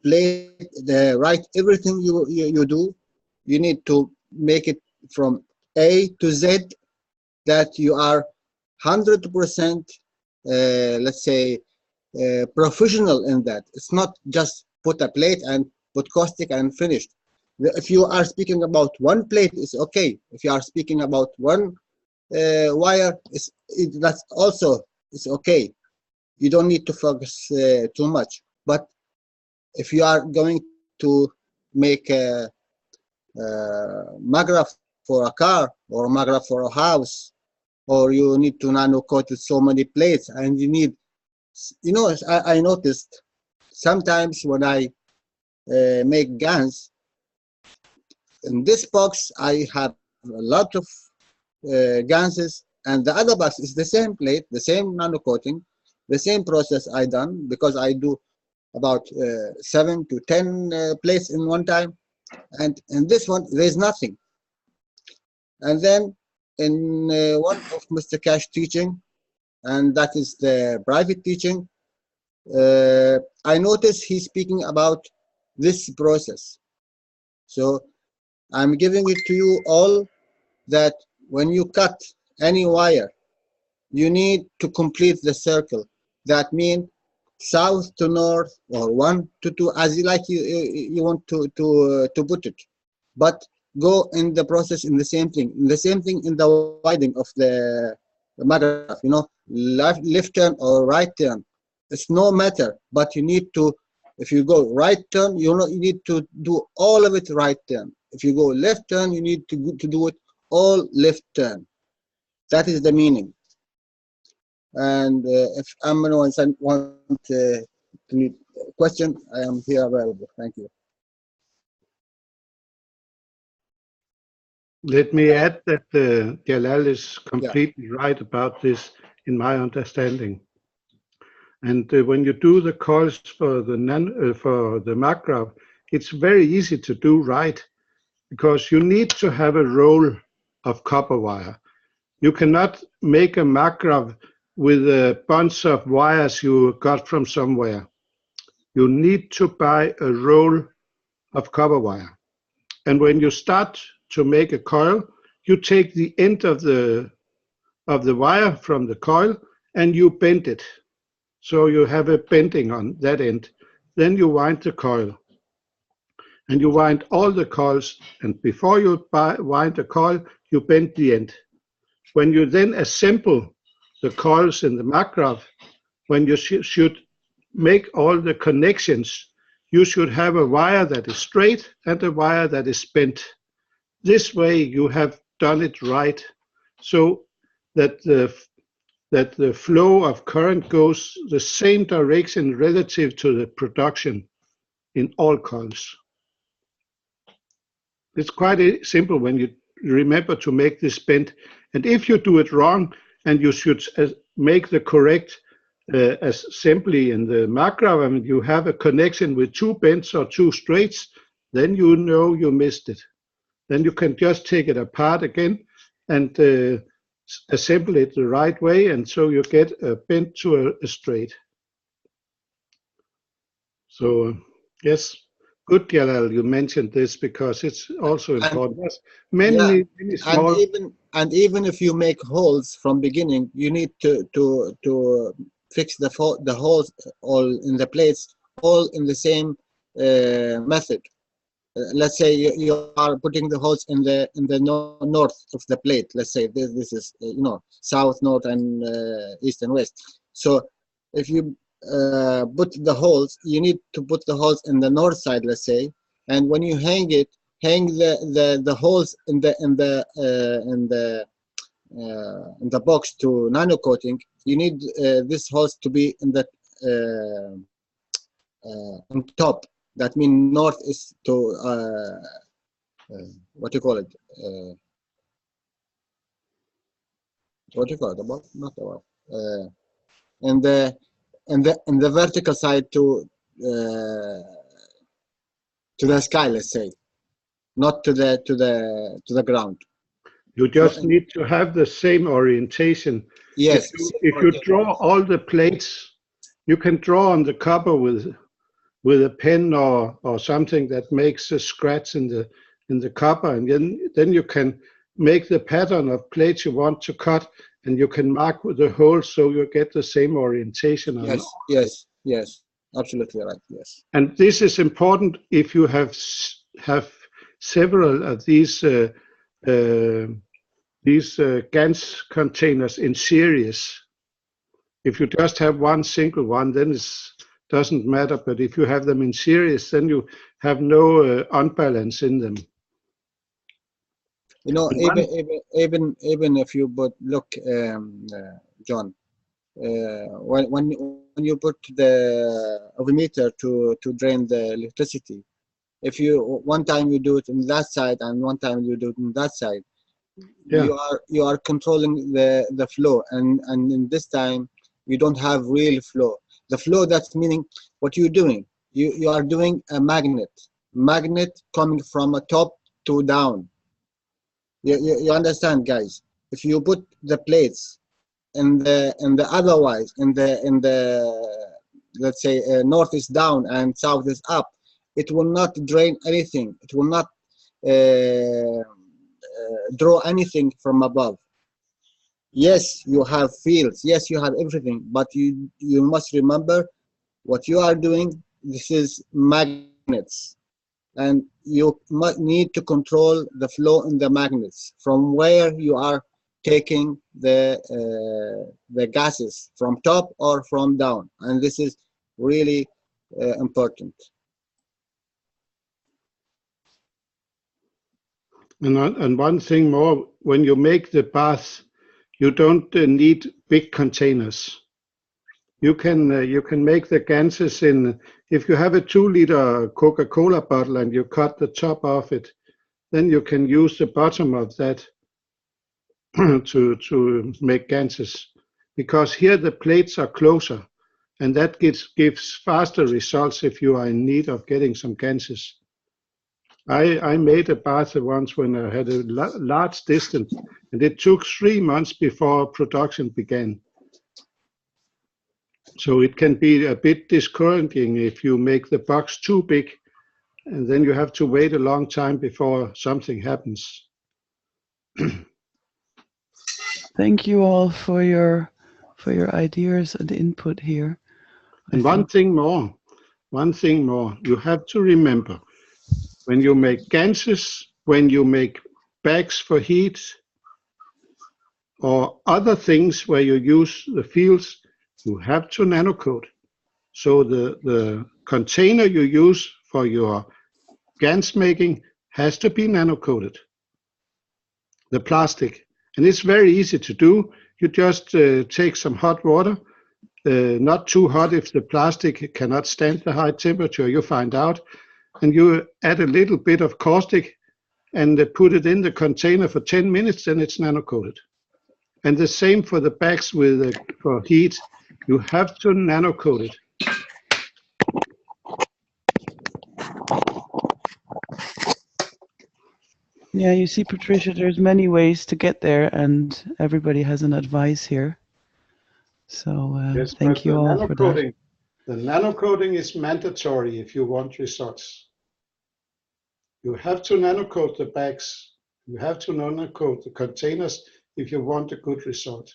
write everything you do. You need to make it from A to Z, that you are 100%, let's say, professional in that. It's not just put a plate and put caustic and finished. If you are speaking about one plate, it's okay. If you are speaking about one wire, that's also it's okay. You don't need to focus too much. But if you are going to make a maggraph for a car or maggraph for a house, or you need to nano coat with so many plates, and you need, you know, I noticed sometimes when I make guns, in this box I have a lot of ganses, and the other box is the same plate, the same nano coating, the same process I done, because I do about 7 to 10 plates in one time, and in this one there's nothing. And then in one of Mr. Keshe teaching, and that is the private teaching, I noticed he's speaking about this process. So I'm giving it to you all, that when you cut any wire, you need to complete the circle. That means south to north, or 1 to 2, as you like, you want to put it. But go in the process in the same thing in the widening of the maggraph, you know, left turn or right turn. It's no matter, but you need to, if you go right turn, you know, you need to do all of it right turn. If you go left turn, you need to do it all left turn. That is the meaning. And if anyone wants to need a question, I am here available. Thank you. Let me add that Jalal is completely right about this, in my understanding. And when you do the coils for the maggraph, it's very easy to do right, because you need to have a roll of copper wire. You cannot make a maggraph with a bunch of wires you got from somewhere. You need to buy a roll of copper wire. And when you start to make a coil, you take the end of the wire from the coil and you bend it. So you have a bending on that end. Then you wind the coil. And you wind all the coils, and before you wind the coil, you bend the end. When you then assemble the coils in the maggraph, when you should make all the connections, you should have a wire that is straight and a wire that is bent. This way you have done it right, so that the flow of current goes the same direction relative to the production in all coils. It's quite simple when you remember to make this bend. And if you do it wrong, and you should make the correct assembly in the maggraph, I mean, you have a connection with 2 bends or 2 straights, then you know you missed it. Then you can just take it apart again and assemble it the right way, and so you get a bend to a straight. So yes, good, Jalal, you mentioned this, because it's also important. There's many small. And even if you make holes from beginning, you need to fix the holes all in the plates, all in the same method. Let's say you are putting the holes in the north of the plate. Let's say this is south, north, and east and west. So if you put the holes, you need to put the holes in the north side, let's say, and when you hang it, hang the holes in the box to nano coating. You need this holes to be in the on top. That means north is to what do you call it? What do you call it? Above? Not above. And the vertical side to the sky, let's say, not to the ground. You just need to have the same orientation. Yes. If you draw all the plates, you can draw on the copper with a pen or something that makes a scratch in the copper, and then you can make the pattern of plates you want to cut, and you can mark with the holes so you get the same orientation. Yes, absolutely right. Yes. And this is important if you have several of these GANs containers in series. If you just have one single one, then it doesn't matter. But if you have them in series, then you have no unbalance in them. You know, even if you look, John, when you put the ovimeter to drain the electricity, if you one time you do it on that side and one time you do it on that side, you are controlling the flow, and in this time you don't have real flow. The flow, that's meaning what you're doing. You are doing a magnet coming from a top to down. You understand, guys? If you put the plates in the otherwise in the let's say north is down and south is up, it will not drain anything. It will not draw anything from above. Yes, you have fields. Yes, you have everything, but you must remember what you are doing. This is magnets, and you need to control the flow in the magnets from where you are taking the gases, from top or from down, and this is really important. And one thing more, when you make the bath, you don't need big containers. You can make the ganses in. If you have a 2-liter Coca-Cola bottle and you cut the top off it, then you can use the bottom of that to make ganses, because here the plates are closer, and that gives faster results if you are in need of getting some ganses. I made a bath once when I had a large distance, and it took 3 months before production began. So it can be a bit discouraging if you make the box too big, and then you have to wait a long time before something happens. Thank you all for your ideas and input here. And one thing more, you have to remember, when you make ganses, when you make bags for heat, or other things where you use the fields, you have to nanocoat. So the container you use for your GANs making has to be nanocoated, the plastic. And it's very easy to do. You just take some hot water, not too hot if the plastic cannot stand the high temperature, you find out, and you add a little bit of caustic and put it in the container for 10 minutes, then it's nanocoated. And the same for the bags for heat. You have to nanocoat it. Yeah, you see, Patricia, there's many ways to get there, and everybody has an advice here. So Yes, thank you all for that. The nanocoating is mandatory if you want results. You have to nanocoat the bags. You have to nanocoat the containers if you want a good result.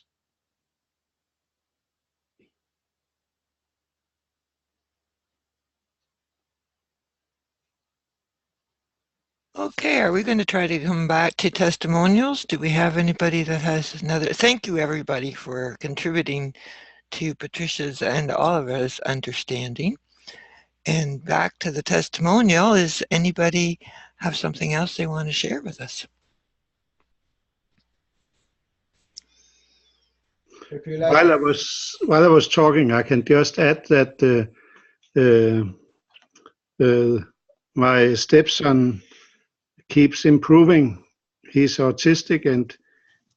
Okay, are we going to try to come back to testimonials? Do we have anybody that has another? Thank you, everybody, for contributing to Patricia's and all of us understanding. And back to the testimonial, is anybody have something else they want to share with us? If you like. While I was talking, I can just add that my stepson keeps improving. He's autistic, and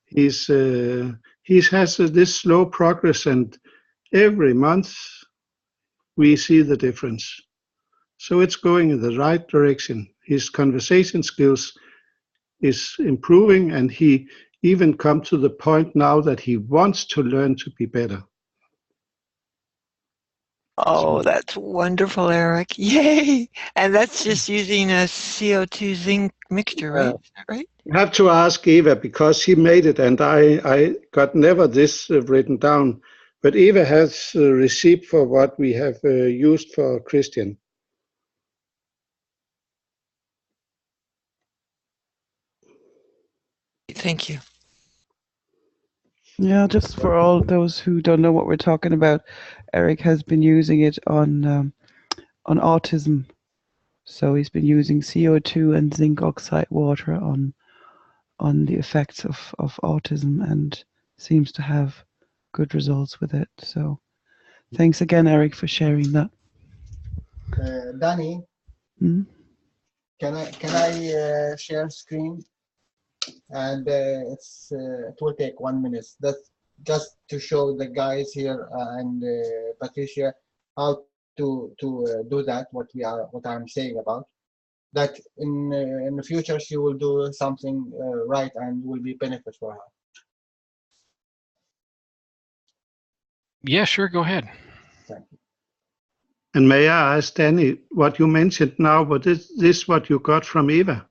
he has this slow progress, and every month we see the difference. So it's going in the right direction. His conversation skills is improving, and he even come to the point now that he wants to learn to be better. Oh, that's wonderful, Eric. Yay! And that's just using a CO2 zinc mixture, right? Is that right? You have to ask Eva, because he made it, and I got never this written down. But Eva has a receipt for what we have used for Christian. Thank you. Yeah, just for all those who don't know what we're talking about, Eric has been using it on autism. So he's been using CO2 and zinc oxide water on the effects of autism, and seems to have good results with it. So thanks again, Eric, for sharing that. Danny, can I share screen? And it will take 1 minute. That's just to show the guys here and Patricia how to do that. What I'm saying about that in the future she will do something right and will be benefit for her. Yeah, sure. Go ahead. Thank you. And may I ask Danny, what you mentioned now, but is this what you got from Eva?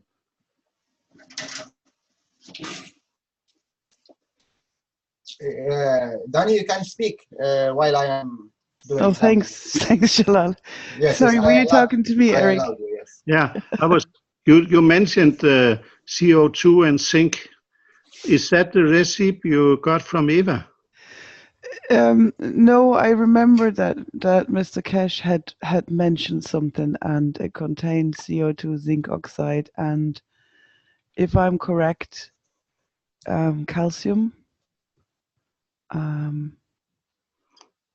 Danny, you can speak while I am doing. Oh, thanks, Shalal. Yes, Sorry, yes, were you talking to me, I Eric? allowed you, yes. Yeah, I was. You mentioned CO2 and zinc. Is that the recipe you got from Eva? No, I remember that Mr. Keshe had mentioned something, and it contained CO2, zinc oxide, and if I'm correct, calcium.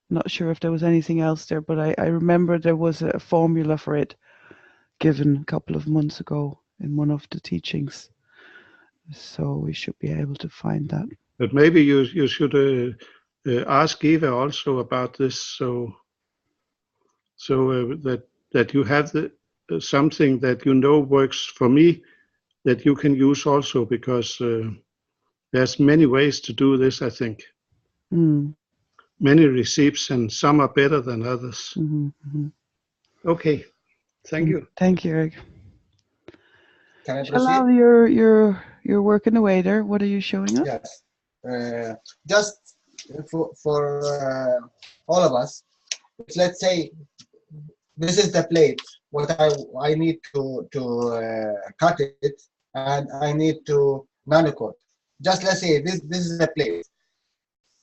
Not sure if there was anything else there, but I remember there was a formula for it given a couple of months ago in one of the teachings. So we should be able to find that. But maybe you should ask Eva also about this, so that you have something that you know works for me that you can use also, because there's many ways to do this, I think. Many receipts, and some are better than others. Okay, thank you. Thank you, Eric. Can I proceed? Shalal, you're working away there. What are you showing us? Yes. Just for all of us, let's say this is the plate. What I need to cut it, and I need to nanocoat. Just let's say this is the plate.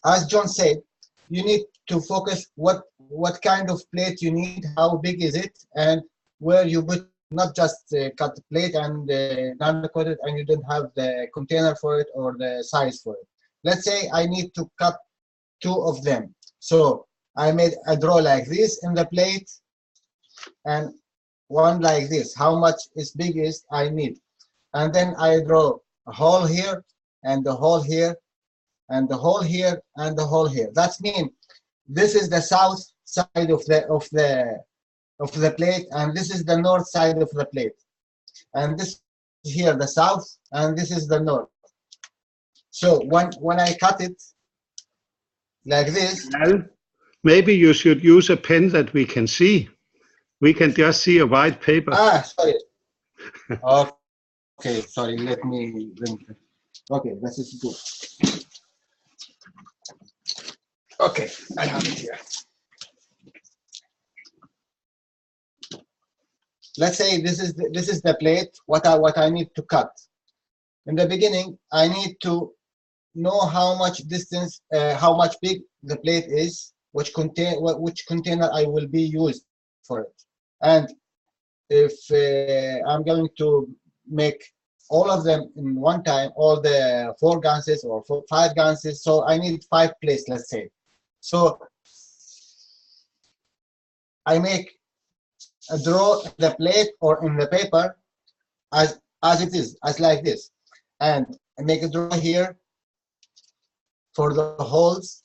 As John said, you need to focus what kind of plate you need, how big is it, and where you put. Not just cut the plate and nanocoat it, and you don't have the container for it or the size for it. Let's say I need to cut 2 of them. So I made a draw like this in the plate, and one like this. How much is biggest I need, and then I draw a hole here, and the hole here, and the hole here, and the hole here. That means this is the south side of the plate, and this is the north side of the plate, and this is here the south, and this is the north. So when I cut it like this, well, maybe you should use a pen that we can see. We can just see a white paper. Sorry. Okay, sorry. Let me. Okay, this is good. Okay, I have it here. Let's say this is the plate. What I need to cut. In the beginning, I need to know how much distance, how much big the plate is, which container I will be used for it, and if I'm going to make all of them in one time, all the 4 ganses or 5 ganses, so I need 5 plates, let's say. So I make a draw in the plate or in the paper as it is, as like this, and I make a draw here for the holes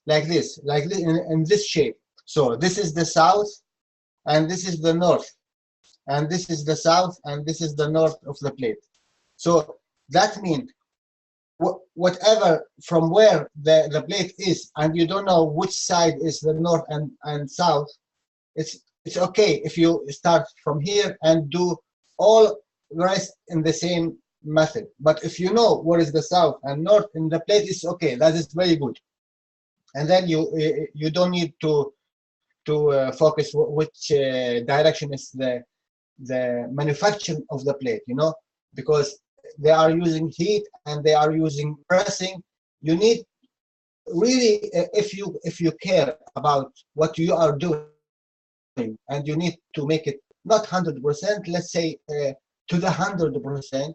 like this in this shape. So this is the south, and this is the north, and this is the south, and this is the north of the plate. So that means whatever from where the plate is, and you don't know which side is the north and south, it's okay if you start from here and do all the rest in the same method. But if you know where is the south and north in the plate, it's okay. That is very good. And then you don't need to focus which direction is the manufacturing of the plate, you know, because they are using heat and they are using pressing. You need really, if you care about what you are doing, and you need to make it not 100%, let's say to the 100%,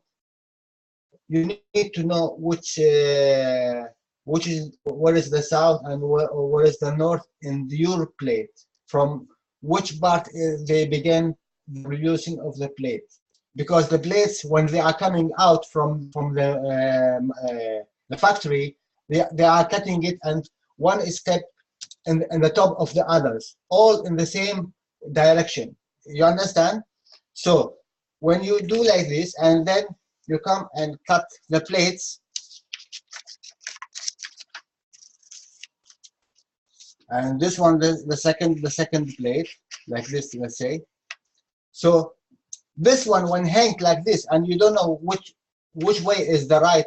you need to know where is the south and where is the north in your plate, from which part they begin the producing of the plate, because the plates, when they are coming out from the factory, they are cutting it, and one is kept in the top of the others, all in the same direction. You understand? So when you do like this, and then you come and cut the plates, and this one, the second plate, like this, let's say. So this one, when hanged like this, and you don't know which way is the right,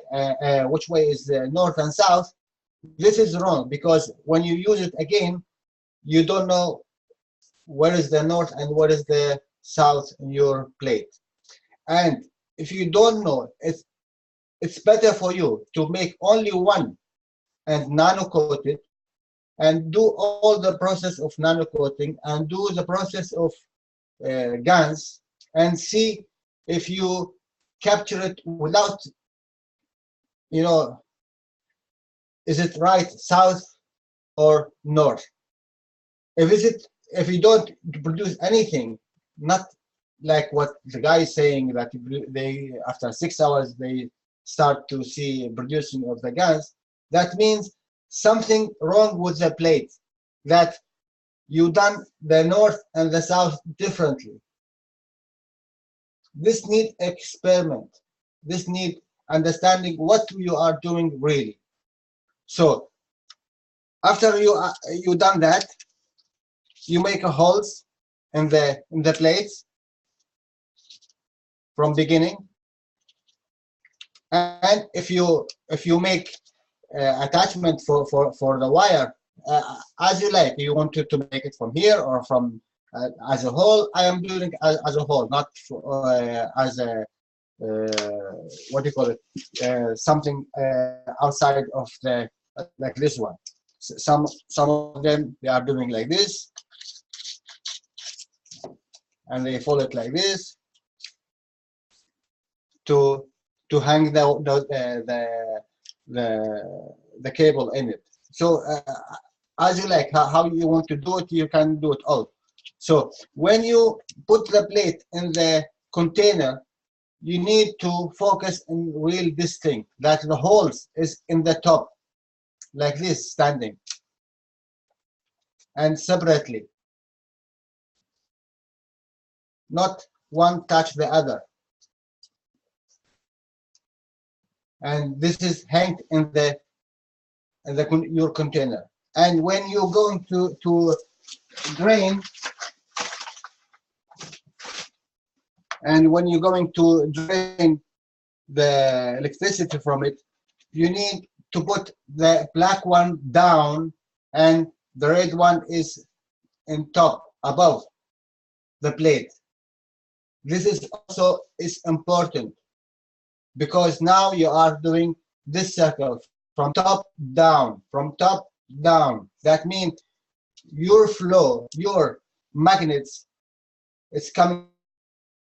which way is the north and south, this is wrong, because when you use it again, you don't know where is the north and where is the south in your plate. And if you don't know, it's better for you to make only one and nano coat it, and do all the process of nano coating, and do the process of GANs, and see if you capture it without, you know, is it right, south or north? If you don't produce anything, not like what the guy is saying, that they after 6 hours they start to see producing of the GANs, that means something wrong with the plate, that you done the north and the south differently. This need experiment. This need understanding what you are doing really. So after you done that, you make a holes in the plates from beginning, and if you make attachment for the wire, as you like, you want to make it from here or from as a whole. I am doing as a whole, not for, as a what do you call it, something outside of the, like this one. Some of them, they are doing like this, and they fold it like this to hang the cable in it. So as you like, how you want to do it, you can do it all. So when you put the plate in the container, you need to focus on real this thing, that the holes is in the top, like this, standing, and separately, not one touch the other. And this is hanged in your container. And when you're going to drain, the electricity from it, you need to put the black one down, and the red one is in top, above the plate. This is also important, because now you are doing this circle from top down, from top down. That means your flow, your magnets, is coming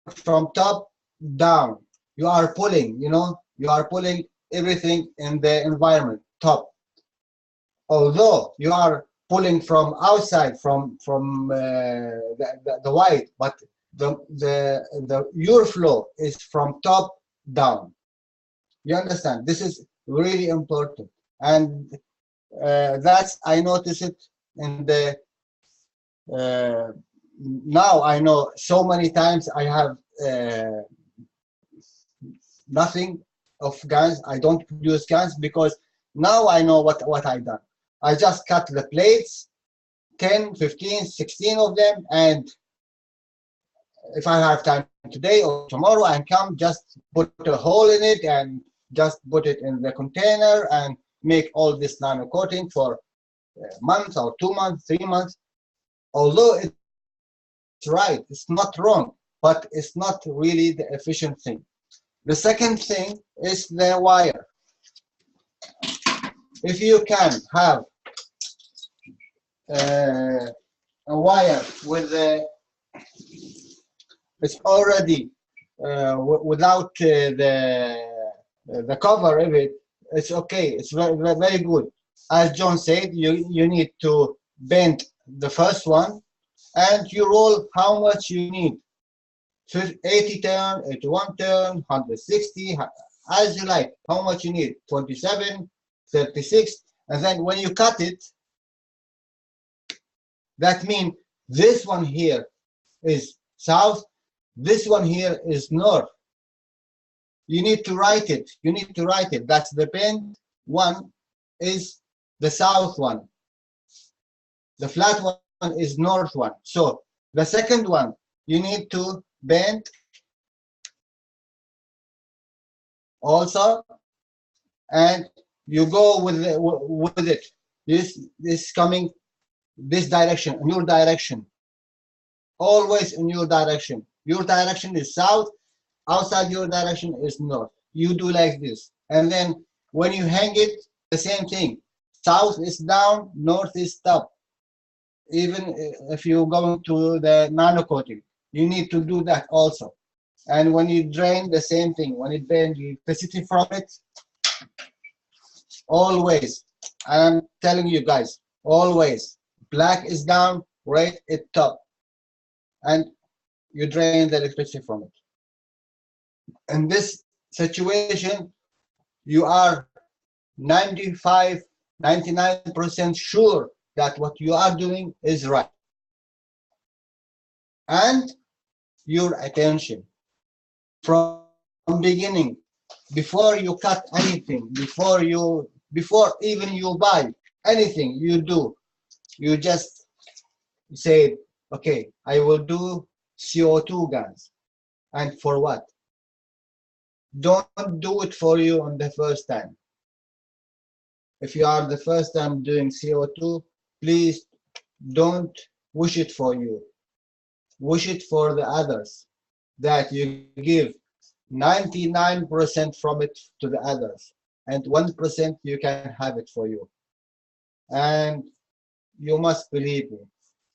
from top down. You are pulling, you are pulling everything in the environment, top. Although you are pulling from outside, from the white, but your flow is from top down. You understand? This is really important, and that's, I notice it in the now. I know so many times I have nothing of GANs. I don't produce GANs because now I know what I done. I just cut the plates, 10, 15, 16 of them, and if I have time today or tomorrow, I come just put a hole in it and just put it in the container and make all this nano coating for a month or 2 months, 3 months. Although it's right, it's not wrong, but it's not really the efficient thing. The second thing is the wire. If you can have a wire with it's already without the cover of it, it's okay. It's very, very good. As John said, you need to bend the first one, and you roll how much you need. 80 turn, 81 turn, 160, as you like, how much you need, 27, 36, and then when you cut it, That means this one here is south, this one here is north. You need to write it. You need to write it. That's the bent one is the south one. The flat one is north one. So the second one, you need to bend also, and you go with it. This coming this direction, in your direction. Always in your direction. Your direction is south, outside your direction is north. You do like this. And then when you hang it, the same thing. South is down, north is up. Even if you're going to the nano coating, you need to do that also. And when you drain, the same thing. When it bends, the electricity from it, always. I'm telling you guys, always. Black is down, red is top. And you drain the electricity from it. In this situation, you are 95, 99% sure that what you are doing is right. And your attention from beginning, before you cut anything, before even you buy anything you do, you just say, okay, I will do CO2 guns. And for what? Don't do it for you on the first time. If you are the first time doing CO2, please don't wish it for you. Wish it for the others, that you give 99% from it to the others, and 1% you can have it for you. And you must believe me,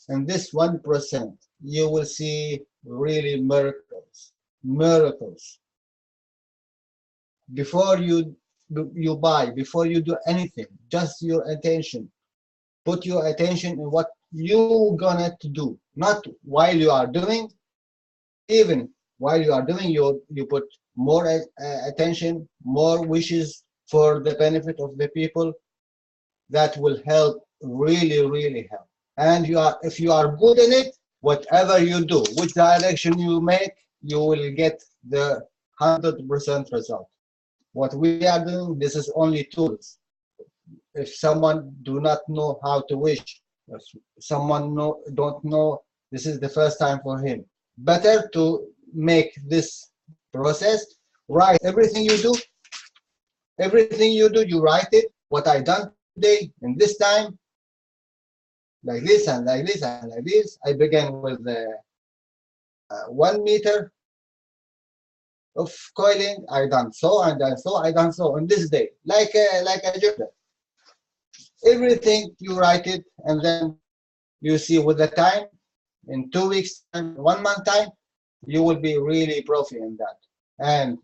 in this 1%, you will see really miracles. Miracles. Before you buy, before you do anything, just your attention. Put your attention in what you're gonna do, not while you are doing. Even while you are doing, you put more attention, more wishes for the benefit of the people. That will help, really, really help. And if you are good in it, whatever you do, which direction you make, you will get the 100% result. What we are doing, this is only tools. If someone do not know how to wish, if someone don't know, this is the first time for him. Better to make this process, write everything you do. Everything you do, you write it. What I done today, in this time, like this and like this and like this. I began with 1 meter of coiling. I done so and done so. I done so on this day, like a journal. Everything you write it, and then you see with the time, in 2 weeks time, 1 month time, you will be really profi in that. And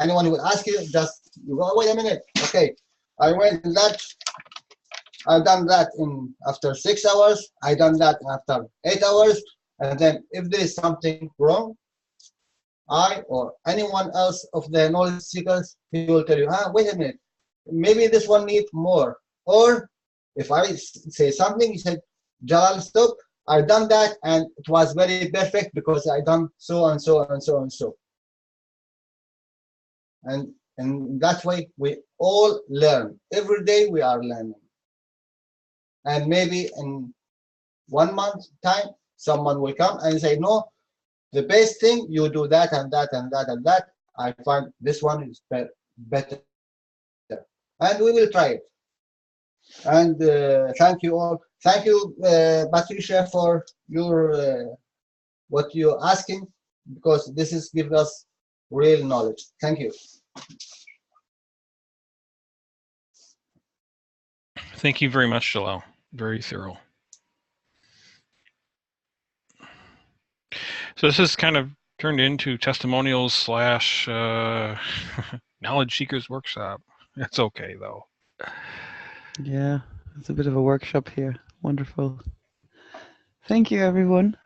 anyone who will ask you, just you go, wait a minute, okay, I went in that, I've done that in after 6 hours, I done that after 8 hours, and then if there is something wrong, I or anyone else of the knowledge seekers, he will tell you, wait a minute, maybe this one needs more. Or if I say something, he said, Jalal, stop, I've done that and it was very perfect because I done so and so and so and so. And in that way, we all learn. Every day we are learning. And maybe in 1 month time, someone will come and say, no, the best thing, you do that and that and that and that. I find this one is better. And we will try it. And thank you all. Thank you, Patricia, for your what you're asking, because this is gives us real knowledge. Thank you. Thank you very much, Jalal. Very thorough. So this is kind of turned into testimonials / knowledge seekers workshop. That's okay though. Yeah, it's a bit of a workshop here. Wonderful. Thank you, everyone.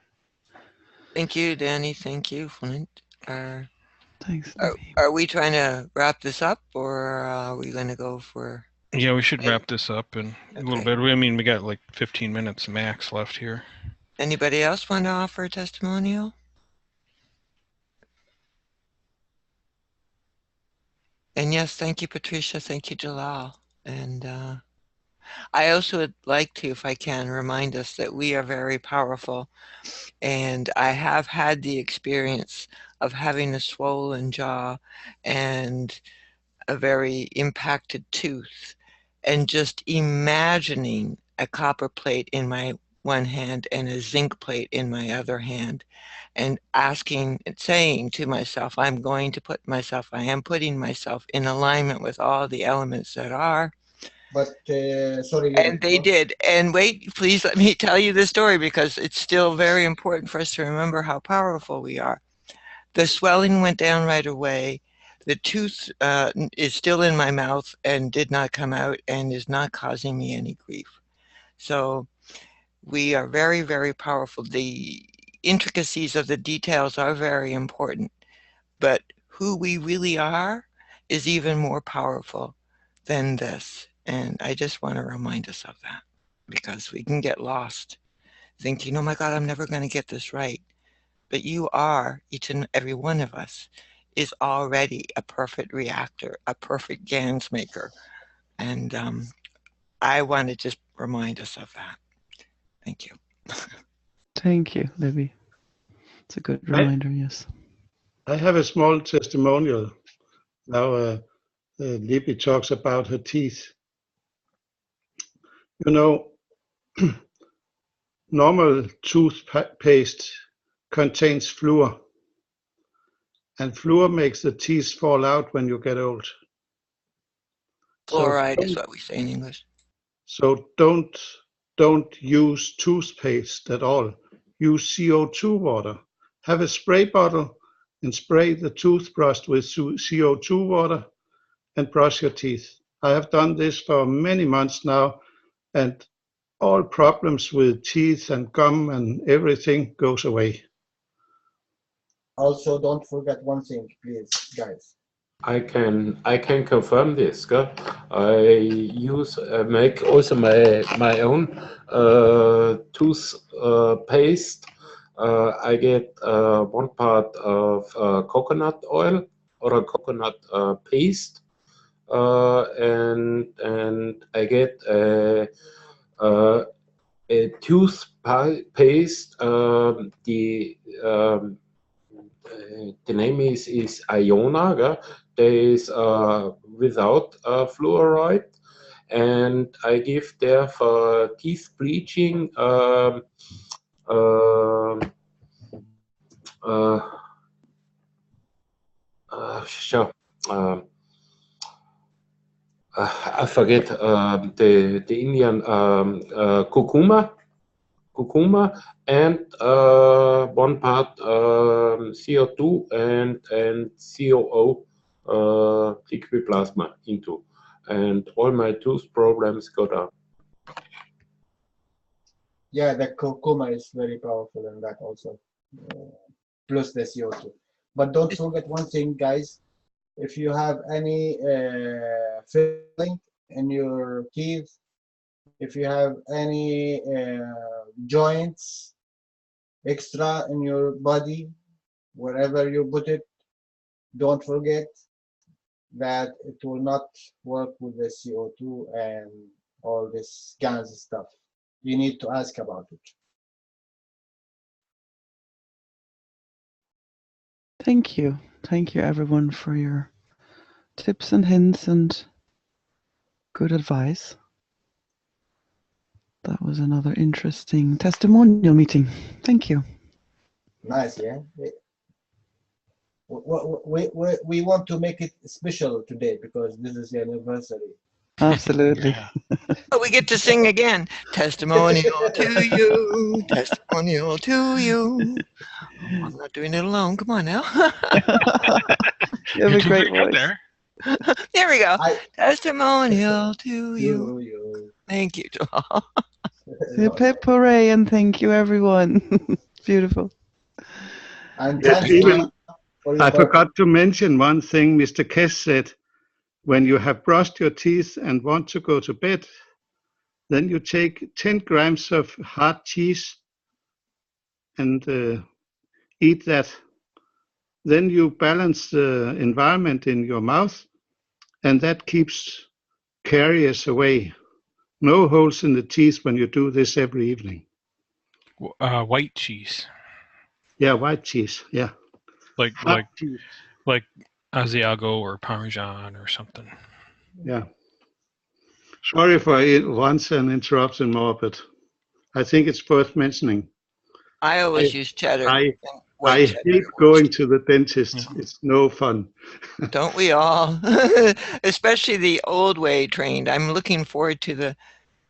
Thank you, Danny. Thank you, Flint. Thanks. Are we trying to wrap this up, or are we going to go for Yeah, we should wrap this up in a little bit. I mean, we got like 15 minutes max left here. Anybody else want to offer a testimonial? And yes, thank you, Patricia. Thank you, Jalal. And I also would like to, if I can, remind us that we are very powerful. And I have had the experience of having a swollen jaw and a very impacted tooth, and just imagining a copper plate in my one hand and a zinc plate in my other hand, and asking and saying to myself, I am putting myself in alignment with all the elements that are. But sorry, and they did. And wait, please let me tell you the story, because it's still very important for us to remember how powerful we are. The swelling went down right away. The tooth is still in my mouth and did not come out and is not causing me any grief. So we are very, very powerful. The intricacies of the details are very important, but who we really are is even more powerful than this. And I just want to remind us of that, because we can get lost thinking, oh my God, I'm never going to get this right. But you are, each and every one of us, is already a perfect reactor, a perfect GANs maker. And I want to just remind us of that. Thank you. Thank you, Libby. It's a good reminder, yes. I have a small testimonial. Now, Libby talks about her teeth. You know, normal toothpaste contains fluor, and fluor makes the teeth fall out when you get old. Fluoride is what we say in English. So don't use toothpaste at all. Use CO2 water. Have a spray bottle and spray the toothbrush with CO2 water and brush your teeth. I have done this for many months now, and all problems with teeth and gum and everything goes away. Also, don't forget one thing, please, guys. I can confirm this. I use make also my own tooth paste. I get 1 part of coconut oil or a coconut paste, and I get a tooth paste. The name is Iona. There is without fluoride, and I give there for teeth bleaching sure. I forget the Indian curcuma, and 1 part CO2 and COO liquid plasma into, and all my tooth problems got up. Yeah, the curcuma is very powerful in that also, plus the CO2. But don't forget one thing, guys. If you have any filling in your teeth, if you have any joints extra in your body, wherever you put it, don't forget that it will not work with the CO2 and all this GANs stuff. You need to ask about it. Thank you. Thank you, everyone, for your tips and hints and good advice. That was another interesting testimonial meeting. Thank you. Nice, yeah. We want to make it special today because this is the anniversary. Absolutely. Oh, we get to sing again. Testimonial to you. Testimonial to you. Oh, I'm not doing it alone. Come on now. You have a great voice. There we go. Testimonial to you. Thank you, Joel. Hip hip hooray, and thank you, everyone. Beautiful. And Yes, I forgot to mention one thing Mr. Keshe said. when you have brushed your teeth and want to go to bed, then you take 10 grams of hard cheese and eat that. Then you balance the environment in your mouth, and that keeps caries away. No holes in the teeth when you do this every evening. White cheese. Yeah, white cheese. Yeah. Like Hard cheese. like Asiago or Parmesan or something. Yeah. Sorry for once and interrupting more, but I think it's worth mentioning. I always use cheddar. I White cheddar. hate going to the dentist. It's no fun. Don't we all? Especially the old way trained. I'm looking forward to the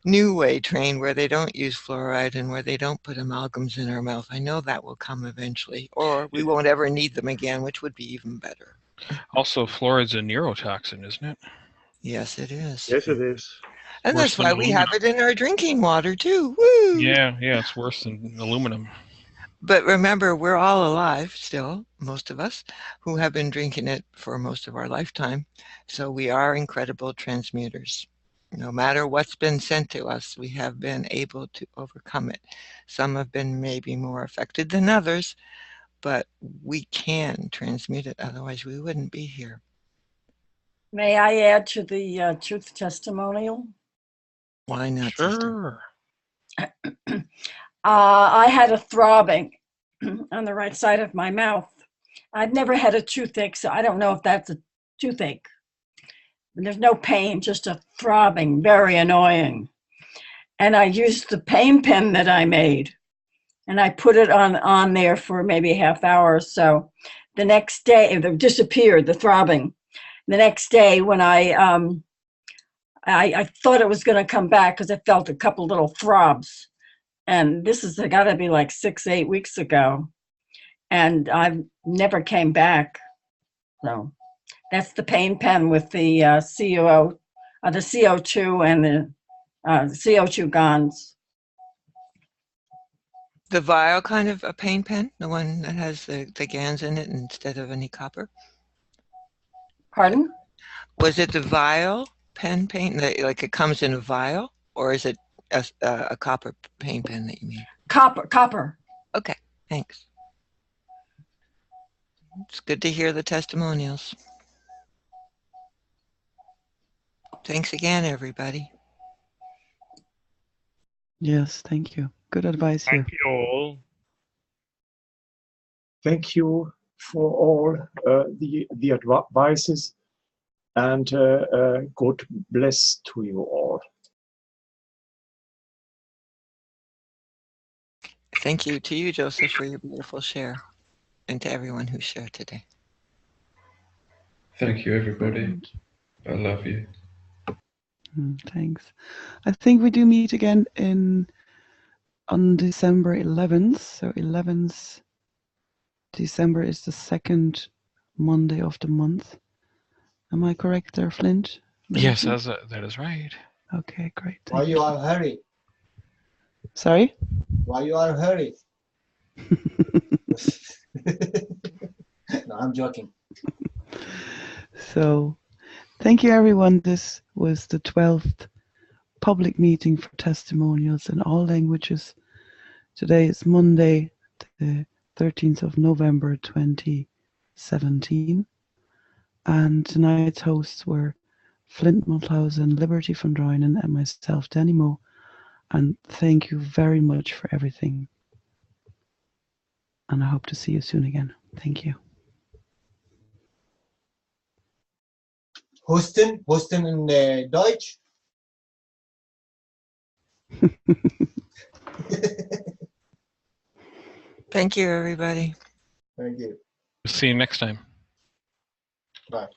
new way trained where they don't use fluoride and where they don't put amalgams in our mouth. I know that will come eventually, or we won't ever need them again, which would be even better. Also, fluoride's a neurotoxin, isn't it? Yes, it is. Yes, it is. And Worse that's why than we aluminum. have it in our drinking water too. Woo! Yeah, it's worse than aluminum. But remember, we're all alive still, most of us, who have been drinking it for most of our lifetime. So we are incredible transmuters. No matter what's been sent to us, we have been able to overcome it. Some have been maybe more affected than others, but we can transmute it. Otherwise, we wouldn't be here. May I add to the truth testimonial? Why not, sister? Sure. I had a throbbing on the right side of my mouth. I've never had a toothache, so I don't know if that's a toothache. There's no pain, just a throbbing, very annoying. And I used the pain pen that I made, and I put it on there for maybe a half hour or so. The next day, it disappeared, the throbbing. The next day, when I thought it was going to come back because I felt a couple little throbs. And this has got to be like 6-8 weeks ago. And I've never came back. So that's the pain pen with the CO2 and the CO2 GONS. The vial kind of a pain pen, the one that has the GANs in it instead of any copper? Pardon? Was it the vial pen paint, like it comes in a vial, or is it a copper paint pen that you mean? Copper. Okay, thanks. It's good to hear the testimonials. Thanks again, everybody. Yes, thank you. Good advice here. Thank you all. Thank you for all the advices, and God bless to you all. Thank you to you, Joseph, for your beautiful share, and to everyone who shared today. Thank you, everybody. I love you. Thanks. I think we do meet again on December 11th. So 11th December is the second Monday of the month. Am I correct there, Flint? Yes, that is right. Okay, great. Why you are hurry? Sorry? Why you are hurry? No, I'm joking. So, thank you, everyone. This was the 12th public meeting for testimonials in all languages. Today is Monday, the 13th of November, 2017. And tonight's hosts were Flint Multhausen, Liberty van Druynen, and myself, Danny Mo. And thank you very much for everything. And I hope to see you soon again. Thank you. Houston in Deutsch. Thank you, everybody. Thank you. See you next time. Bye.